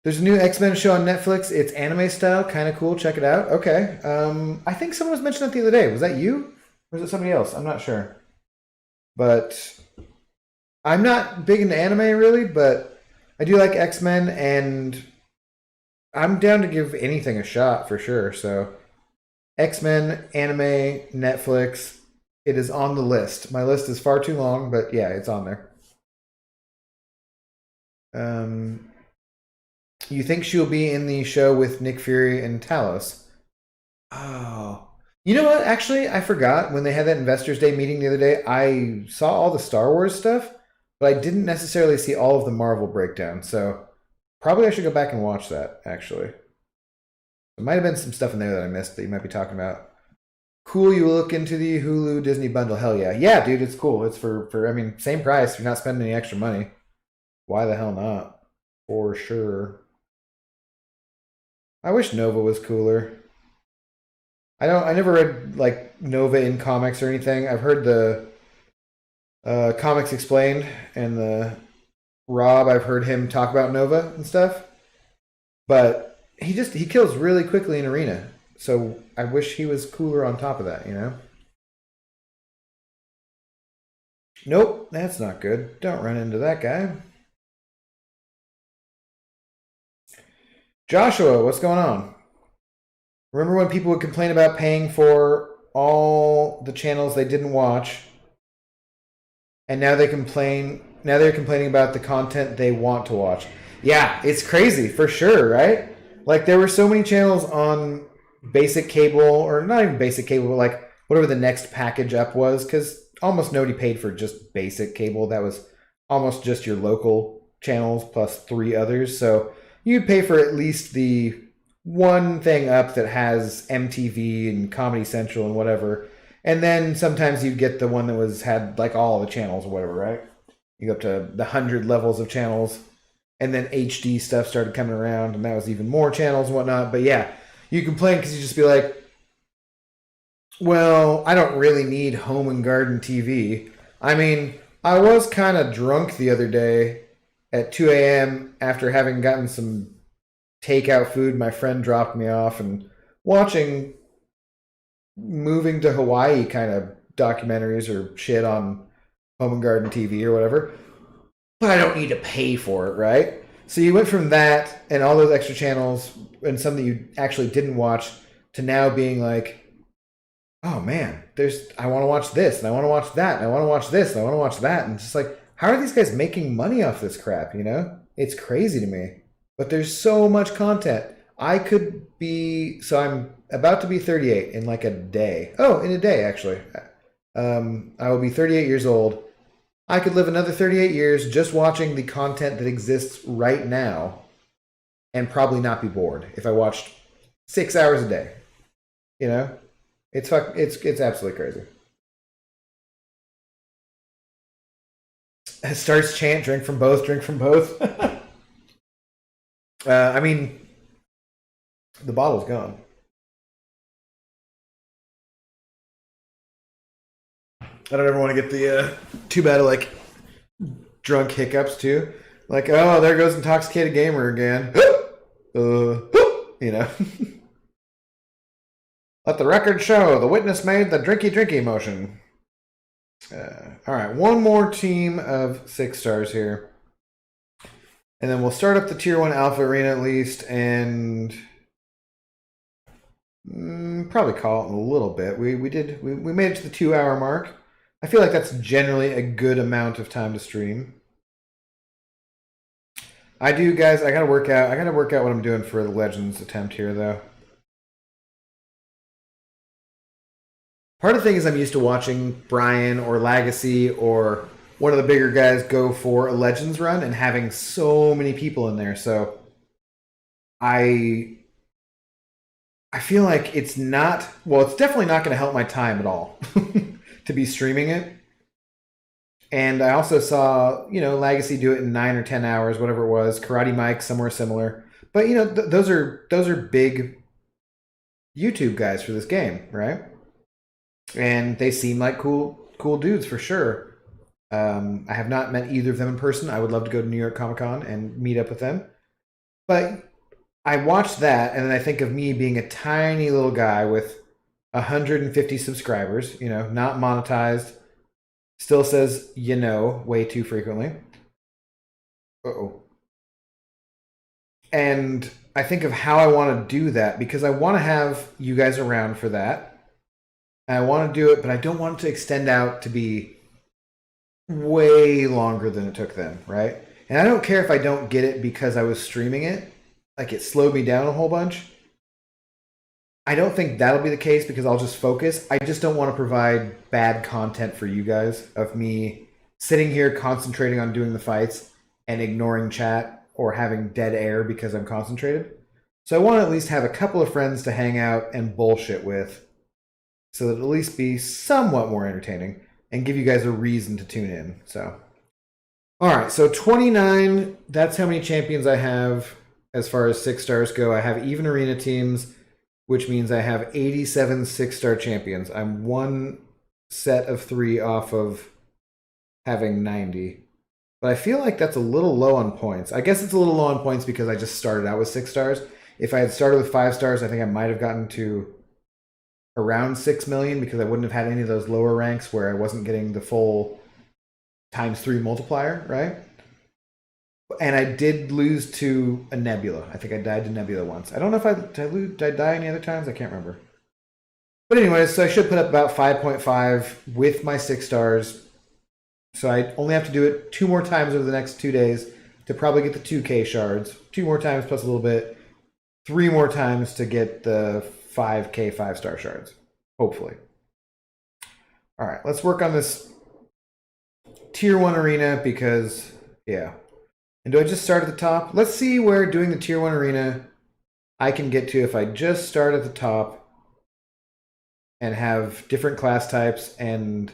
There's a new X-Men show on Netflix. It's anime style, kind of cool. Check it out. Okay. I think someone was mentioning it the other day. Was that you? Or was it somebody else? I'm not sure. But I'm not big into anime, really, but I do like X-Men, and I'm down to give anything a shot, for sure. So, X-Men, anime, Netflix, it is on the list. My list is far too long, but yeah, it's on there. You think she'll be in the show with Nick Fury and Talos? Oh. You know what? Actually, I forgot. When they had that Investors Day meeting the other day, I saw all the Star Wars stuff, but I didn't necessarily see all of the Marvel breakdown. So probably I should go back and watch that, actually. There might have been some stuff in there that I missed that you might be talking about. Cool, you look into the Hulu Disney bundle. Hell yeah. Yeah, dude, it's cool. It's for I mean, same price. You're not spending any extra money. Why the hell not? For sure. I wish Nova was cooler. I never read like Nova in comics or anything. I've heard the Comics Explained and the Rob, I've heard him talk about Nova and stuff. But he kills really quickly in Arena. So I wish he was cooler on top of that, you know? Nope, that's not good. Don't run into that guy. Joshua, what's going on? Remember when people would complain about paying for all the channels they didn't watch, and now they're complaining about the content they want to watch? Yeah, it's crazy for sure, right? Like there were so many channels on basic cable, or not even basic cable, but like whatever the next package up was, because almost nobody paid for just basic cable. That was almost just your local channels plus 3 others. So you'd pay for at least the one thing up that has MTV and Comedy Central and whatever. And then sometimes you'd get the one that had like all the channels or whatever, right? You go up to the 100 levels of channels. And then HD stuff started coming around, and that was even more channels and whatnot. But yeah, you complain because you just be like, Well, I don't really need home and garden TV. I mean, I was kind of drunk the other day at 2 a.m. after having gotten some takeout food. My friend dropped me off and watching moving to Hawaii kind of documentaries or shit on home and garden TV or whatever. But I don't need to pay for it, right? So you went from that and all those extra channels and some that you actually didn't watch to now being like, oh man, I want to watch this and I want to watch that and I want to watch this and I want to watch that. And it's just like, how are these guys making money off this crap, you know? It's crazy to me. But there's so much content. So I'm about to be 38 in like a day. Oh, in a day, actually. I will be 38 years old. I could live another 38 years just watching the content that exists right now and probably not be bored if I watched 6 hours a day. You know? It's absolutely crazy. It starts chant, drink from both, drink from both. I mean, the bottle's gone. I don't ever want to get the too bad of like drunk hiccups too. Like, oh, there goes intoxicated gamer again. You know. Let the record show the witness made the drinky motion. All right, one more team of 6 stars here. And then we'll start up the Tier 1 Alpha Arena at least, and probably call it in a little bit. We made it to the 2-hour mark. I feel like that's generally a good amount of time to stream. I do, guys. I gotta work out what I'm doing for the Legends attempt here, though. Part of the thing is I'm used to watching Brian or Legacy or one of the bigger guys go for a Legends run and having so many people in there. So I feel like it's definitely not going to help my time at all to be streaming it. And I also saw, Legacy do it in 9 or 10 hours, whatever it was. Karate Mike, somewhere similar. But those are big YouTube guys for this game, right? And they seem like cool dudes for sure. I have not met either of them in person. I would love to go to New York Comic Con and meet up with them. But I watched that, and then I think of me being a tiny little guy with 150 subscribers, not monetized, still says, way too frequently. Uh-oh. And I think of how I want to do that because I want to have you guys around for that. I want to do it, but I don't want it to extend out to be way longer than it took them, right? And I don't care if I don't get it because I was streaming it. Like, it slowed me down a whole bunch. I don't think that'll be the case because I'll just focus. I just don't want to provide bad content for you guys of me sitting here concentrating on doing the fights and ignoring chat or having dead air because I'm concentrated. So I want to at least have a couple of friends to hang out and bullshit with so that it'll at least be somewhat more entertaining and give you guys a reason to tune in. So, all right, so 29, that's how many champions I have as far as 6 stars go. I have even arena teams, which means I have 87 6-star champions. I'm one set of 3 off of having 90. But I feel like that's a little low on points. I guess it's a little low on points because I just started out with 6 stars. If I had started with 5 stars, I think I might have gotten to around 6 million because I wouldn't have had any of those lower ranks where I wasn't getting the full ×3 multiplier, right? And I did lose to a Nebula. I think I died to Nebula once. I don't know if did I die any other times? I can't remember. But anyways, so I should put up about 5.5 with my 6 stars. So I only have to do it 2 more times over the next 2 days to probably get the 2K shards. 2 more times plus a little bit. 3 more times to get the 5K 5-star shards, hopefully. All right, let's work on this Tier 1 arena because, yeah. And do I just start at the top? Let's see where doing the Tier 1 arena I can get to if I just start at the top and have different class types. And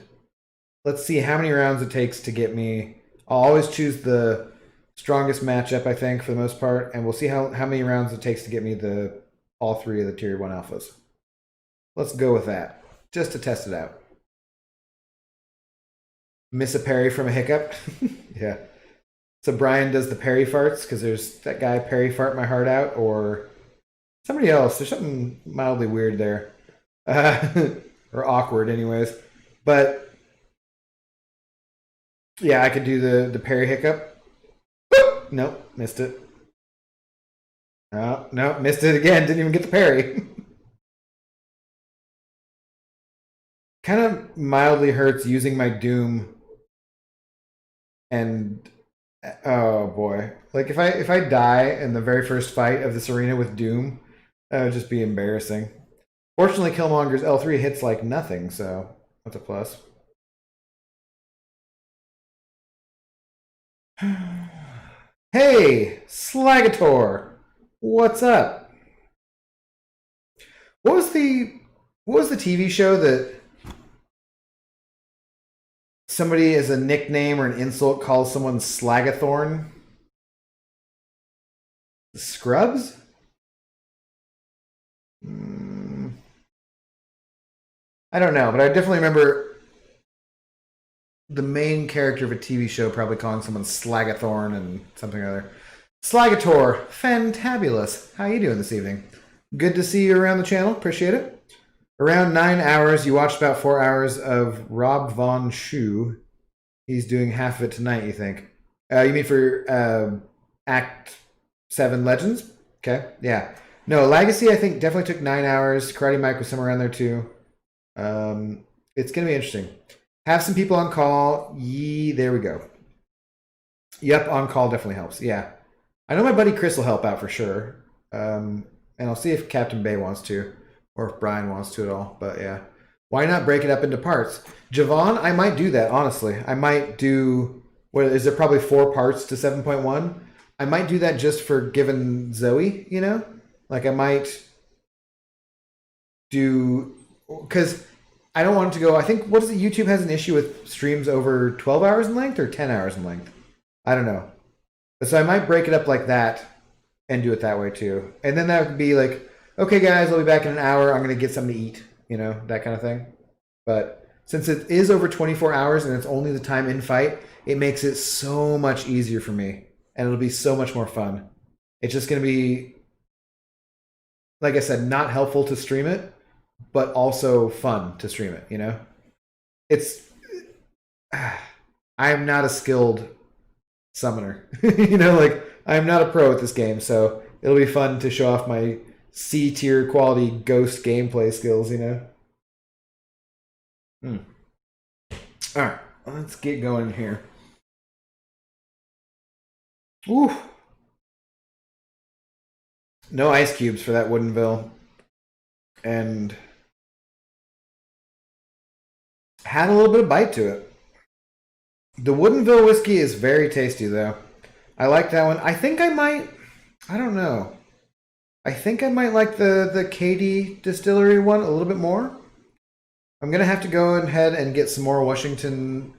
let's see how many rounds it takes to get me. I'll always choose the strongest matchup, I think, for the most part. And we'll see how many rounds it takes to get me all 3 of the Tier 1 alphas. Let's go with that. just to test it out. Miss a parry from a hiccup. Yeah. So Brian does the parry farts because there's that guy parry fart my heart out, or somebody else. There's something mildly weird there, or awkward, anyways. But yeah, I could do the parry hiccup. Nope, missed it. Oh, no, missed it again. Didn't even get the parry. Kind of mildly hurts using my Doom, and oh boy, like if I die in the very first fight of this arena with Doom, that would just be embarrassing. Fortunately, Killmonger's L3 hits like nothing, so that's a plus. Hey, Slagator, what's up? What was the TV show that somebody as a nickname or an insult calls someone Slagathorn? Scrubs? I don't know, but I definitely remember the main character of a TV show probably calling someone Slagathorn and something or other. Slagator, fantabulous. How you doing this evening? Good to see you around the channel. Appreciate it. Around 9 hours. You watched about 4 hours of Rob Von Schu. He's doing half of it tonight, you think? You mean for Act 7 Legends? Okay, yeah. No, Legacy I think definitely took 9 hours. Karate Mike was somewhere around there too. It's going to be interesting. Have some people on call. There we go. Yep, on call definitely helps. Yeah. I know my buddy Chris will help out for sure. And I'll see if Captain Bay wants to, or if Brian wants to at all. But yeah. Why not break it up into parts? Javon, I might do that, honestly. I might do, what is there, probably 4 parts to 7.1? I might do that just for giving Zoe, you know? Like I might do, because I don't want it to go, I think, what is it, YouTube has an issue with streams over 12 hours in length or 10 hours in length? I don't know. So I might break it up like that and do it that way too. And then that would be like, okay guys, I'll be back in an hour. I'm going to get something to eat, you know, that kind of thing. But since it is over 24 hours and it's only the time in fight, it makes it so much easier for me. And it'll be so much more fun. It's just going to be, like I said, not helpful to stream it, but also fun to stream it, you know? It's, I'm not a skilled summoner. You know, like, I'm not a pro at this game, so it'll be fun to show off my C-tier quality ghost gameplay skills, you know? Alright, let's get going here. Woo! No ice cubes for that Woodenville. And had a little bit of bite to it. The Woodenville whiskey is very tasty, though. I like that one. I think I might, I don't know. I think I might like the Katy Distillery one a little bit more. I'm going to have to go ahead and get some more Washington,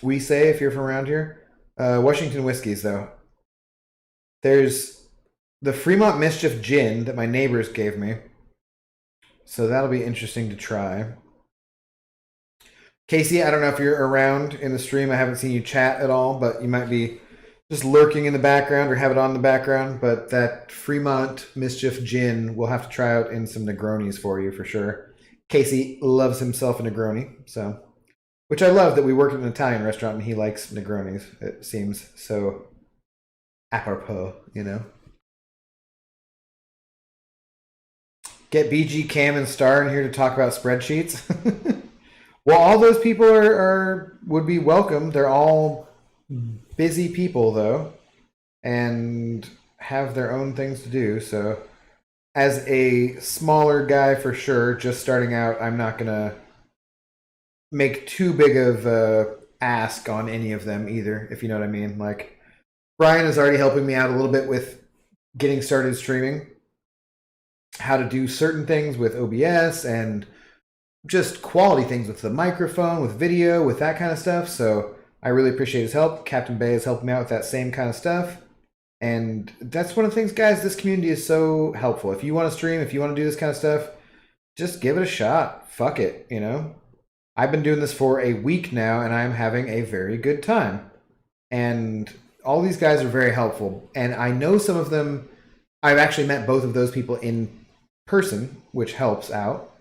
we say if you're from around here. Washington whiskeys, though. There's the Fremont Mischief Gin that my neighbors gave me. So that'll be interesting to try. Casey, I don't know if you're around in the stream. I haven't seen you chat at all, but you might be just lurking in the background or have it on in the background. But that Fremont Mischief Gin, we'll have to try out in some Negronis for you for sure. Casey loves himself a Negroni, so, which I love that we work at an Italian restaurant and he likes Negronis. It seems so apropos, you know. Get BG, Cam, and Star in here to talk about spreadsheets. Well, all those people would be welcome. They're all busy people, though, and have their own things to do. So as a smaller guy, for sure, just starting out, I'm not going to make too big of a ask on any of them either, if you know what I mean. Like, Brian is already helping me out a little bit with getting started streaming, how to do certain things with OBS and just quality things with the microphone, with video, with that kind of stuff. So I really appreciate his help. Captain Bay has helped me out with that same kind of stuff. And that's one of the things, guys, this community is so helpful. If you want to stream, if you want to do this kind of stuff, just give it a shot. Fuck it, you know? I've been doing this for a week now, and I'm having a very good time. And all these guys are very helpful. And I know some of them, I've actually met both of those people in person, which helps out.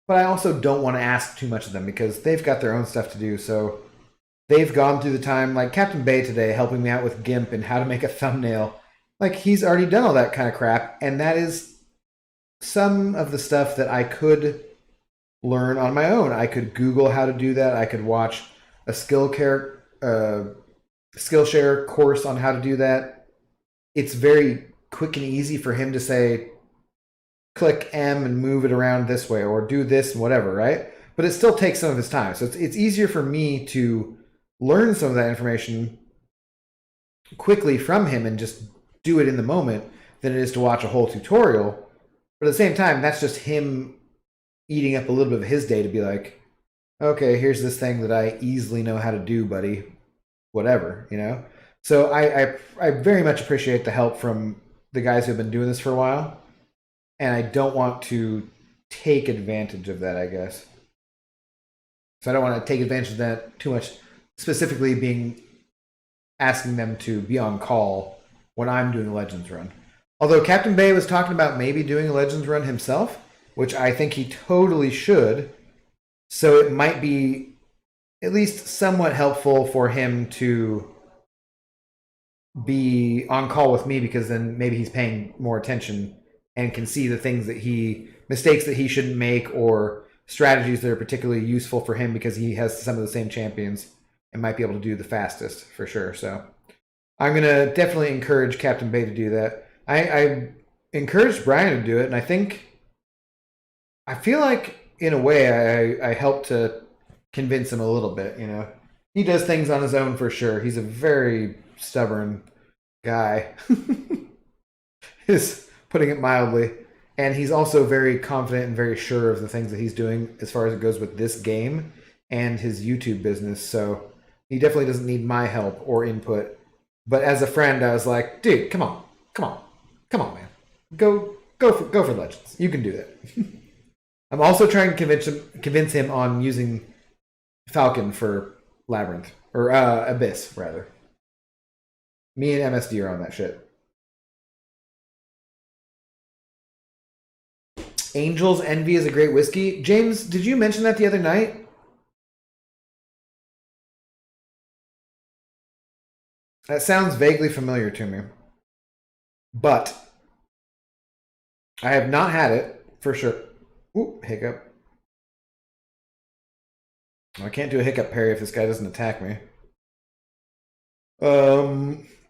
But I also don't want to ask too much of them because they've got their own stuff to do. So they've gone through the time, like Captain Bay today, helping me out with GIMP and how to make a thumbnail. Like, he's already done all that kind of crap. And that is some of the stuff that I could learn on my own. I could Google how to do that. I could watch a Skillshare course on how to do that. It's very quick and easy for him to say, click M and move it around this way, or do this and whatever, right? But it still takes some of his time. So it's easier for me to learn some of that information quickly from him and just do it in the moment than it is to watch a whole tutorial. But at the same time, that's just him eating up a little bit of his day to be like, okay, here's this thing that I easily know how to do, buddy. Whatever, you know? So I very much appreciate the help from the guys who have been doing this for a while. And I don't want to take advantage of that, I guess. So I don't want to take advantage of that too much, specifically asking them to be on call when I'm doing a Legends run. Although Captain Bay was talking about maybe doing a Legends run himself, which I think he totally should. So it might be at least somewhat helpful for him to be on call with me, because then maybe he's paying more attention and can see the things mistakes that he shouldn't make, or strategies that are particularly useful for him because he has some of the same champions and might be able to do the fastest for sure. So I'm going to definitely encourage Captain Bay to do that. I encouraged Brian to do it, and I feel like in a way I helped to convince him a little bit, you know. He does things on his own for sure. He's a very stubborn guy. Is putting it mildly. And he's also very confident and very sure of the things that he's doing as far as it goes with this game and his YouTube business. So he definitely doesn't need my help or input. But as a friend, I was like, dude, come on, man. Go for Legends. You can do that. I'm also trying to convince him on using Falcon for Labyrinth, or Abyss, rather. Me and MSD are on that shit. Angel's Envy is a great whiskey. James, did you mention that the other night? That sounds vaguely familiar to me. But I have not had it, for sure. Ooh, hiccup. I can't do a hiccup parry if this guy doesn't attack me.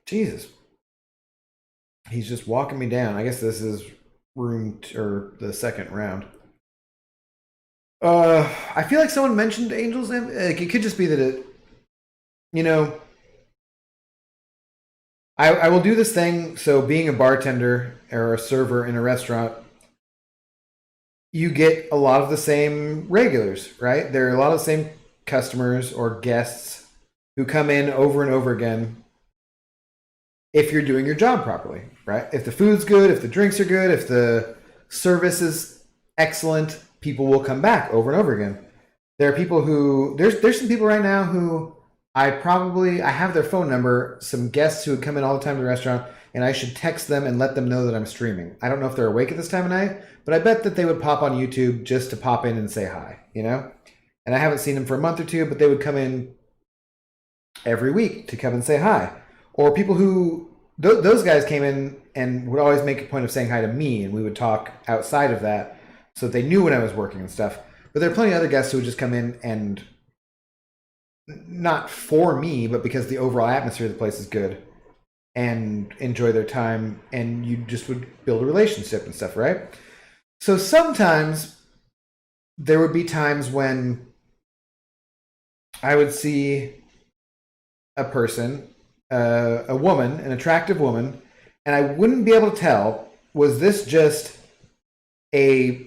Jesus. He's just walking me down. I guess this is or the second round. I feel like someone mentioned Angel's Envy. Like, it could just be that it, you know, I will do this thing. So being a bartender or a server in a restaurant, you get a lot of the same regulars, right? There are a lot of the same customers or guests who come in over and over again if you're doing your job properly, right? If the food's good, if the drinks are good, if the service is excellent, people will come back over and over again. There are people who, there's some people right now who I have their phone number, some guests who would come in all the time to the restaurant, and I should text them and let them know that I'm streaming. I don't know if they're awake at this time of night, but I bet that they would pop on YouTube just to pop in and say hi, you know? And I haven't seen them for a month or two, but they would come in every week to come and say hi. Or people who, those guys came in and would always make a point of saying hi to me, and we would talk outside of that so that they knew when I was working and stuff. But there are plenty of other guests who would just come in and, not for me, but because the overall atmosphere of the place is good, and enjoy their time, and you just would build a relationship and stuff, right? So sometimes there would be times when I would see a person, a woman, an attractive woman, and I wouldn't be able to tell, was this just a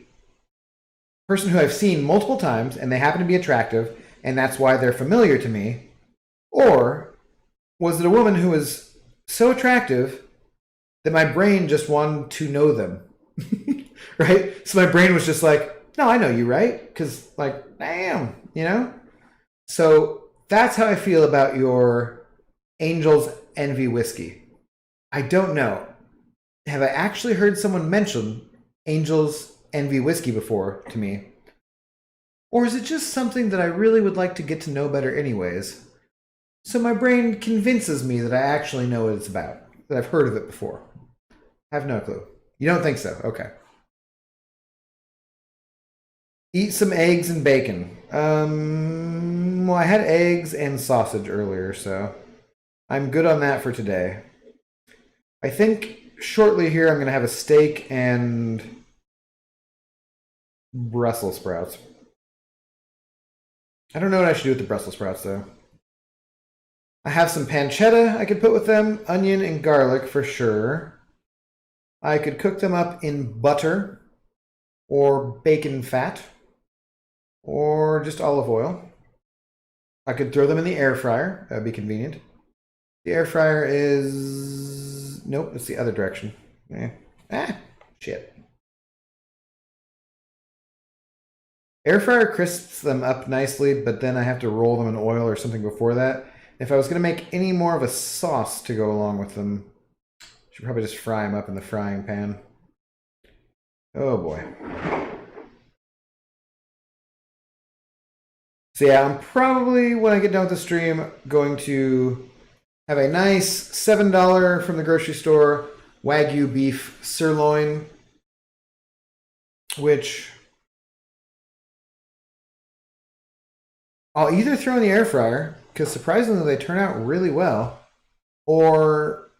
person who I've seen multiple times and they happen to be attractive and that's why they're familiar to me, or was it a woman who was so attractive that my brain just wanted to know them, right? So my brain was just like, No, I know you, right? Because, like, damn, you know? So that's how I feel about your Angel's Envy whiskey. I don't know. Have I actually heard someone mention Angel's Envy whiskey before to me? Or is it just something that I really would like to get to know better, anyways? So my brain convinces me that I actually know what it's about, that I've heard of it before. I have no clue. You don't think so? Okay. Eat some eggs and bacon. Well, I had eggs and sausage earlier, so I'm good on that for today. I think shortly here I'm going to have a steak and Brussels sprouts. I don't know what I should do with the Brussels sprouts, though. I have some pancetta I could put with them, onion and garlic for sure. I could cook them up in butter or bacon fat or just olive oil. I could throw them in the air fryer. That would be convenient. The air fryer is... Nope, it's the other direction. Shit. Air fryer crisps them up nicely, but then I have to roll them in oil or something before that. If I was going to make any more of a sauce to go along with them, I should probably just fry them up in the frying pan. Oh boy. So yeah, I'm probably, when I get done with the stream, going to have a nice $7 from the grocery store Wagyu beef sirloin, which I'll either throw in the air fryer, because surprisingly they turn out really well, or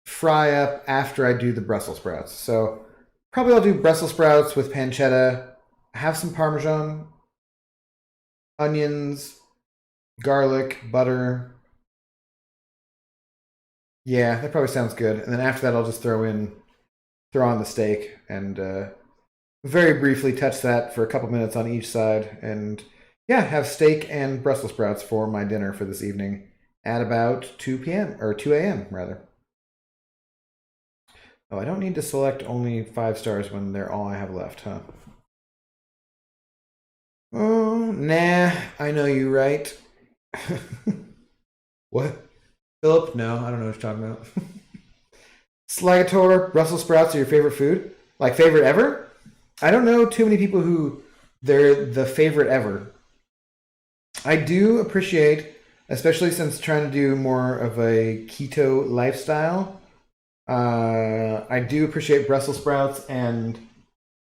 fry up after I do the Brussels sprouts. So probably I'll do Brussels sprouts with pancetta, have some Parmesan, onions, garlic, butter. Yeah, that probably sounds good. And then after that, I'll just throw on the steak and very briefly touch that for a couple minutes on each side. And yeah, have steak and Brussels sprouts for my dinner for this evening at about 2 p.m. or 2 a.m. rather. Oh, I don't need to select only 5 stars when they're all I have left, huh? Oh, nah, I know you, right? What? Philip? No, I don't know what you're talking about. Slagator, Brussels sprouts are your favorite food? Like favorite ever? I don't know too many people who they're the favorite ever. I do appreciate, especially since trying to do more of a keto lifestyle, I do appreciate Brussels sprouts and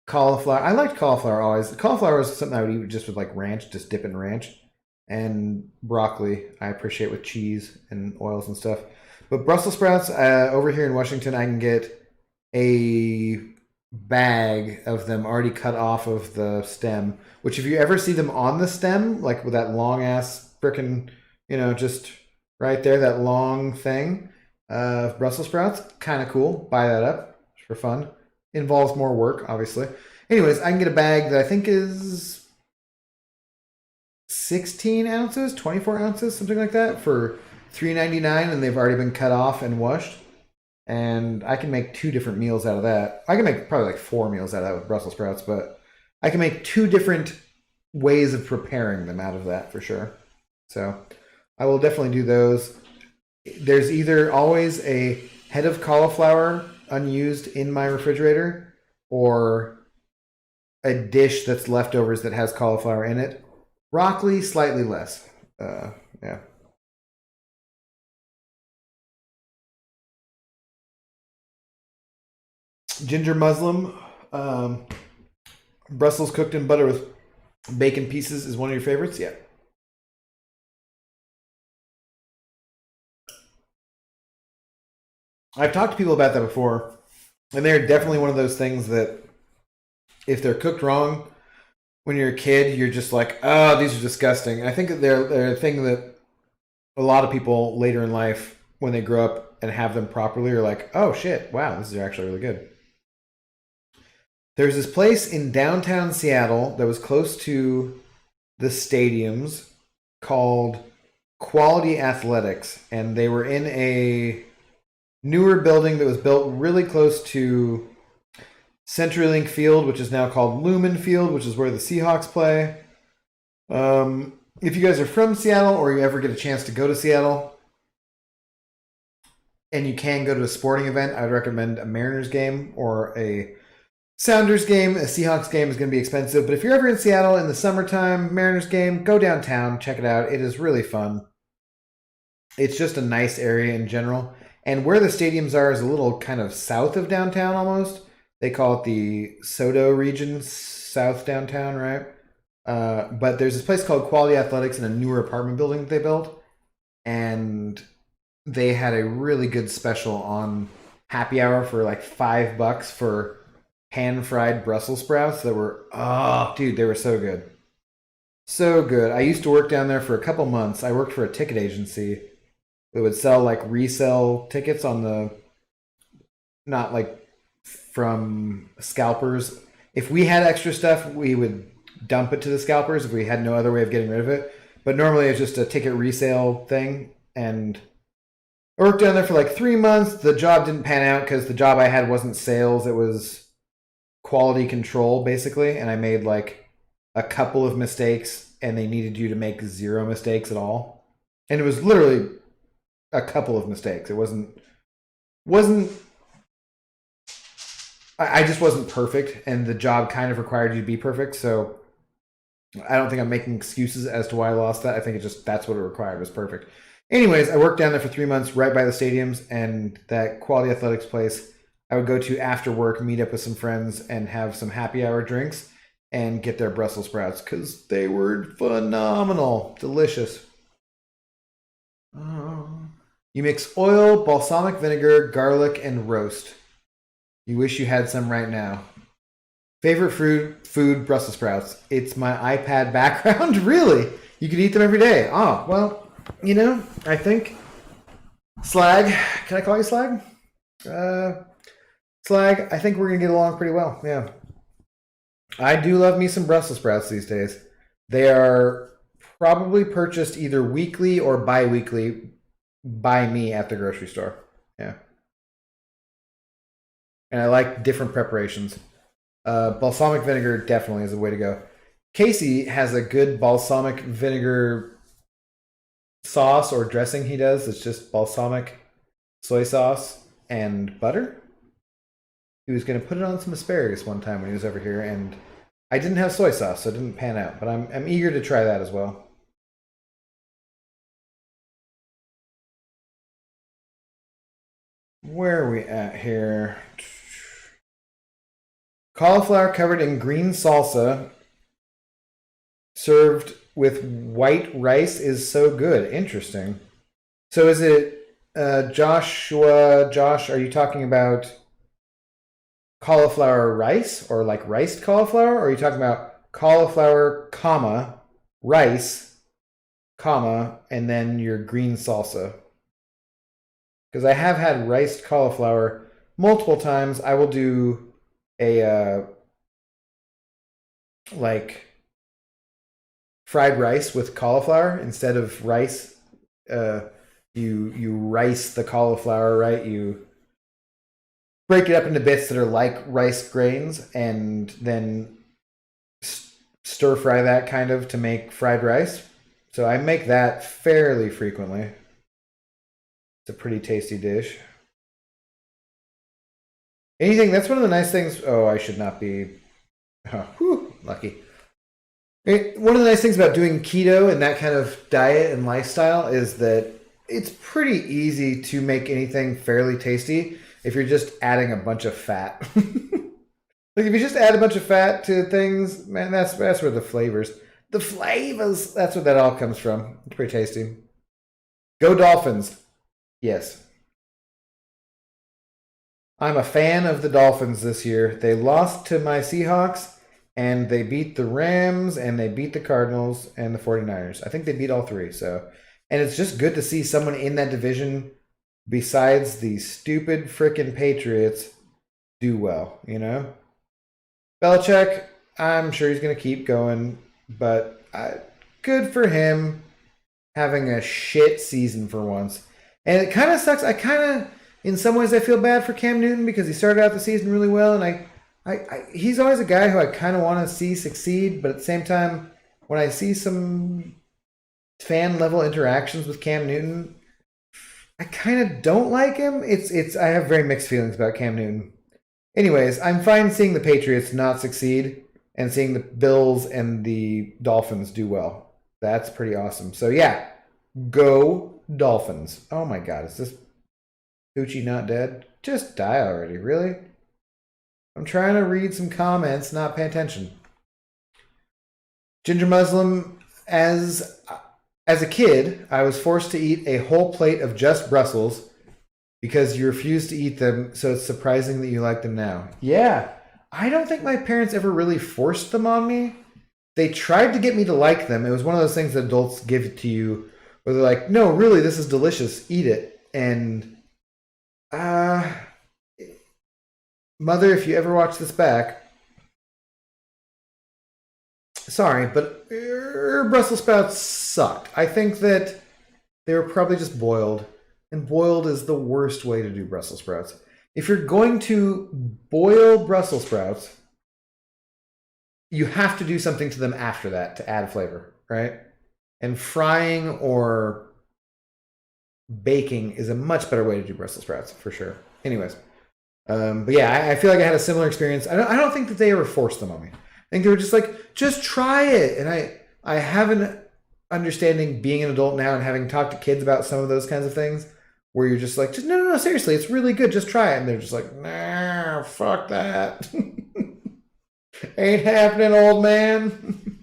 cauliflower. I liked cauliflower always. Cauliflower is something I would eat just with like ranch, just dip in ranch. And broccoli, I appreciate with cheese and oils and stuff. But Brussels sprouts, over here in Washington, I can get a bag of them already cut off of the stem. Which, if you ever see them on the stem, like with that long ass frickin', just right there, that long thing of Brussels sprouts, kind of cool. Buy that up for fun. Involves more work, obviously. Anyways, I can get a bag that I think is 16 ounces, 24 ounces, something like that, for $3.99, and they've already been cut off and washed. And I can make 2 different meals out of that. I can make probably like 4 meals out of that with Brussels sprouts, but I can make 2 different ways of preparing them out of that for sure. So I will definitely do those. There's either always a head of cauliflower unused in my refrigerator or a dish that's leftovers that has cauliflower in it. Broccoli, slightly less. Yeah. Ginger muslin, Brussels cooked in butter with bacon pieces is one of your favorites? Yeah. I've talked to people about that before, and they're definitely one of those things that if they're cooked wrong when you're a kid, you're just like, oh, these are disgusting. And I think that they're a thing that a lot of people later in life, when they grow up and have them properly, are like, oh shit, wow, this is actually really good. There's this place in downtown Seattle that was close to the stadiums called Quality Athletics, and they were in a newer building that was built really close to CenturyLink Field, which is now called Lumen Field, which is where the Seahawks play. If you guys are from Seattle or you ever get a chance to go to Seattle and you can go to a sporting event, I'd recommend a Mariners game or a Sounders game. A Seahawks game is going to be expensive, but if you're ever in Seattle in the summertime, Mariners game, go downtown, check it out. It is really fun. It's just a nice area in general. And where the stadiums are is a little kind of south of downtown almost. They call it the Soto region, south downtown, right? But there's this place called Quality Athletics in a newer apartment building that they built. And they had a really good special on happy hour for like $5 for pan-fried Brussels sprouts that were, oh, dude, they were so good. So good. I used to work down there for a couple months. I worked for a ticket agency that would sell like resell tickets on the, not like from scalpers. If we had extra stuff, we would dump it to the scalpers if we had no other way of getting rid of it. But normally it's just a ticket resale thing. And I worked down there for like 3 months. The job didn't pan out because the job I had wasn't sales. It was quality control, basically. And I made like a couple of mistakes and they needed you to make 0 mistakes at all. And it was literally a couple of mistakes. It wasn't I just wasn't perfect, and the job kind of required you to be perfect. So I don't think I'm making excuses as to why I lost that. I think it just, that's what it required, was perfect. Anyways, I worked down there for 3 months right by the stadiums, and that Quality Athletics place I would go to after work, meet up with some friends and have some happy hour drinks and get their Brussels sprouts because they were phenomenal. Delicious. You mix oil, balsamic vinegar, garlic, and roast. You wish you had some right now. Favorite food, Brussels sprouts. It's my iPad background. Really? You could eat them every day. Oh, well, you know, I think Slag. Can I call you Slag? Slag, I think we're going to get along pretty well. Yeah. I do love me some Brussels sprouts these days. They are probably purchased either weekly or bi-weekly by me at the grocery store. Yeah. And I like different preparations. Balsamic vinegar definitely is the way to go. Casey has a good balsamic vinegar sauce or dressing he does. It's just balsamic soy sauce and butter. He was going to put it on some asparagus one time when he was over here, and I didn't have soy sauce, so it didn't pan out. But I'm eager to try that as well. Where are we at here? Cauliflower covered in green salsa, served with white rice, is so good. Interesting. So is it, Josh, are you talking about cauliflower rice or like riced cauliflower? Or are you talking about cauliflower, comma, rice, comma, and then your green salsa? Because I have had riced cauliflower multiple times. I will do a like fried rice with cauliflower instead of rice. You rice the cauliflower, right? You break it up into bits that are like rice grains and then stir fry that kind of to make fried rice. So I make that fairly frequently. It's a pretty tasty dish. Anything, that's one of the nice things. Oh, I should not be. Lucky. One of the nice things about doing keto and that kind of diet and lifestyle is that it's pretty easy to make anything fairly tasty if you're just adding a bunch of fat. Like if you just add a bunch of fat to things, man, that's where the flavors, that's where that all comes from. It's pretty tasty. Go Dolphins. Yes. I'm a fan of the Dolphins this year. They lost to my Seahawks, and they beat the Rams, and they beat the Cardinals, and the 49ers. I think they beat all three. So, and it's just good to see someone in that division, besides the stupid frickin' Patriots, do well, you know? Belichick, I'm sure he's going to keep going, but good for him having a shit season for once. And it kind of sucks. In some ways, I feel bad for Cam Newton because he started out the season really well, and he's always a guy who I kind of want to see succeed, but at the same time, when I see some fan level interactions with Cam Newton, I kind of don't like him. I have very mixed feelings about Cam Newton. Anyways, I'm fine seeing the Patriots not succeed and seeing the Bills and the Dolphins do well. That's pretty awesome. So yeah, go Dolphins. Oh my God, is this Poochie not dead? Just die already, really? I'm trying to read some comments, not pay attention. Ginger Muslim, as a kid, I was forced to eat a whole plate of just Brussels because you refused to eat them, so it's surprising that you like them now. Yeah, I don't think my parents ever really forced them on me. They tried to get me to like them. It was one of those things that adults give to you where they're like, no, really, this is delicious. Eat it. And, Mother, if you ever watch this back, sorry, but Brussels sprouts sucked. I think that they were probably just boiled. And boiled is the worst way to do Brussels sprouts. If you're going to boil Brussels sprouts, you have to do something to them after that to add flavor, right? And frying or baking is a much better way to do Brussels sprouts, for sure. Anyways, but yeah, I feel like I had a similar experience. I don't think that they ever forced them on me. I think they were just like, just try it. And I have an understanding being an adult now and having talked to kids about some of those kinds of things where you're just like, just no, seriously, it's really good. Just try it. And they're just like, nah, fuck that. Ain't happening, old man.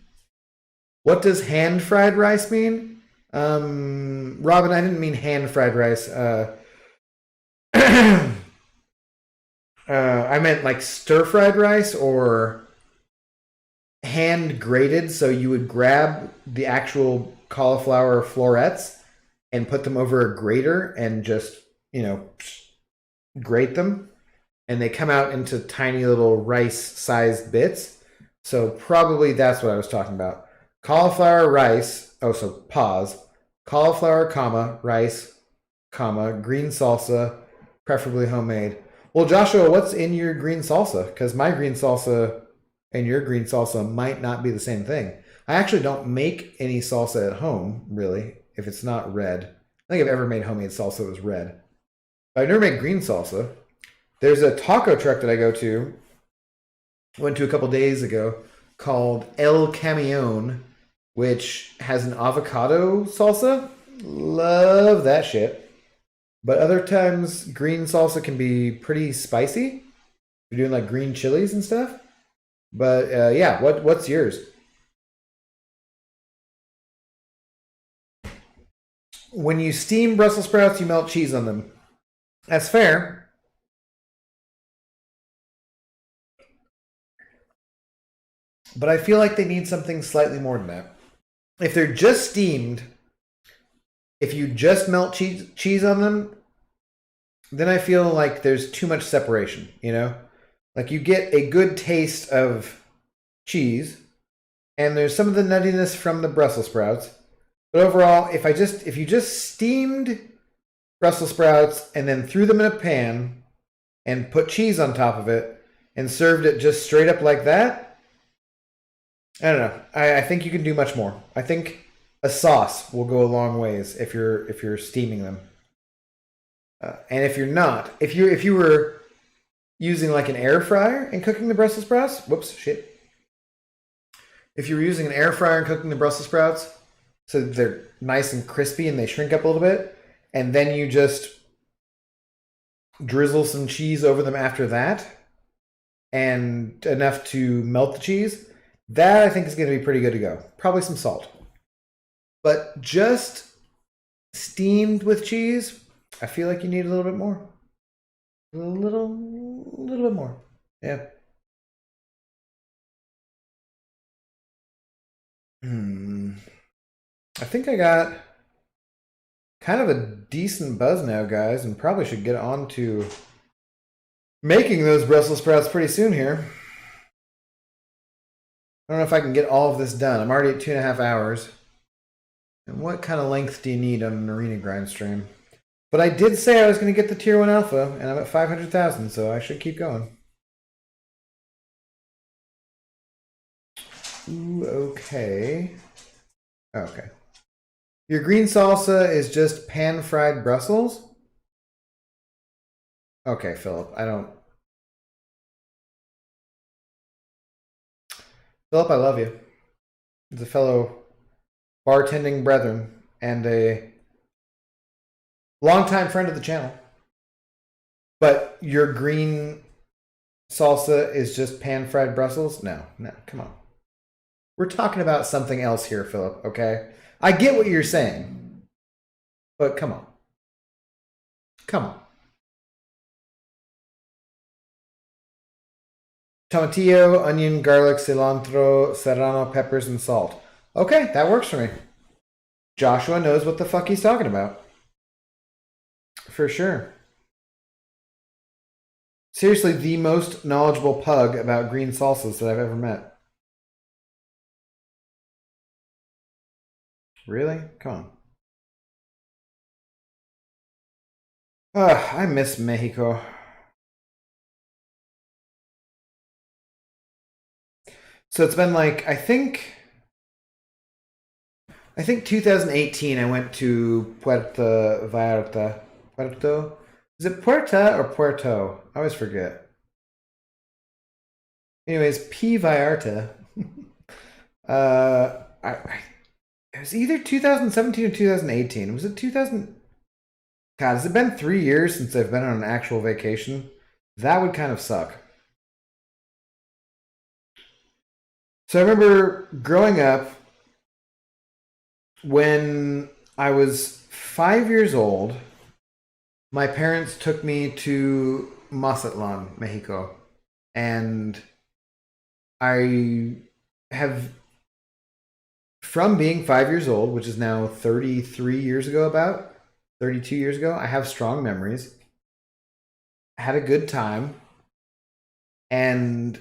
What does hand fried rice mean? Robin, I didn't mean hand fried rice. I meant like stir fried rice or hand grated. So you would grab the actual cauliflower florets and put them over a grater and just, grate them. And they come out into tiny little rice-sized bits. So probably that's what I was talking about. Cauliflower rice. Oh, so pause. Cauliflower, rice, green salsa, preferably homemade. Well, Joshua, what's in your green salsa? Because my green salsa and your green salsa might not be the same thing. I actually don't make any salsa at home, really, if it's not red. I think I've ever made homemade salsa that was red. But I've never made green salsa. There's a taco truck that I went to a couple days ago, called El Camion, which has an avocado salsa. Love that shit. But other times, green salsa can be pretty spicy. You're doing like green chilies and stuff. But yeah, what's yours? When you steam Brussels sprouts, you melt cheese on them. That's fair. But I feel like they need something slightly more than that. If they're just steamed, if you just melt cheese on them, then I feel like there's too much separation, Like you get a good taste of cheese, and there's some of the nuttiness from the Brussels sprouts. But overall, if you just steamed Brussels sprouts and then threw them in a pan and put cheese on top of it and served it just straight up like that, I don't know. I think you can do much more. I think a sauce will go a long ways if you're steaming them. And if you're not, if you were using like an air fryer and cooking the Brussels sprouts, whoops, shit. If you were using an air fryer and cooking the Brussels sprouts, so that they're nice and crispy and they shrink up a little bit, and then you just drizzle some cheese over them after that, and enough to melt the cheese, that I think is going to be pretty good to go. Probably some salt. But just steamed with cheese, I feel like you need a little bit more. A little bit more. Yeah. I think I got kind of a decent buzz now, guys, and probably should get on to making those Brussels sprouts pretty soon here. I don't know if I can get all of this done. I'm already at 2.5 hours. And what kind of length do you need on an arena grind stream? But I did say I was going to get the tier 1 alpha, and I'm at 500,000, so I should keep going. Ooh, okay. Okay. Your green salsa is just pan-fried Brussels? Okay, Philip, Philip, I love you. As a fellow bartending brethren and a longtime friend of the channel. But your green salsa is just pan-fried Brussels? No, come on. We're talking about something else here, Philip, okay? I get what you're saying, but come on. Come on. Tomatillo, onion, garlic, cilantro, serrano, peppers, and salt. Okay, that works for me. Joshua knows what the fuck he's talking about. For sure. Seriously, the most knowledgeable pug about green salsas that I've ever met. Really? Come on. Ugh, I miss Mexico. So it's been like, I think 2018 I went to Puerto Vallarta. Puerto? Is it Puerta or Puerto? I always forget. Anyways, P. Vallarta. It was either 2017 or 2018. Was it 2000? God, has it been 3 years since I've been on an actual vacation? That would kind of suck. So I remember growing up when I was 5 years old, my parents took me to Mazatlan, Mexico. And I have, from being 5 years old, which is now 33 years ago, about 32 years ago, I have strong memories. I had a good time. And,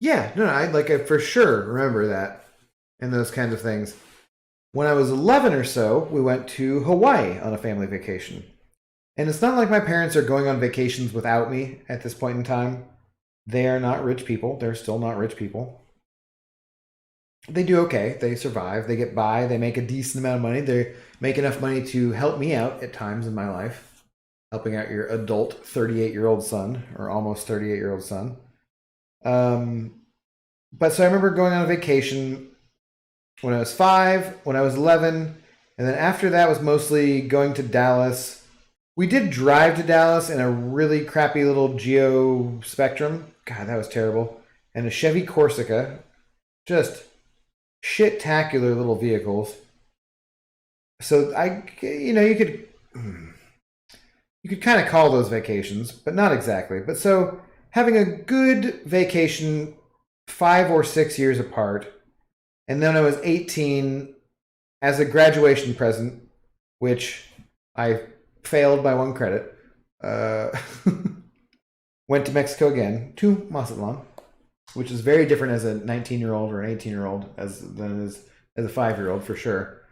yeah, no, I for sure remember that and those kinds of things. When I was 11 or so, we went to Hawaii on a family vacation. And it's not like my parents are going on vacations without me at this point in time. They are not rich people. They're still not rich people. They do okay. They survive. They get by. They make a decent amount of money. They make enough money to help me out at times in my life, helping out your adult 38-year-old son or almost 38-year-old son. But so I remember going on a vacation when I was 5, when I was 11, and then after that was mostly going to Dallas. We did drive to Dallas in a really crappy little Geo Spectrum. God, that was terrible. And a Chevy Corsica. Just shit-tacular little vehicles. So you could kind of call those vacations, but not exactly. But so having a good vacation 5 or 6 years apart, and then I was 18 as a graduation present, which I failed by 1 credit. Went to Mexico again, to Mazatlan, which is very different as a 19-year-old or an 18-year-old than it is as a 5-year-old for sure.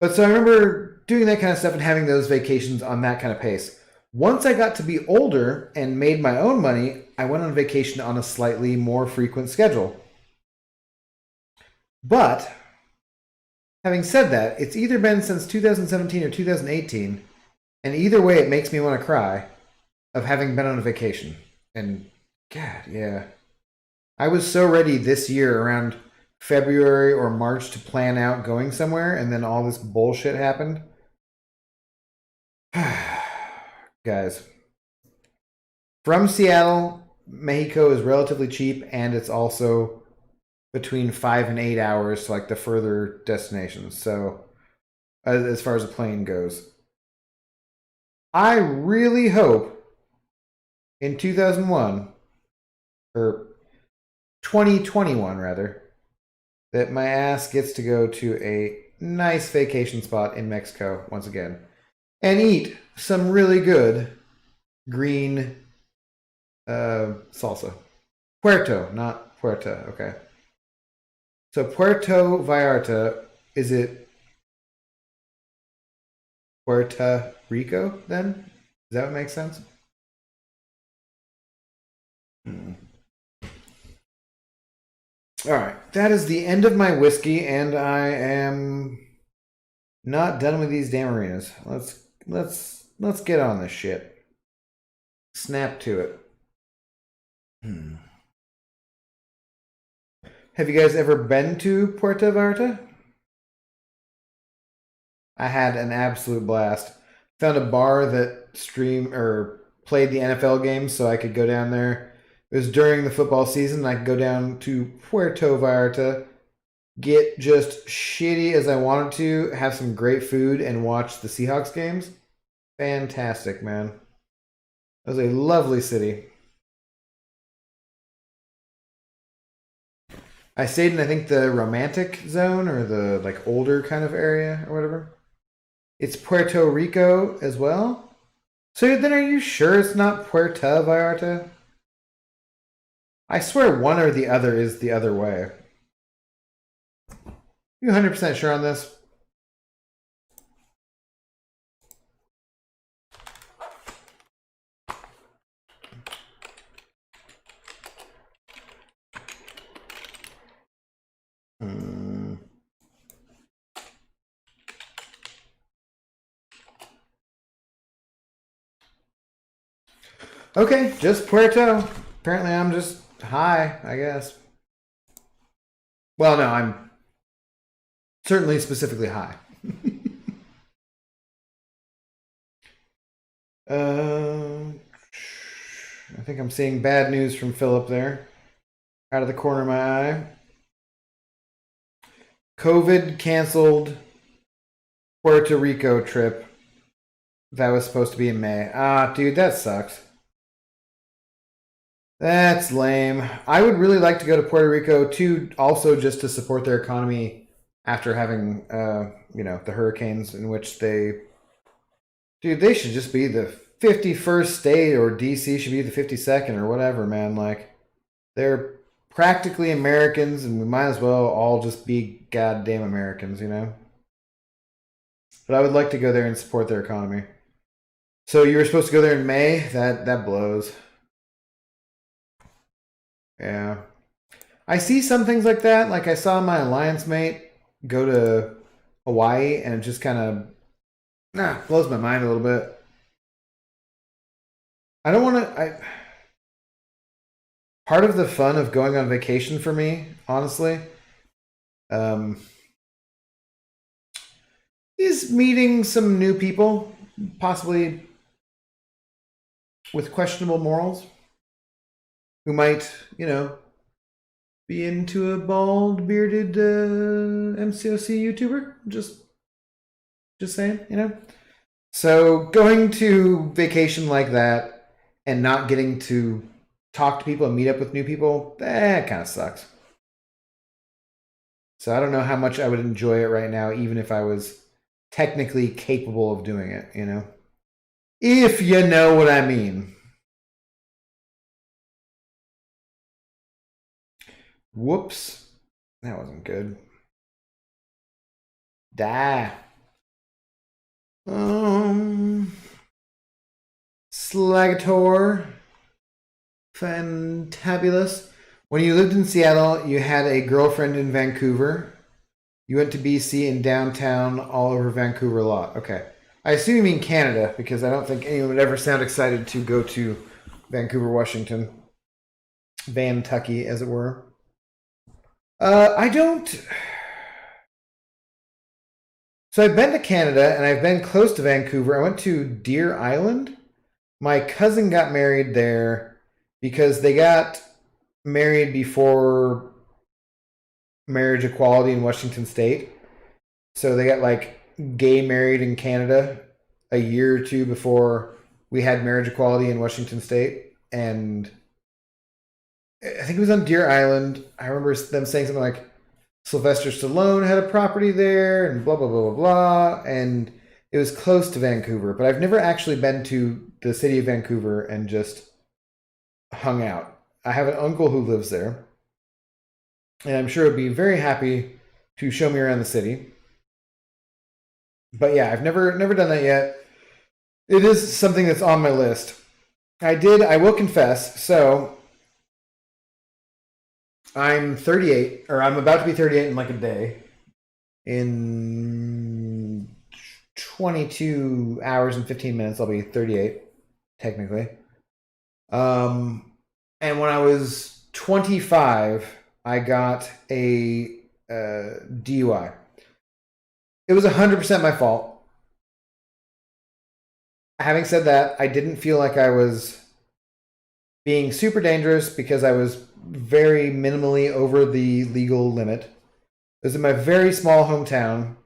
But so I remember doing that kind of stuff and having those vacations on that kind of pace. Once I got to be older and made my own money, I went on vacation on a slightly more frequent schedule. But having said that, it's either been since 2017 or 2018, and either way it makes me want to cry of having been on a vacation. And God, yeah. I was so ready this year around February or March to plan out going somewhere, and then all this bullshit happened. Guys, from Seattle, Mexico is relatively cheap, and it's also between 5 and 8 hours to like the further destinations. So, as far as a plane goes, I really hope in 2001 or 2021 rather that my ass gets to go to a nice vacation spot in Mexico once again and eat some really good green salsa. Puerto, not Puerta. Okay. So Puerto Vallarta, is it Puerto Rico then? Does that make sense? Hmm. All right, that is the end of my whiskey, and I am not done with these damn arenas. Let's get on this shit. Snap to it. Have you guys ever been to Puerto Vallarta? I had an absolute blast. Found a bar that streamed or played the NFL games, so I could go down there. It was during the football season. I could go down to Puerto Vallarta, get just shitty as I wanted to, have some great food, and watch the Seahawks games. Fantastic, man. It was a lovely city. I stayed in, I think, the romantic zone or the like older kind of area or whatever. It's Puerto Rico as well. So then, are you sure it's not Puerto Vallarta? I swear one or the other is the other way. You 100% sure on this? Okay, just Puerto. Apparently I'm just high, I guess. Well, no, I'm certainly specifically high. I think I'm seeing bad news from Philip there. Out of the corner of my eye. COVID canceled Puerto Rico trip. That was supposed to be in May. Ah, dude, that sucks. That's lame. I would really like to go to Puerto Rico too, also just to support their economy after having, the hurricanes in which they. Dude, they should just be the 51st state, or DC should be the 52nd or whatever, man. Like, they're practically Americans, and we might as well all just be goddamn Americans, you know? But I would like to go there and support their economy. So you were supposed to go there in May? That blows. Yeah. I see some things like that. Like I saw my alliance mate go to Hawaii, and it just kind of blows my mind a little bit. I don't want to. Part of the fun of going on vacation for me, honestly, is meeting some new people, possibly with questionable morals, who might, be into a bald bearded MCOC YouTuber. Just saying, So going to vacation like that and not getting to talk to people and meet up with new people, that kind of sucks. So I don't know how much I would enjoy it right now, even if I was technically capable of doing it, If you know what I mean. Whoops. That wasn't good. Die. Slagator. Fantabulous. When you lived in Seattle, you had a girlfriend in Vancouver. You went to BC and downtown all over Vancouver a lot. Okay. I assume you mean Canada, because I don't think anyone would ever sound excited to go to Vancouver, Washington. Vantucky, as it were. I don't. So I've been to Canada, and I've been close to Vancouver. I went to Deer Island. My cousin got married there because they got married before marriage equality in Washington State. So they got like gay married in Canada a year or two before we had marriage equality in Washington State. And I think it was on Deer Island. I remember them saying something like Sylvester Stallone had a property there and blah, blah, blah, blah, blah. And it was close to Vancouver, but I've never actually been to the city of Vancouver and just hung out. I have an uncle who lives there, and I'm sure he'd be very happy to show me around the city. But yeah, I've never done that yet. It is something that's on my list. I will confess, so I'm 38, or I'm about to be 38 in like a day. In 22 hours and 15 minutes, I'll be 38, technically. And when I was 25, I got a DUI. It was 100% my fault. Having said that, I didn't feel like I was being super dangerous because I was very minimally over the legal limit. It was in my very small hometown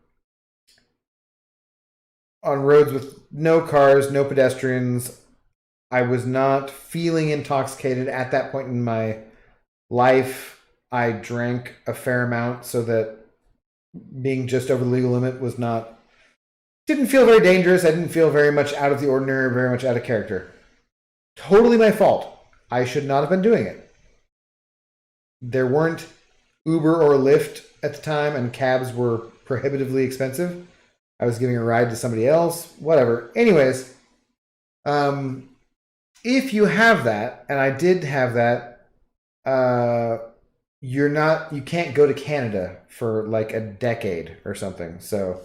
on roads with no cars, no pedestrians. I was not feeling intoxicated at that point in my life. I drank a fair amount so that being just over the legal limit was not, didn't feel very dangerous. I didn't feel very much out of the ordinary, very much out of character. Totally my fault. I should not have been doing it. There weren't Uber or Lyft at the time, and cabs were prohibitively expensive. I was giving a ride to somebody else, whatever. Anyways, if you have that, and I did have that, you can't go to Canada for like a decade or something. So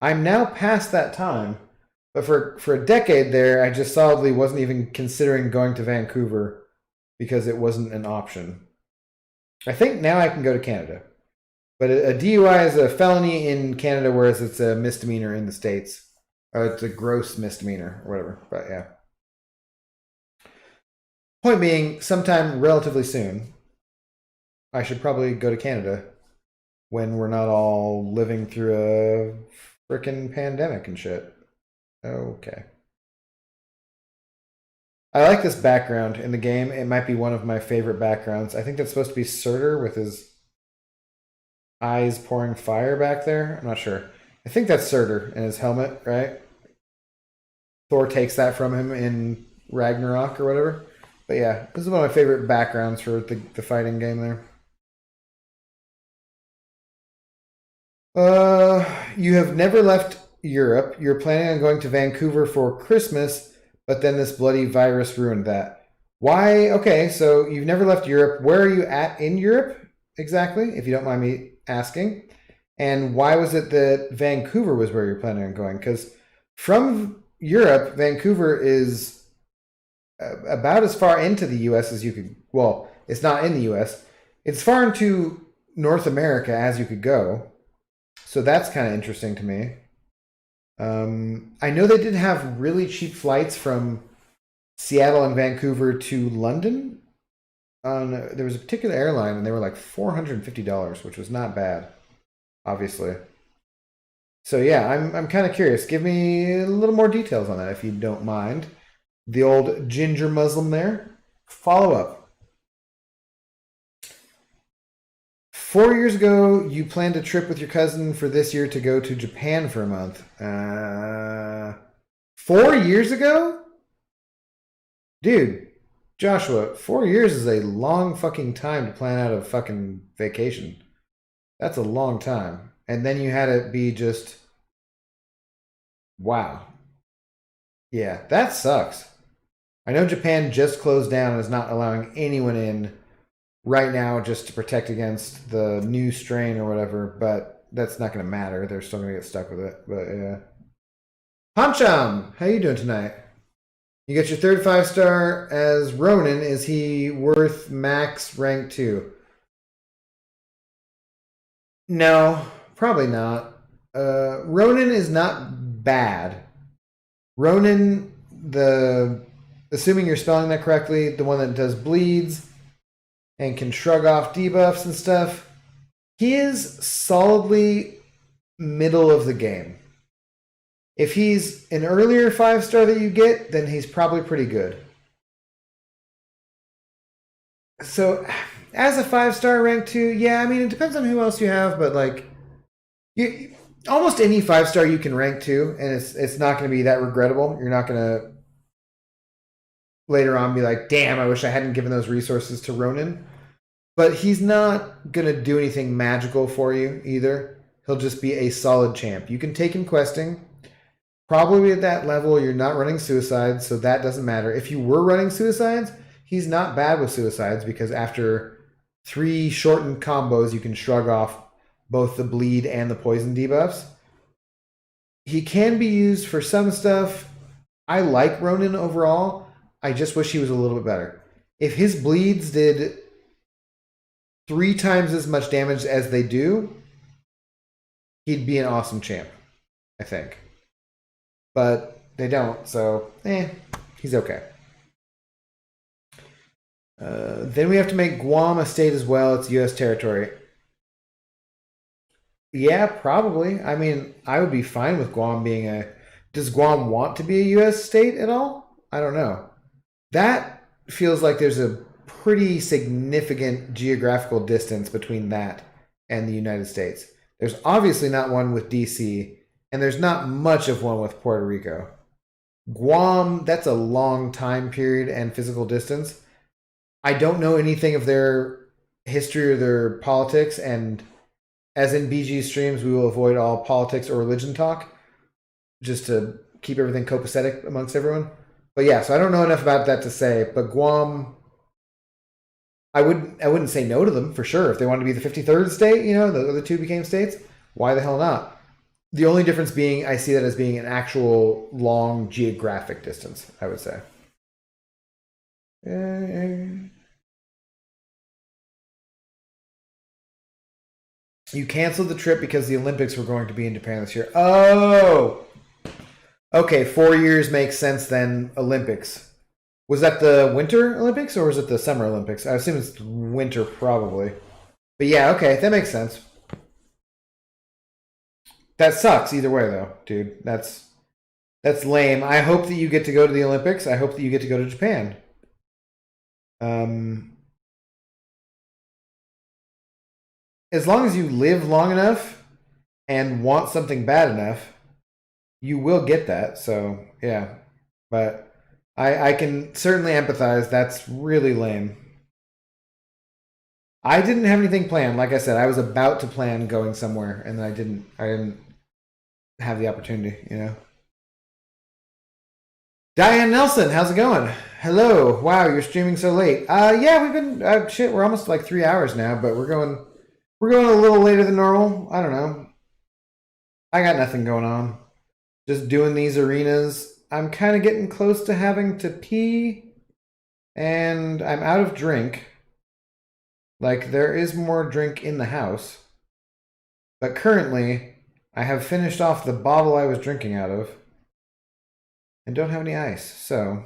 I'm now past that time, but for a decade there, I just solidly wasn't even considering going to Vancouver because it wasn't an option. I think now I can go to Canada. But a DUI is a felony in Canada, whereas it's a misdemeanor in the States. It's a gross misdemeanor or whatever. But yeah. Point being, sometime relatively soon, I should probably go to Canada when we're not all living through a frickin' pandemic and shit. Okay. I like this background in the game. It might be one of my favorite backgrounds. I think that's supposed to be Surtur with his eyes pouring fire back there. I'm not sure. I think that's Surtur in his helmet, right? Thor takes that from him in Ragnarok or whatever. But yeah, this is one of my favorite backgrounds for the fighting game there. You have never left Europe. You're planning on going to Vancouver for Christmas, but then this bloody virus ruined that. Why? Okay, so you've never left Europe. Where are you at in Europe exactly, if you don't mind me asking? And why was it that Vancouver was where you're planning on going? Because from Europe, Vancouver is about as far into the U.S. as you could. Well, it's not in the U.S. It's far into North America as you could go. So that's kind of interesting to me. I know they did have really cheap flights from Seattle and Vancouver to London. There was a particular airline, and they were like $450, which was not bad, obviously. So yeah, I'm kind of curious. Give me a little more details on that, if you don't mind. The old ginger Muslim there. Follow up. 4 years ago, you planned a trip with your cousin for this year to go to Japan for a month. 4 years ago? Dude, Joshua, 4 years is a long fucking time to plan out a fucking vacation. That's a long time. And then you had it be just, wow. Yeah, that sucks. I know Japan just closed down and is not allowing anyone in right now just to protect against the new strain or whatever, but that's not going to matter. They're still going to get stuck with it. But yeah. Pancham, how you doing tonight? You get your third 5-star as Ronin. Is he worth max rank 2? No, probably not. Ronin is not bad. Ronin, assuming you're spelling that correctly, the one that does bleeds and can shrug off debuffs and stuff, he is solidly middle of the game. If he's an earlier 5-star that you get, then he's probably pretty good. So, as a 5-star rank 2, yeah, I mean, it depends on who else you have, but like, almost any 5-star you can rank 2, and it's not going to be that regrettable. You're not going to later on be like, damn, I wish I hadn't given those resources to Ronin. But he's not going to do anything magical for you either. He'll just be a solid champ. You can take him questing. Probably at that level, you're not running suicides, so that doesn't matter. If you were running suicides, he's not bad with suicides because after 3 shortened combos, you can shrug off both the bleed and the poison debuffs. He can be used for some stuff. I like Ronin overall. I just wish he was a little bit better. If his bleeds did 3 times as much damage as they do, he'd be an awesome champ, I think. But they don't, so he's okay. Then we have to make Guam a state as well. It's U.S. territory. Yeah, probably. I mean, I would be fine with Guam being a... Does Guam want to be a U.S. state at all? I don't know. That feels like there's a pretty significant geographical distance between that and the United States. There's obviously not one with D.C., and there's not much of one with Puerto Rico. Guam, that's a long time period and physical distance. I don't know anything of their history or their politics, and as in BG streams, we will avoid all politics or religion talk, just to keep everything copacetic amongst everyone. But yeah, so I don't know enough about that to say, but Guam, I wouldn't say no to them for sure. If they wanted to be the 53rd state, the other 2 became states, why the hell not? The only difference being I see that as being an actual long geographic distance, I would say. You canceled the trip because the Olympics were going to be in Japan this year. Oh! Okay, 4 years makes sense then. Olympics. Was that the Winter Olympics or was it the Summer Olympics? I assume it's winter probably. But yeah, okay, that makes sense. That sucks either way though, dude. That's lame. I hope that you get to go to the Olympics. I hope that you get to go to Japan. As long as you live long enough and want something bad enough, you will get that. So yeah, but I can certainly empathize. That's really lame. I didn't have anything planned. Like I said, I was about to plan going somewhere, and then I didn't have the opportunity. Diane Nelson, how's it going? Hello. Wow, you're streaming so late. Yeah, we've been shit. We're almost like 3 hours now, but we're going a little later than normal. I don't know. I got nothing going on. Just doing these arenas. I'm kind of getting close to having to pee, and I'm out of drink. Like, there is more drink in the house, but currently I have finished off the bottle I was drinking out of and don't have any ice. So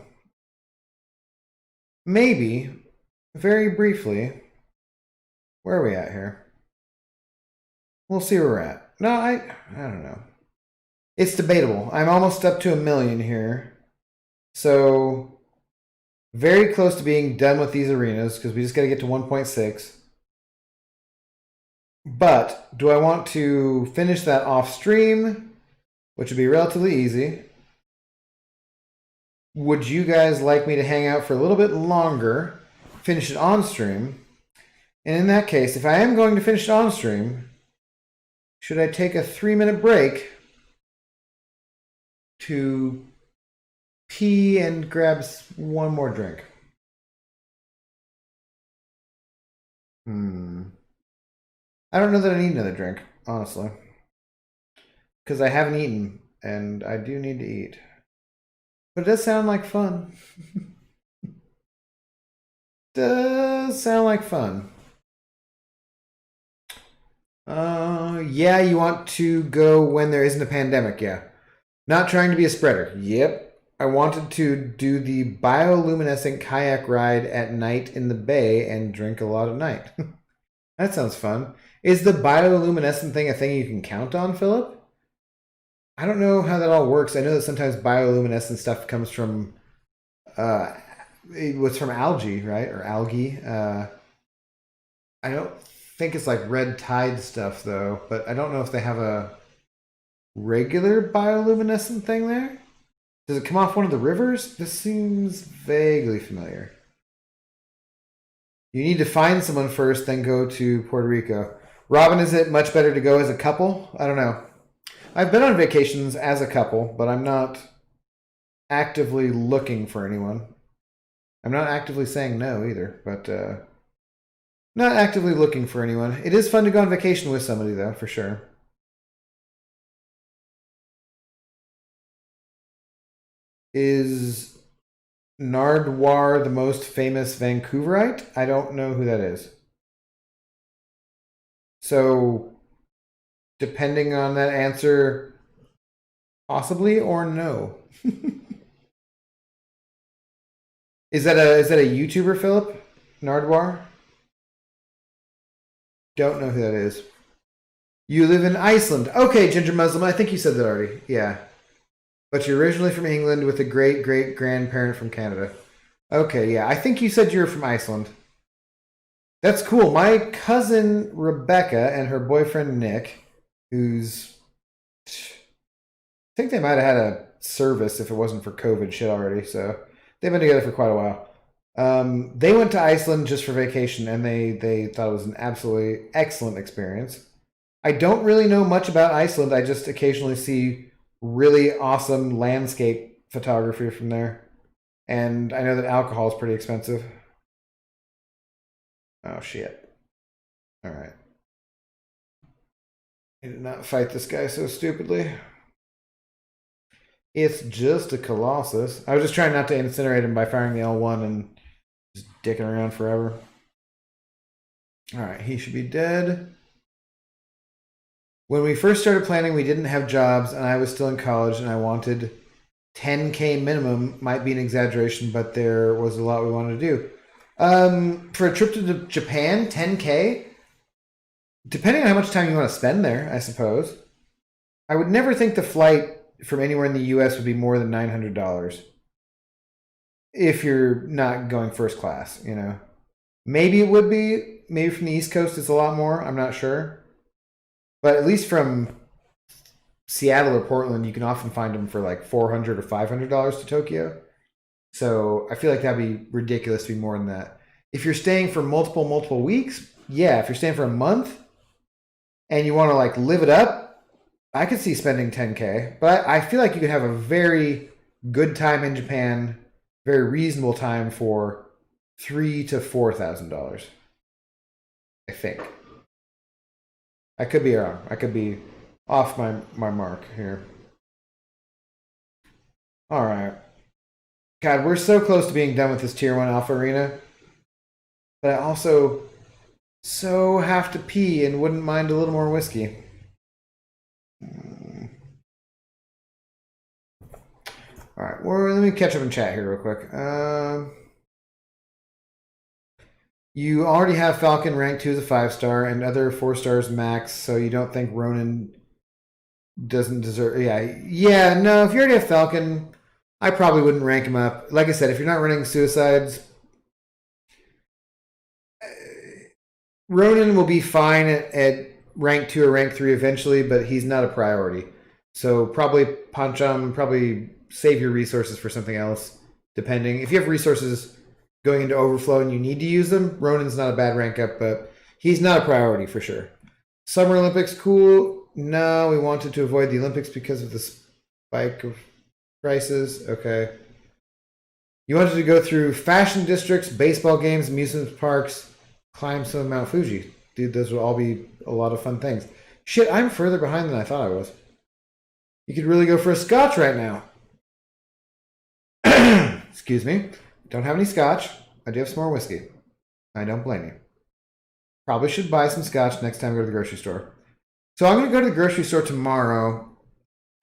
maybe, very briefly, where are we at here? We'll see where we're at. No, I don't know. It's debatable. I'm almost up to 1 million here. So very close to being done with these arenas because we just got to get to 1.6. But do I want to finish that off stream, which would be relatively easy? Would you guys like me to hang out for a little bit longer, finish it on stream? And in that case, if I am going to finish it on stream, should I take a 3-minute break to pee and grab one more drink? I don't know that I need another drink, honestly. Because I haven't eaten, and I do need to eat. But it does sound like fun. Does sound like fun. Yeah, you want to go when there isn't a pandemic, yeah. Not trying to be a spreader. Yep. I wanted to do the bioluminescent kayak ride at night in the bay and drink a lot at night. That sounds fun. Is the bioluminescent thing a thing you can count on, Philip? I don't know how that all works. I know that sometimes bioluminescent stuff comes from it was from algae, right? Or algae. I don't think it's like red tide stuff though, but I don't know if they have a regular bioluminescent thing there. Does it come off one of the rivers? This seems vaguely familiar. You need to find someone first, then go to Puerto Rico. Robin, is it much better to go as a couple? I don't know. I've been on vacations as a couple, but I'm not actively looking for anyone. I'm not actively saying no either, but Not actively looking for anyone. It is fun to go on vacation with somebody, though, for sure. Is Nardwar the most famous Vancouverite? I don't know who that is. So, depending on that answer, possibly or no. Is that a YouTuber, Philip? Nardwar? Don't know who that is. You live in Iceland. Okay, Ginger Muslim. I think you said that already. Yeah. But you're originally from England with a great great grandparent from Canada. Okay, yeah. I think you said you were from Iceland. That's cool. My cousin Rebecca and her boyfriend Nick, who's I think they might have had a service if it wasn't for COVID shit already. So they've been together for quite a while. They went to Iceland just for vacation, and they thought it was an absolutely excellent experience. I don't really know much about Iceland. I just occasionally see really awesome landscape photography from there, and I know that alcohol is pretty expensive. Oh shit! All right, I did not fight this guy so stupidly. It's just a Colossus. I was just trying not to incinerate him by firing the L1 and just dicking around forever. Alright, he should be dead. When we first started planning, we didn't have jobs, and I was still in college, and I wanted 10K minimum. Might be an exaggeration, but there was a lot we wanted to do. For a trip to Japan, 10K? Depending on how much time you want to spend there, I suppose. I would never think the flight from anywhere in the US would be more than $900 if you're not going first class, you know. Maybe it would be. Maybe from the East Coast it's a lot more. I'm not sure. But at least from Seattle or Portland, you can often find them for like $400 or $500 to Tokyo. So I feel like that'd be ridiculous to be more than that. If you're staying for multiple weeks, yeah. If you're staying for a month and you want to like live it up, I could see spending 10K, but I feel like you could have a very good time in Japan, very reasonable time for $3,000 to $4,000. I think. I could be wrong. I could be off my mark here. All right. God, we're so close to being done with this Tier 1 Alpha Arena, but I also so have to pee and wouldn't mind a little more whiskey. All right, well, let me catch up and chat here real quick. You already have Falcon rank 2 as a 5-star and other 4 stars max, so you don't think Ronin doesn't deserve... Yeah, no, if you already have Falcon, I probably wouldn't rank him up. Like I said, if you're not running suicides, Ronin will be fine at rank 2 or rank 3 eventually, but he's not a priority. So probably punch him, probably save your resources for something else, depending. If you have resources going into overflow and you need to use them, Ronin's not a bad rank up, but he's not a priority for sure. Summer Olympics, cool. No, we wanted to avoid the Olympics because of the spike of prices. Okay. You wanted to go through fashion districts, baseball games, amusement parks, climb some of Mount Fuji. Dude, those would all be a lot of fun things. Shit, I'm further behind than I thought I was. You could really go for a scotch right now. Excuse me. Don't have any scotch. I do have some more whiskey. I don't blame you. Probably should buy some scotch next time I go to the grocery store. So I'm going to go to the grocery store tomorrow.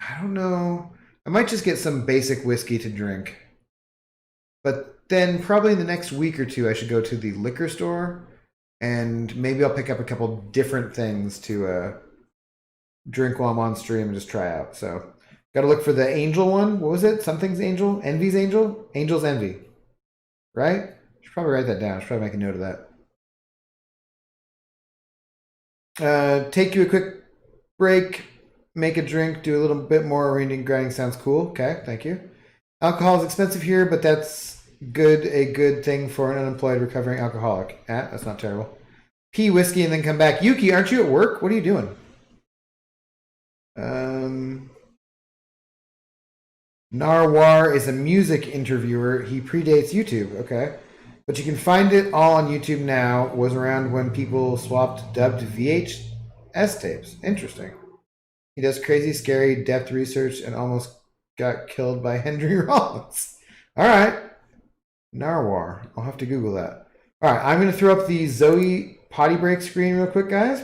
I don't know. I might just get some basic whiskey to drink. But then probably in the next week or two, I should go to the liquor store. And maybe I'll pick up a couple different things to drink while I'm on stream and just try out. So got to look for the Angel one. What was it? Something's Angel? Envy's Angel? Angel's Envy. Right? I should probably write that down. I should probably make a note of that. Take you a quick break. Make a drink. Do a little bit more reading grinding. Sounds cool. Okay, thank you. Alcohol is expensive here, but that's good. A good thing for an unemployed recovering alcoholic. That's not terrible. Pee whiskey and then come back. Yuki, aren't you at work? What are you doing? Narwar is a music interviewer. He predates YouTube. Okay. But you can find it all on YouTube now. It was around when people swapped dubbed VHS tapes. Interesting. He does crazy, scary, depth research and almost got killed by Henry Rollins. All right. Narwhal. I'll have to Google that. All right. I'm going to throw up the Zoe potty break screen real quick, guys.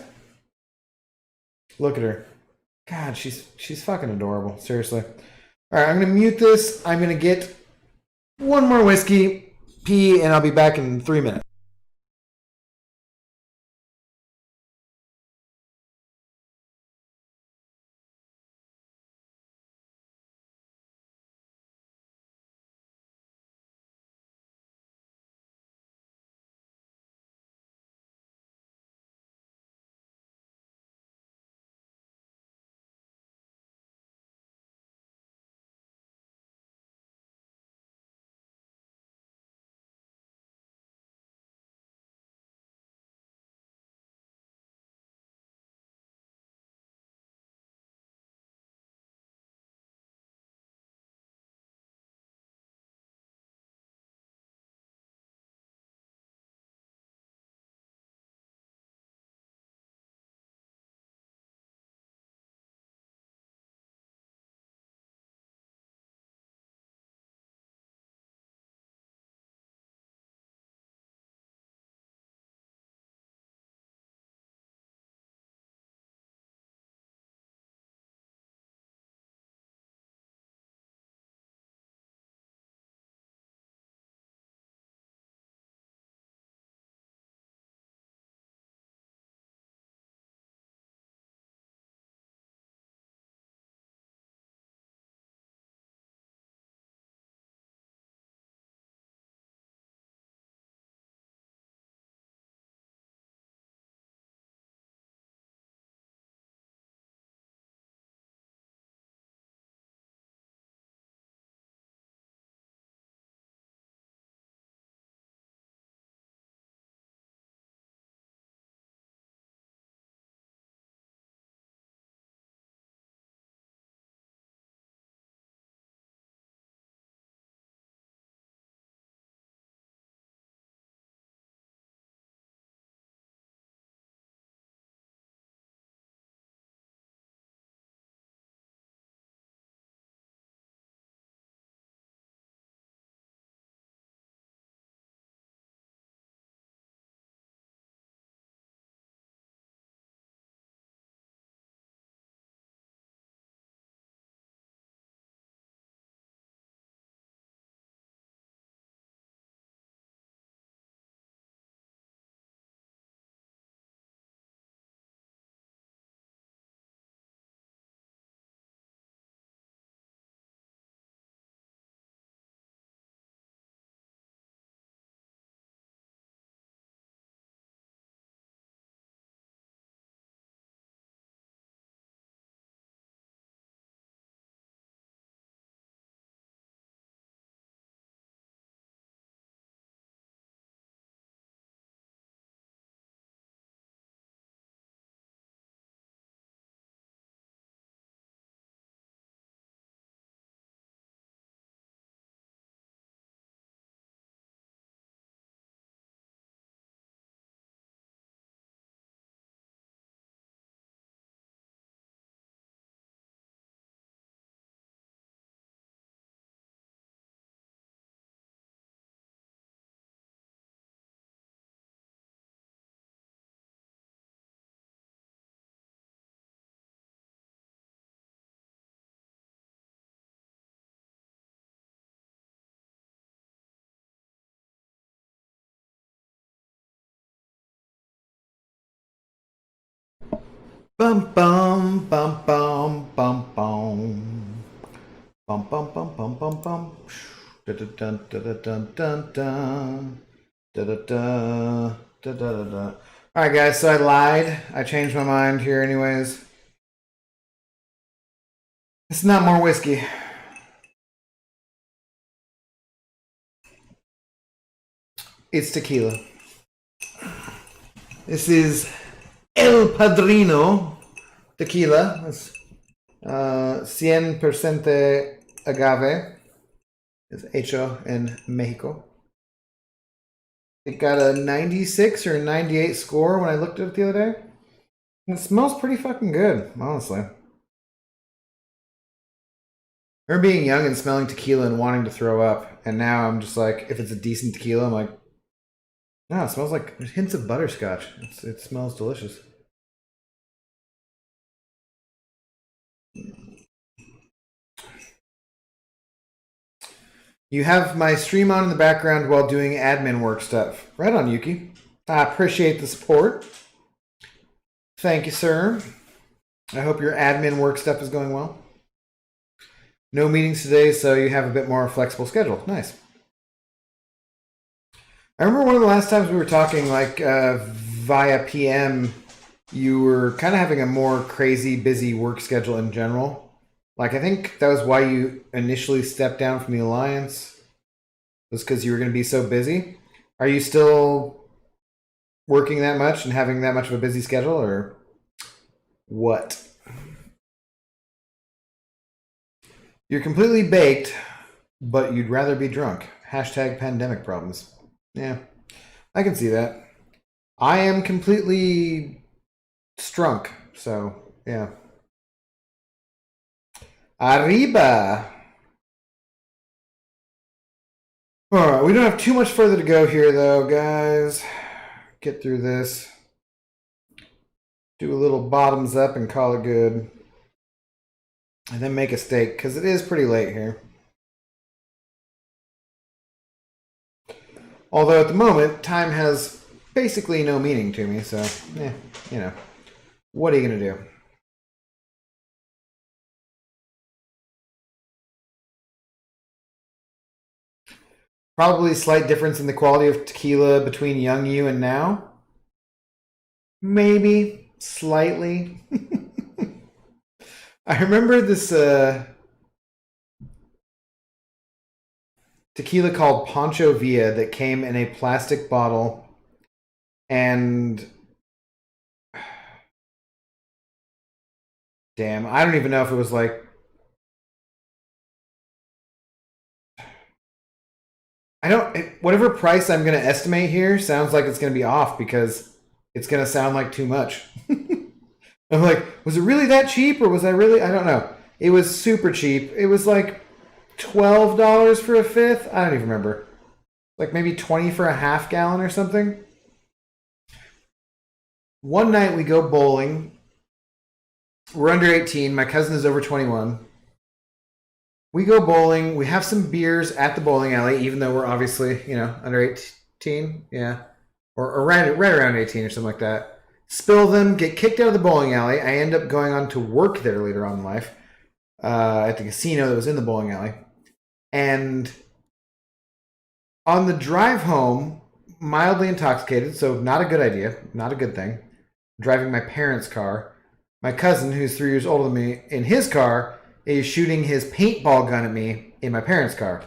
Look at her. God, she's fucking adorable. Seriously. All right. I'm going to mute this. I'm going to get one more whiskey, pee, and I'll be back in 3 minutes. Bum bum bum bum bum bum bum bum bum bum bum bum. Da da dun da da dun dun dun da da da da da da da. All right, guys. So I lied. I changed my mind here, anyways. It's not more whiskey. It's tequila. This is El Padrino tequila. It's 100% agave. It's hecho en Mexico. It got a 96 or a 98 score when I looked at it the other day. And it smells pretty fucking good, honestly. I remember being young and smelling tequila and wanting to throw up. And now I'm just like, if it's a decent tequila, I'm like, no, it smells like hints of butterscotch. It smells delicious. You have my stream on in the background while doing admin work stuff. Right on, Yuki. I appreciate the support. Thank you, sir. I hope your admin work stuff is going well. No meetings today, so you have a bit more flexible schedule. Nice. I remember one of the last times we were talking, like via PM, you were kind of having a more crazy, busy work schedule in general. Like, I think that was why you initially stepped down from the Alliance, was because you were going to be so busy. Are you still working that much and having that much of a busy schedule, or what? You're completely baked, but you'd rather be drunk. Hashtag pandemic problems. Yeah, I can see that. I am completely strunk, so yeah. Arriba! Alright, we don't have too much further to go here, though, guys. Get through this. Do a little bottoms up and call it good. And then make a steak, because it is pretty late here. Although at the moment, time has basically no meaning to me, so, you know. What are you going to do? Probably a slight difference in the quality of tequila between young you and now. Maybe slightly. I remember this tequila called Pancho Villa that came in a plastic bottle, and damn, I don't even know if it was like, whatever price I'm going to estimate here sounds like it's going to be off because it's going to sound like too much. I'm like, was it really that cheap, or was I don't know. It was super cheap. It was like $12 for a fifth. I don't even remember. Like maybe 20 for a half gallon or something. One night we go bowling. We're under 18. My cousin is over 21. We go bowling. We have some beers at the bowling alley, even though we're obviously, under 18. Yeah. Or right around 18 or something like that. Spill them, get kicked out of the bowling alley. I end up going on to work there later on in life at the casino that was in the bowling alley. And on the drive home, mildly intoxicated, so not a good idea, not a good thing, driving my parents' car. My cousin, who's 3 years older than me, in his car, is shooting his paintball gun at me in my parents' car.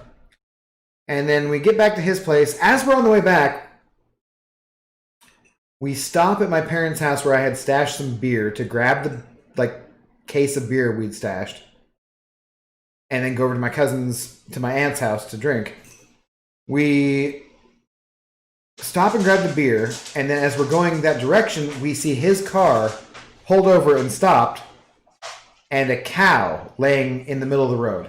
And then we get back to his place. As we're on the way back, we stop at my parents' house where I had stashed some beer to grab the case of beer we'd stashed, and then go over to my aunt's house to drink. We stop and grab the beer, and then as we're going that direction, we see his car pulled over and stopped, and a cow laying in the middle of the road.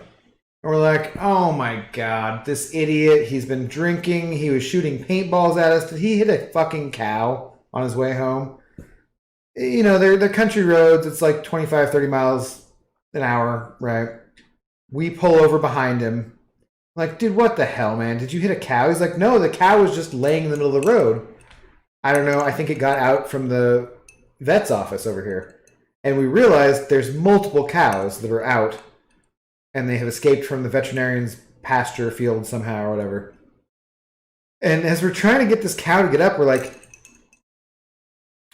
And we're like, oh my god, this idiot, he's been drinking, he was shooting paintballs at us. Did he hit a fucking cow on his way home? They're country roads. It's like 25, 30 miles an hour, right? We pull over behind him. Like, dude, what the hell, man? Did you hit a cow? He's like, no, the cow was just laying in the middle of the road. I don't know. I think it got out from the vet's office over here. And we realized there's multiple cows that are out, and they have escaped from the veterinarian's pasture field somehow or whatever. And as we're trying to get this cow to get up, we're like,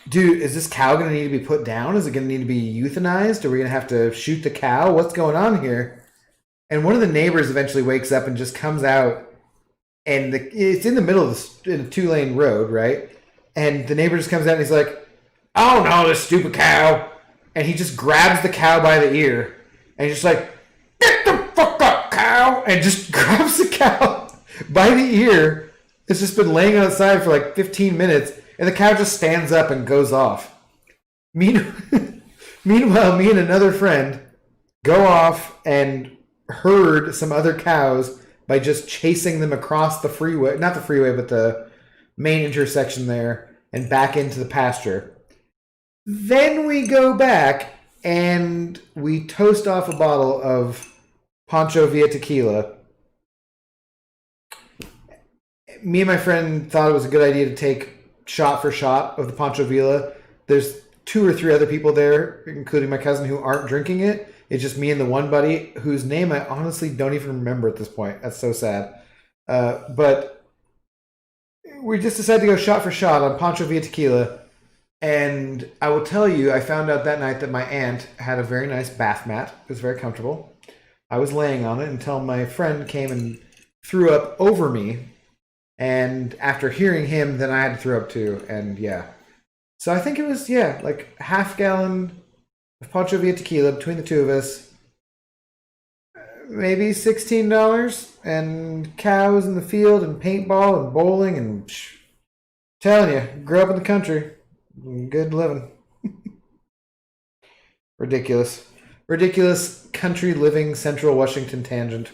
dude, is this cow going to need to be put down? Is it going to need to be euthanized? Are we going to have to shoot the cow? What's going on here? And one of the neighbors eventually wakes up and just comes out, and it's in the middle of in a 2-lane road, right? And the neighbor just comes out and he's like, oh no, this stupid cow. And he just grabs the cow by the ear, and he's just like, get the fuck up, cow! And just grabs the cow by the ear, It's just been laying outside for like 15 minutes, and the cow just stands up and goes off. Meanwhile, me and another friend go off and herd some other cows by just chasing them across the freeway, not the freeway, but the main intersection there, and back into the pasture. Then we go back and we toast off a bottle of Pancho Villa tequila. Me and my friend thought it was a good idea to take shot for shot of the Pancho Villa. There's 2 or 3 other people there, including my cousin, who aren't drinking it. It's just me and the one buddy whose name I honestly don't even remember at this point. That's so sad. But we just decided to go shot for shot on Pancho Villa tequila. And I will tell you, I found out that night that my aunt had a very nice bath mat. It was very comfortable. I was laying on it until my friend came and threw up over me. And after hearing him, then I had to throw up too. And yeah. So I think it was, like half gallon of Pancho Villa tequila between the 2 of us. Maybe $16. And cows in the field and paintball and bowling and telling you, grew up in the country. Good living. Ridiculous. Ridiculous country living Central Washington tangent.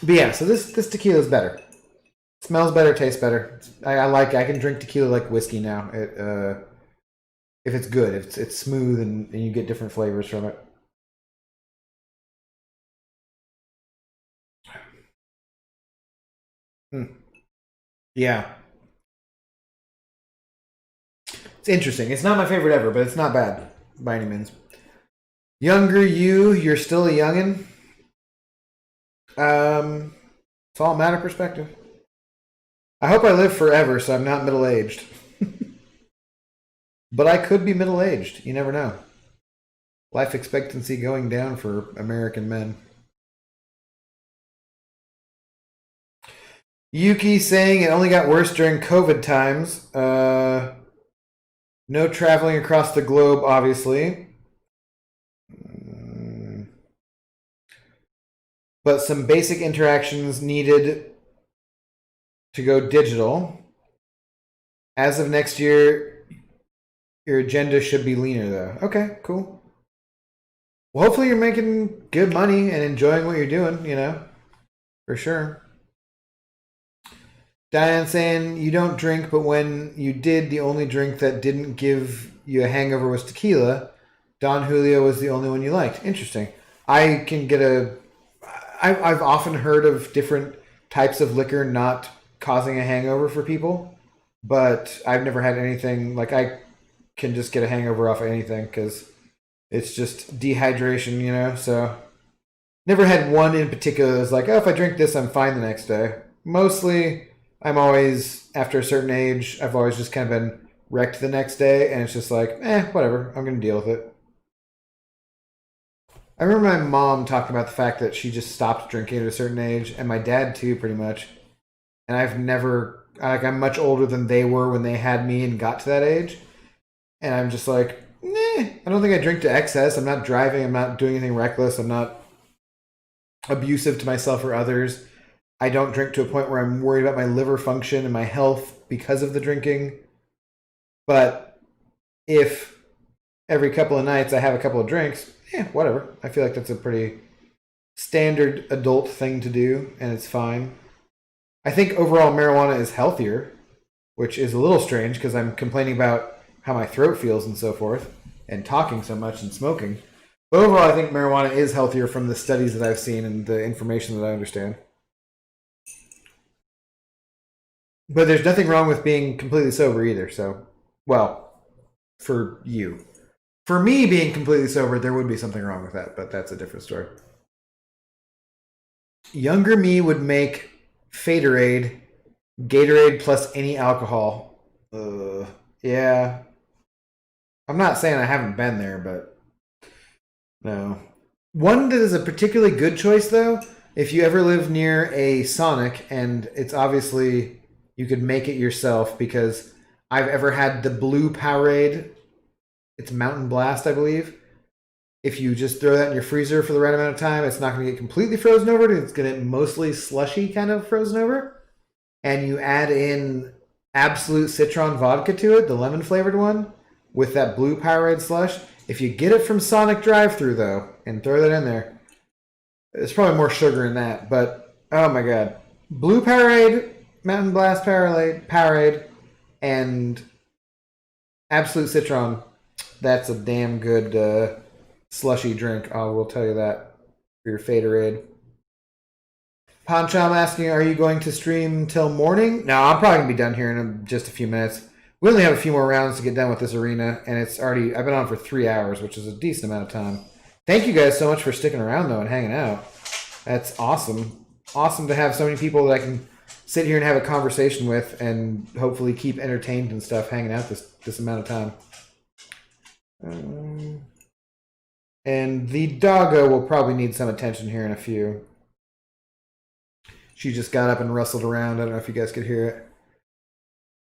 But yeah, so this tequila is better. It smells better, tastes better. I can drink tequila like whiskey now. If it's good, it's smooth and you get different flavors from it. Yeah. It's interesting. It's not my favorite ever, but it's not bad by any means. Younger you're still a youngin'. It's all a matter of perspective. I hope I live forever, so I'm not middle-aged. But I could be middle-aged. You never know. Life expectancy going down for American men. Yuki saying it only got worse during COVID times. No traveling across the globe, obviously. But some basic interactions needed to go digital. As of next year, your agenda should be leaner, though. Okay, cool. Well, hopefully you're making good money and enjoying what you're doing, for sure. Diane saying you don't drink, but when you did, the only drink that didn't give you a hangover was tequila. Don Julio was the only one you liked. Interesting. I've often heard of different types of liquor not causing a hangover for people, but I've never had anything like I can just get a hangover off of anything because it's just dehydration, so never had one in particular that's like, oh, if I drink this, I'm fine the next day. Mostly, I'm always, after a certain age, I've always just kind of been wrecked the next day, and it's just like, whatever, I'm going to deal with it. I remember my mom talking about the fact that she just stopped drinking at a certain age, and my dad too, pretty much. And I've never, I'm much older than they were when they had me and got to that age. And I'm just like, I don't think I drink to excess. I'm not driving. I'm not doing anything reckless. I'm not abusive to myself or others. I don't drink to a point where I'm worried about my liver function and my health because of the drinking. But if every couple of nights I have a couple of drinks, whatever. I feel like that's a pretty standard adult thing to do, and it's fine. I think overall marijuana is healthier, which is a little strange because I'm complaining about how my throat feels and so forth, and talking so much and smoking. But overall, I think marijuana is healthier from the studies that I've seen and the information that I understand. But there's nothing wrong with being completely sober either, so, well, for you. For me, being completely sober, there would be something wrong with that, but that's a different story. Younger me would make Faderade, Gatorade plus any alcohol. Yeah. I'm not saying I haven't been there, but no. One that is a particularly good choice, though, if you ever live near a Sonic, and it's obviously, you could make it yourself, because I've ever had the blue Powerade. It's Mountain Blast, I believe. if you just throw that in your freezer for the right amount of time, it's not going to get completely frozen over. It's going to get mostly slushy kind of frozen over. And you add in Absolute Citron vodka to it, the lemon flavored one, with that blue Powerade slush. If you get it from Sonic Drive-Thru though, and throw that in there, there's probably more sugar in that. But oh my god, blue Powerade, Mountain Blast Powerade, and Absolute Citron. That's a damn good slushy drink. I will tell you that for your Faderade. Poncham asking, are you going to stream till morning? No, I'm probably going to be done here in just a few minutes. We only have a few more rounds to get done with this arena, and I've been on for 3 hours, which is a decent amount of time. Thank you guys so much for sticking around, though, and hanging out. That's awesome. Awesome to have so many people that I can sit here and have a conversation with and hopefully keep entertained and stuff hanging out this amount of time. And the doggo will probably need some attention here in a few. She just got up and rustled around. I don't know if you guys could hear it.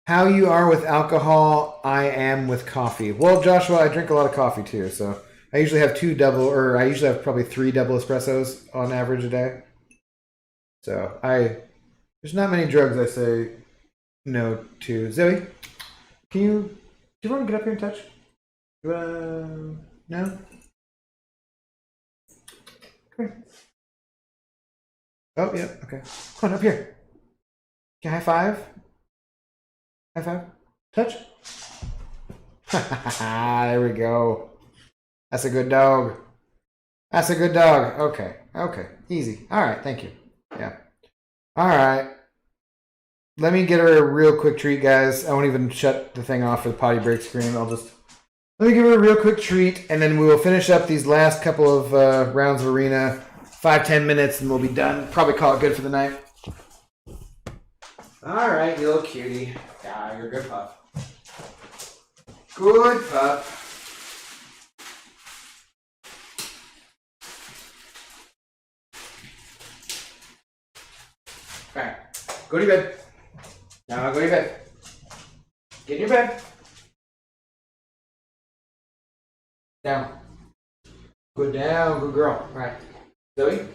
How you are with alcohol, I am with coffee. Well, Joshua, I drink a lot of coffee too, so I usually have I usually have probably 3 double espressos on average a day. So there's not many drugs I say no to. Zoe, do you want to get up here and touch? No? Come here. Oh, yeah, okay. Come on, up here. Okay, high five. High five. Touch. There we go. That's a good dog. That's a good dog. Okay, okay. Easy. All right, thank you. Yeah. All right. Let me get her a real quick treat, guys. I won't even shut the thing off for the potty break screen. Let me give her a real quick treat, and then we will finish up these last couple of rounds of arena. 5-10 minutes and we'll be done. Probably call it good for the night. All right, you little cutie. Yeah, you're a good pup. Good pup. All right, go to your bed. Now go to your bed. Get in your bed. Down. Good down, good girl. All right. Zoe?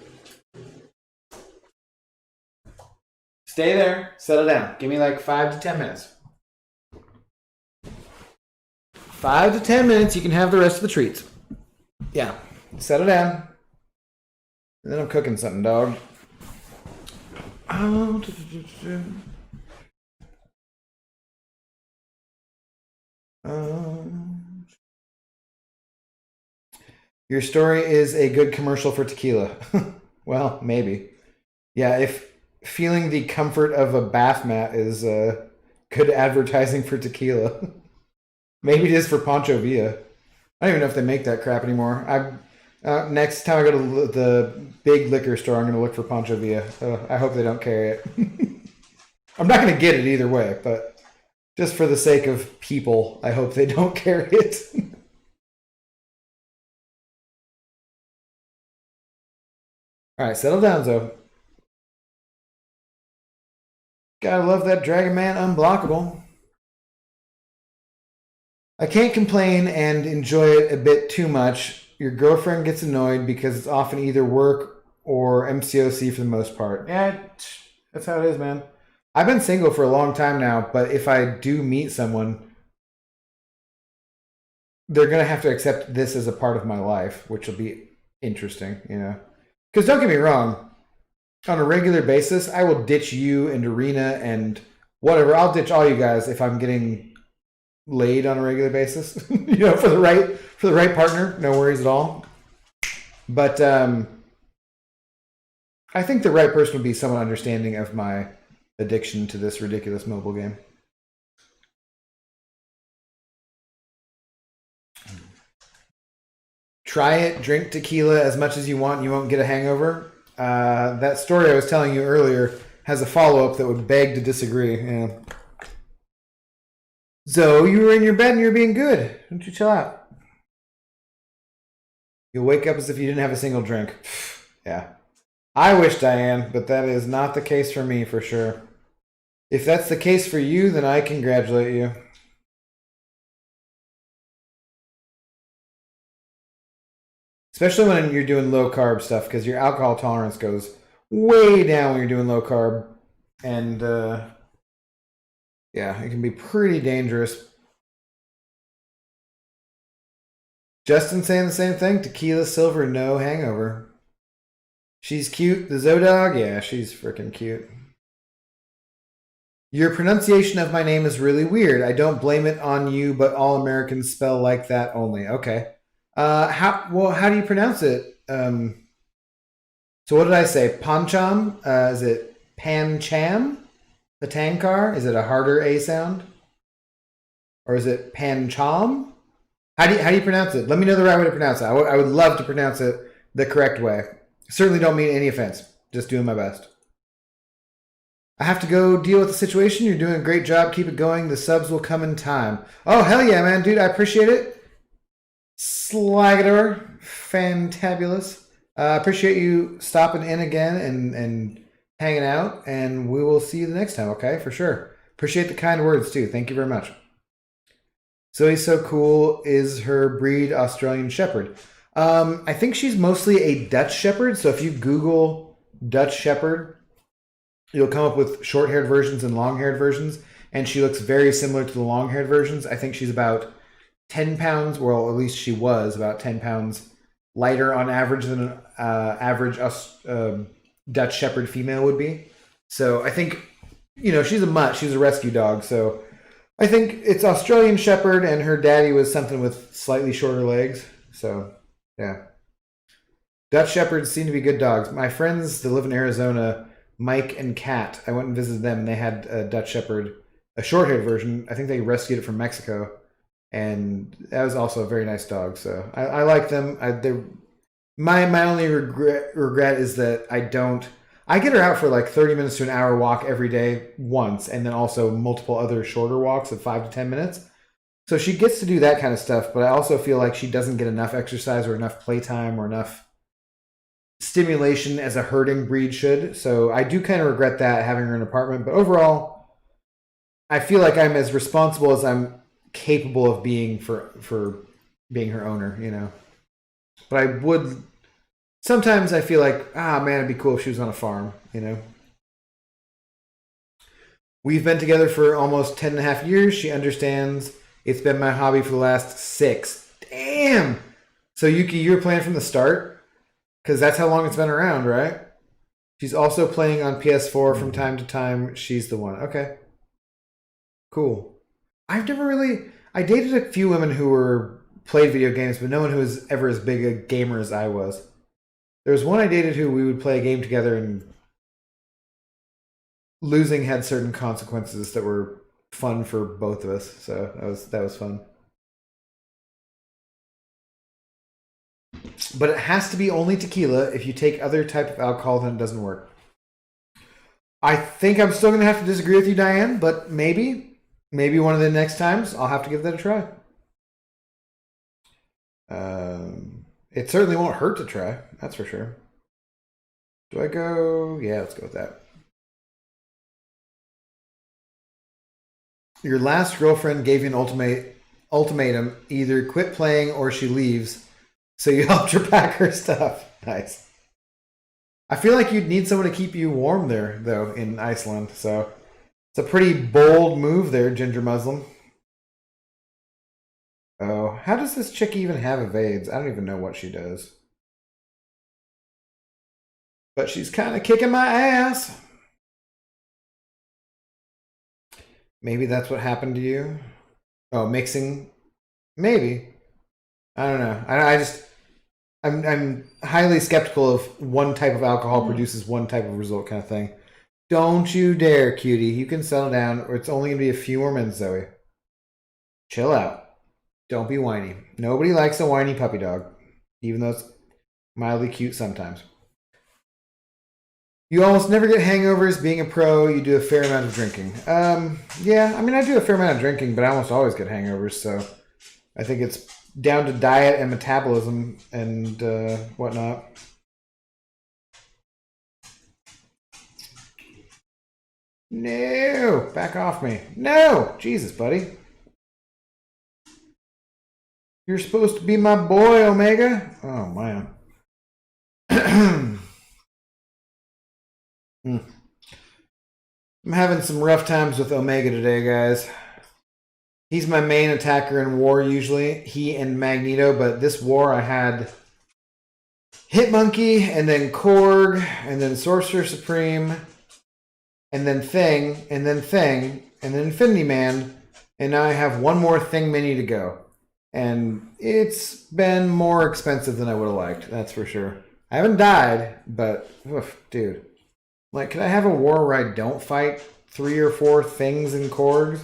Stay there. Settle down. Give me like 5 to 10 minutes. 5 to 10 minutes, you can have the rest of the treats. Yeah. Settle down. And then I'm cooking something, dog. Oh, your story is a good commercial for tequila. Well, maybe. Yeah, if feeling the comfort of a bath mat is good advertising for tequila. Maybe it is for Pancho Villa. I don't even know if they make that crap anymore. Next time I go to the big liquor store, I'm going to look for Pancho Villa. I hope they don't carry it. I'm not going to get it either way, but just for the sake of people, I hope they don't carry it. All right, settle down, Zoe. Gotta love that Dragon Man unblockable. I can't complain and enjoy it a bit too much. Your girlfriend gets annoyed because it's often either work or MCOC for the most part. Yeah, that's how it is, man. I've been single for a long time now, but if I do meet someone, they're going to have to accept this as a part of my life, which will be interesting, you know? Because don't get me wrong, on a regular basis, I will ditch you and Arena and whatever. I'll ditch all you guys if I'm getting laid on a regular basis. You know, for the right partner, no worries at all. But I think the right person would be someone understanding of my addiction to this ridiculous mobile game. Try it, drink tequila as much as you want, and you won't get a hangover. That story I was telling you earlier has a follow-up that would beg to disagree. Yeah. So you were in your bed and you're being good. Why don't you chill out? You'll wake up as if you didn't have a single drink. Yeah. I wish, Diane, but that is not the case for me for sure. If that's the case for you, then I congratulate you. especially when you're doing low carb stuff, because your alcohol tolerance goes way down when you're doing low carb, and yeah, it can be pretty dangerous. Justin saying the same thing. Tequila silver, no hangover. She's cute. The Zodog, yeah, she's freaking cute. Your pronunciation of my name is really weird. I don't blame it on you, but all Americans spell like that only. Okay. How do you pronounce it? So what did I say? Pancham? Is it Pancham? The Tankar? Is it a harder A sound? Or is it Pancham? How do you pronounce it? Let me know the right way to pronounce it. I would love to pronounce it the correct way. Certainly don't mean any offense. Just doing my best. I have to go deal with the situation. You're doing a great job. Keep it going. The subs will come in time. Oh, hell yeah, man. Dude, I appreciate it. Slagador. Fantabulous. Appreciate you stopping in again and hanging out. And we will see you the next time, okay? For sure. Appreciate the kind words, too. Thank you very much. Zoe's so cool. Is her breed Australian Shepherd? I think she's mostly a Dutch Shepherd. So if you Google Dutch Shepherd, you'll come up with short-haired versions and long-haired versions, and she looks very similar to the long-haired versions. I think she's about 10 pounds, well, at least she was about 10 pounds lighter on average than an average Dutch Shepherd female would be. So I think, she's a mutt. She's a rescue dog. So I think it's Australian Shepherd, and her daddy was something with slightly shorter legs. So, yeah. Dutch Shepherds seem to be good dogs. My friends that live in Arizona, Mike and Kat, I went and visited them. They had a Dutch Shepherd, a short-haired version. I think they rescued it from Mexico, and that was also a very nice dog. So I like them. My only regret is that I get her out for like 30 minutes to an hour walk every day once, and then also multiple other shorter walks of 5 to 10 minutes. So she gets to do that kind of stuff, but I also feel like she doesn't get enough exercise or enough playtime or enough stimulation as a herding breed should. So I do kind of regret that, having her in an apartment. But overall, I feel like I'm as responsible as I'm capable of being for being her owner, But I would sometimes I feel like, man, it'd be cool if she was on a farm, We've been together for almost 10 and a half years. She understands it's been my hobby for the last 6. Damn! So Yuki, you were playing from the start? Because that's how long it's been around, right? She's also playing on PS4 from time to time. She's the one. Okay. Cool. I dated a few women who played video games, but no one who was ever as big a gamer as I was. There was one I dated who we would play a game together, and losing had certain consequences that were fun for both of us. So that was fun. But it has to be only tequila. If you take other type of alcohol, then it doesn't work. I think I'm still going to have to disagree with you, Diane, but maybe one of the next times I'll have to give that a try. It certainly won't hurt to try. That's for sure. Do I go? Yeah, let's go with that. Your last girlfriend gave you an ultimatum. Either quit playing or she leaves. So you helped her pack her stuff. Nice. I feel like you'd need someone to keep you warm there, though, in Iceland. So it's a pretty bold move there, Ginger Muslim. Oh, how does this chick even have evades? I don't even know what she does. But she's kind of kicking my ass. Maybe that's what happened to you. Oh, mixing? Maybe. I don't know. I'm highly skeptical of one type of alcohol produces one type of result kind of thing. Don't you dare, cutie. You can settle down, or it's only going to be a few more minutes, Zoe. Chill out. Don't be whiny. Nobody likes a whiny puppy dog, even though it's mildly cute sometimes. You almost never get hangovers. Being a pro, you do a fair amount of drinking. Yeah, I mean, I do a fair amount of drinking, but I almost always get hangovers, so I think it's down to diet and metabolism and whatnot. No, back off me. No, Jesus, buddy. You're supposed to be my boy, Omega. Oh, man. I'm having some rough times with Omega today, guys. He's my main attacker in war usually. He and Magneto, but this war I had Hitmonkey, and then Korg, and then Sorcerer Supreme, and then Thing, and then Thing, and then Infinity Man, and now I have one more Thing mini to go. And it's been more expensive than I would have liked, that's for sure. I haven't died, but, oof, dude. Like, could I have a war where I don't fight 3 or 4 Things and Korgs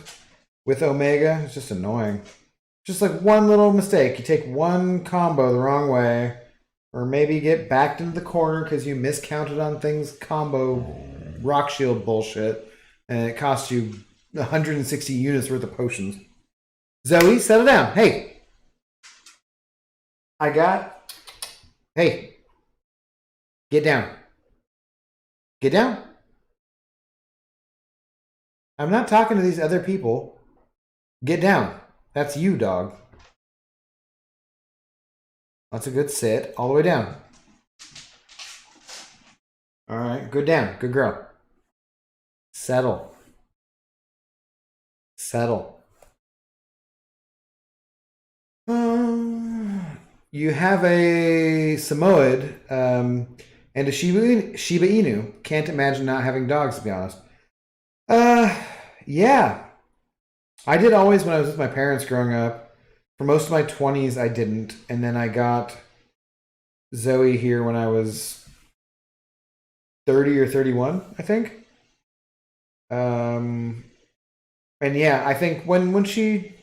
with Omega? It's just annoying. Just like one little mistake. You take one combo the wrong way, or maybe get backed into the corner because you miscounted on Things combo rock shield bullshit, and it costs you 160 units worth of potions. Zoe, settle down. Hey. Hey. Get down. Get down. I'm not talking to these other people. Get down. That's you, dog. That's a good sit. All the way down. All right. Good down. Good girl. Settle. Settle. You have a Samoyed and a Shiba Inu. Can't imagine not having dogs, to be honest. Yeah. I did always when I was with my parents growing up. For most of my 20s, I didn't. And then I got Zoe here when I was 30 or 31, I think. And yeah, I think when she,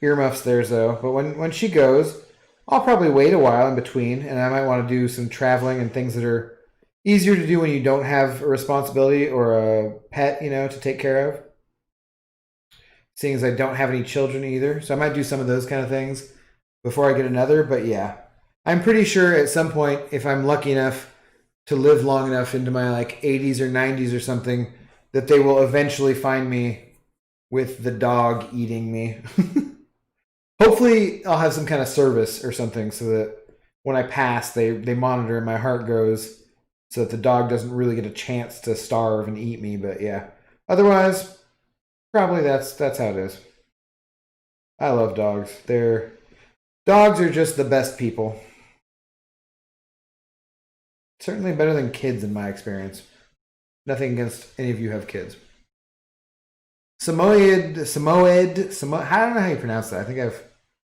earmuffs there, though. But when she goes, I'll probably wait a while in between, and I might want to do some traveling and things that are easier to do when you don't have a responsibility or a pet, to take care of. Seeing as I don't have any children either. So I might do some of those kind of things before I get another. But yeah, I'm pretty sure at some point, if I'm lucky enough to live long enough into my 80s or 90s or something, that they will eventually find me with the dog eating me. Hopefully I'll have some kind of service or something so that when I pass, they monitor and my heart goes so that the dog doesn't really get a chance to starve and eat me. But yeah, otherwise, probably that's how it is. I love dogs. Dogs are just the best people. Certainly better than kids in my experience. Nothing against any of you who have kids. Samoyed, I don't know how you pronounce that. I think I've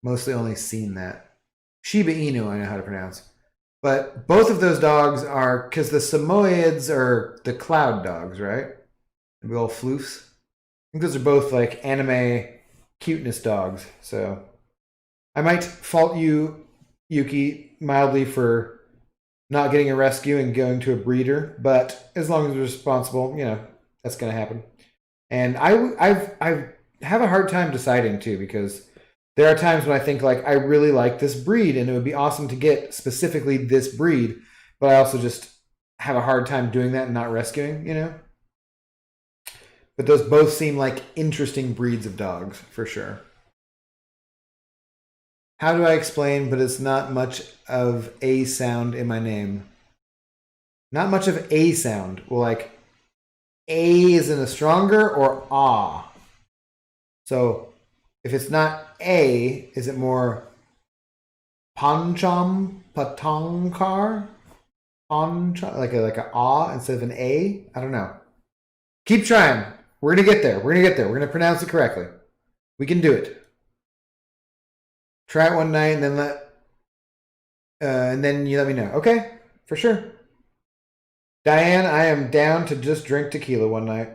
mostly only seen that. Shiba Inu, I know how to pronounce. But both of those dogs are, because the Samoyeds are the cloud dogs, right? The big old floofs. I think those are both anime cuteness dogs. So I might fault you, Yuki, mildly for not getting a rescue and going to a breeder. But as long as it's responsible, that's going to happen. And I have a hard time deciding too, because there are times when I think I really like this breed and it would be awesome to get specifically this breed, but I also just have a hard time doing that and not rescuing, But those both seem like interesting breeds of dogs for sure. How do I explain, but it's not much of a sound in my name? Not much of a sound. Well, A is in a stronger or ah. So if it's not A, is it more pancham patankar? Pancham, like a ah instead of an A? I don't know. Keep trying. We're going to get there. We're going to pronounce it correctly. We can do it. Try it one night and then you let me know. Okay, for sure. Diane, I am down to just drink tequila one night.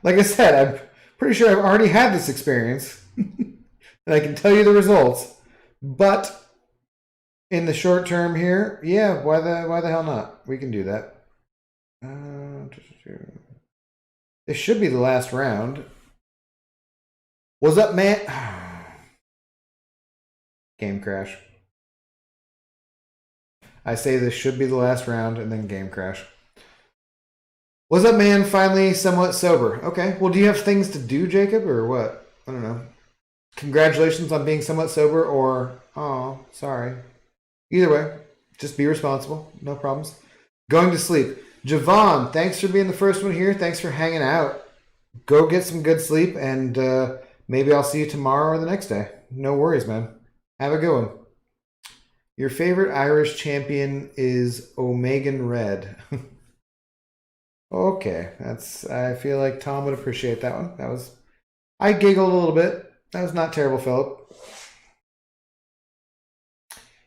Like I said, I'm pretty sure I've already had this experience. And I can tell you the results. But in the short term here, yeah, why the hell not? We can do that. This should be the last round. What's up, man? Game crash. I say this should be the last round and then game crash. What's up, man? Finally somewhat sober. Okay. Well, do you have things to do, Jacob, or what? I don't know. congratulations on being somewhat sober, or oh, sorry. Either way, just be responsible. No problems. Going to sleep. Javon, thanks for being the first one here. Thanks for hanging out. Go get some good sleep, and maybe I'll see you tomorrow or the next day. No worries, man. Have a good one. Your favorite Irish champion is Omegan Red. Okay, I feel like Tom would appreciate that one. I giggled a little bit. That was not terrible, Philip.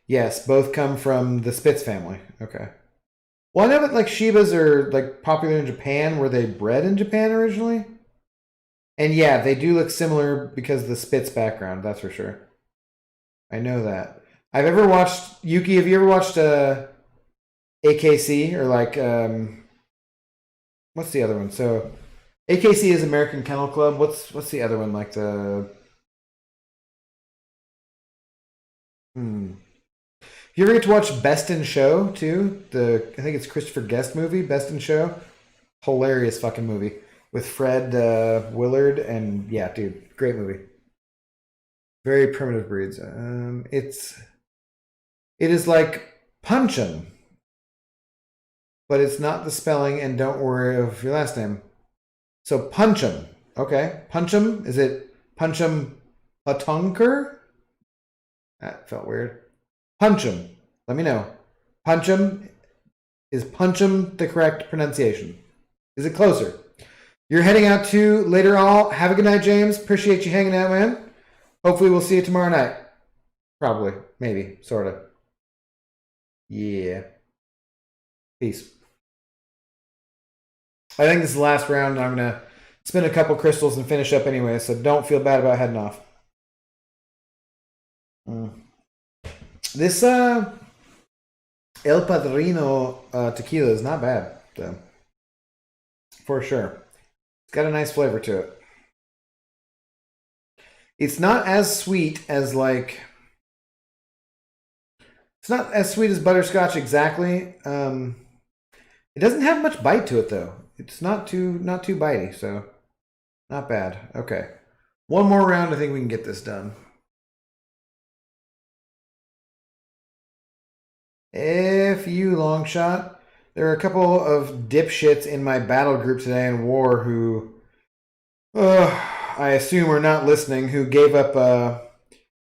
Yes, both come from the Spitz family. Okay. Well, I know that like Shibas are like popular in Japan. Were they bred in Japan originally? And yeah, they do look similar because of the Spitz background. That's for sure. I know that. I've ever watched Yuki. Have you ever watched AKC or like what's the other one? So AKC is American Kennel Club. What's the other one? Like the You ever get to watch Best in Show too? I think it's Christopher Guest movie, Best in Show. Hilarious fucking movie with Fred Willard, and yeah, dude, great movie. Very primitive breeds. It is like Punch'em, but it's not the spelling, and don't worry of your last name. So Punch'em, okay, Punch'em. Is it Punch'em Patunker? That felt weird. Punch'em. Let me know. Punch'em. Is Punch'em the correct pronunciation? Is it closer? You're heading out too later all. Have a good night, James. Appreciate you hanging out, man. Hopefully we'll see you tomorrow night. Probably. Maybe. Sort of. Yeah. Peace. I think this is the last round. I'm going to spin a couple crystals and finish up anyway, so don't feel bad about heading off. This El Padrino tequila is not bad, though. For sure. It's got a nice flavor to it. It's not as sweet as like... It's not as sweet as butterscotch exactly. It doesn't have much bite to it, though. It's not too bitey, so not bad. Okay. One more round, I think we can get this done. If you long shot, there are a couple of dipshits in my battle group today in war who, I assume are not listening, who gave up a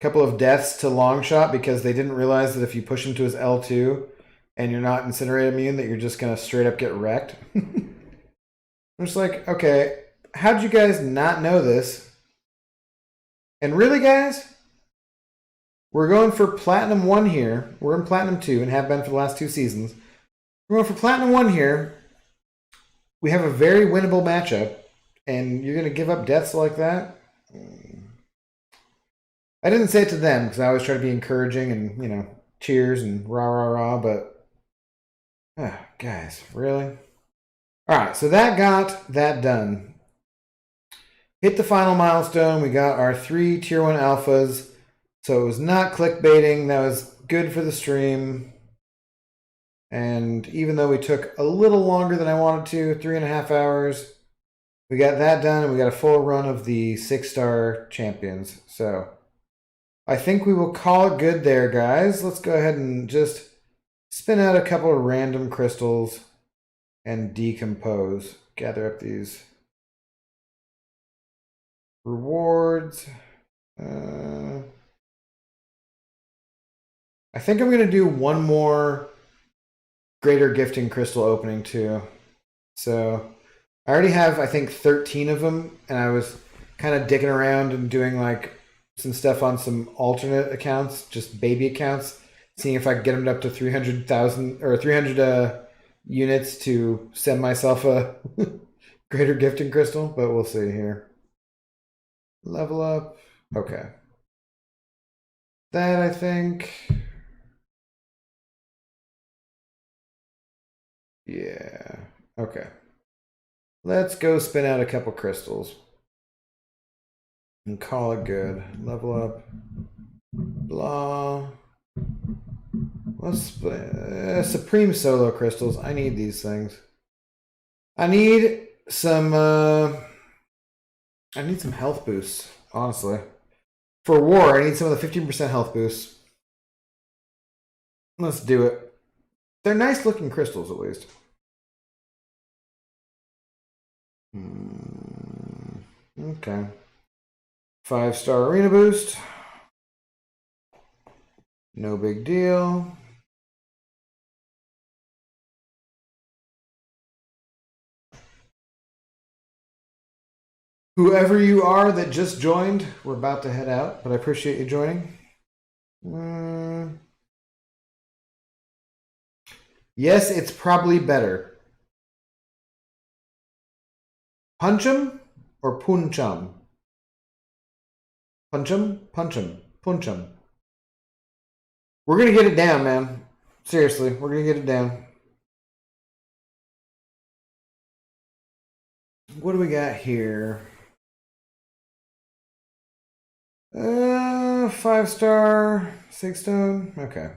couple of deaths to long shot because they didn't realize that if you push him to his L2 and you're not incinerate immune, that you're just going to straight up get wrecked. I'm just like, okay, how did you guys not know this? And really, guys? We're going for Platinum 1 here. We're in Platinum 2 and have been for the last 2 seasons. We're going for Platinum 1 here. We have a very winnable matchup, and you're going to give up deaths like that? I didn't say it to them because I always try to be encouraging and, you know, cheers and rah, rah, rah, but... guys, really? Alright, so that got that done. Hit the final milestone. We got our 3 Tier 1 Alphas. So it was not clickbaiting. That was good for the stream. And even though we took a little longer than I wanted to, 3.5 hours, we got that done, and we got a full run of the 6-star champions. So I think we will call it good there, guys. Let's go ahead and just spin out a couple of random crystals and decompose. Gather up these rewards. I think I'm going to do one more greater gifting crystal opening too. So I already have, I think, 13 of them, and I was kind of dicking around and doing like some stuff on some alternate accounts, just baby accounts, seeing if I could get them up to 300,000 or 300 units to send myself a greater gifting crystal, but we'll see here. Level up. Okay. That, I think... Yeah. Okay. Let's go spin out a couple crystals. And call it good. Level up. Blah. Let's Supreme Solo crystals. I need these things. I need some health boosts, honestly. For war, I need some of the 15% health boosts. Let's do it. They're nice looking crystals, at least. Okay. 5-star arena boost. No big deal. Whoever you are that just joined, we're about to head out, but I appreciate you joining. Yes, it's probably better. Punchum or punchum? Punchum, punchum, punchum. We're going to get it down, man. Seriously, we're going to get it down. What do we got here? 5-star, 6-stone. Okay.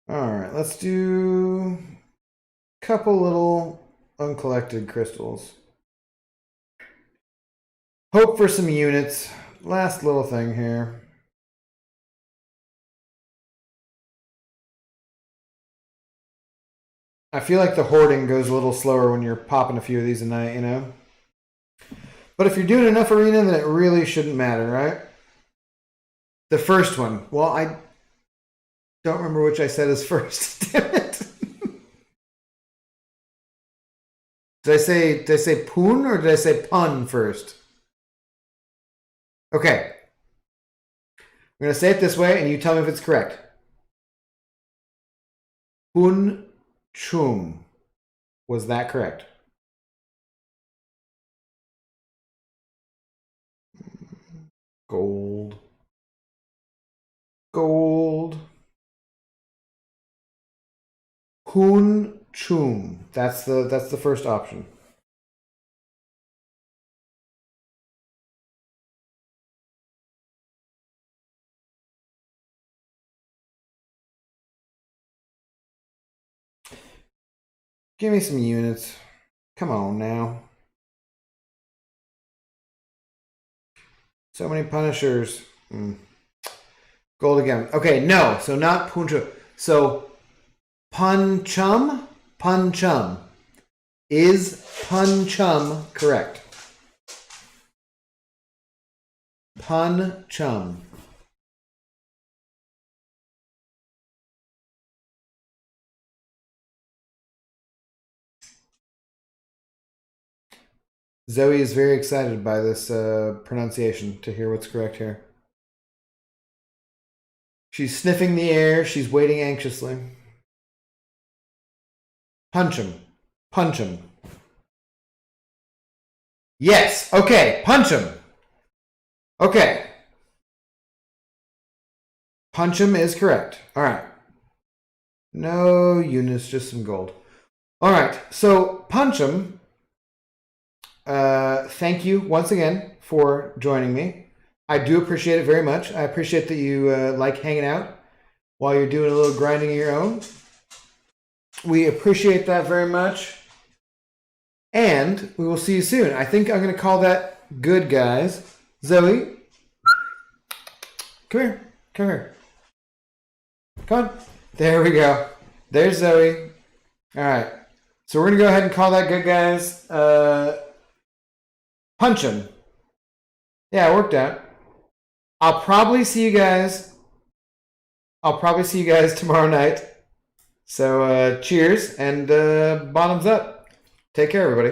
All right, let's do a couple little uncollected crystals. Hope for some units. Last little thing here. I feel like the hoarding goes a little slower when you're popping a few of these a night, you know? But if you're doing enough arena, then it really shouldn't matter, right? The first one. Well, I don't remember which I said is first. Damn it. Did I say poon or did I say pun first? Okay. I'm going to say it this way and you tell me if it's correct. Pun chum. Was that correct? Gold. Gold. Pun chum. That's the first option. Give me some units. Come on now. So many punishers. Gold again. Okay, no. So not punchum. So punchum? Punchum. Is punchum correct? Punchum. Zoe is very excited by this pronunciation to hear what's correct here. She's sniffing the air. She's waiting anxiously. Punchum. Punchum. Yes. Okay. Punchum. Okay. Punchum is correct. All right. No units, just some gold. All right. So Punchum. Thank you once again for joining me. I do appreciate it very much. I appreciate that you like hanging out while you're doing a little grinding of your own. We appreciate that very much. And we will see you soon. I think I'm going to call that good, guys. Zoe, come here. Come here. Come on. There we go. There's Zoe. All right. So we're going to go ahead and call that good, guys. Punch him. Yeah, it worked out. I'll probably see you guys tomorrow night. So cheers and bottoms up. Take care, everybody.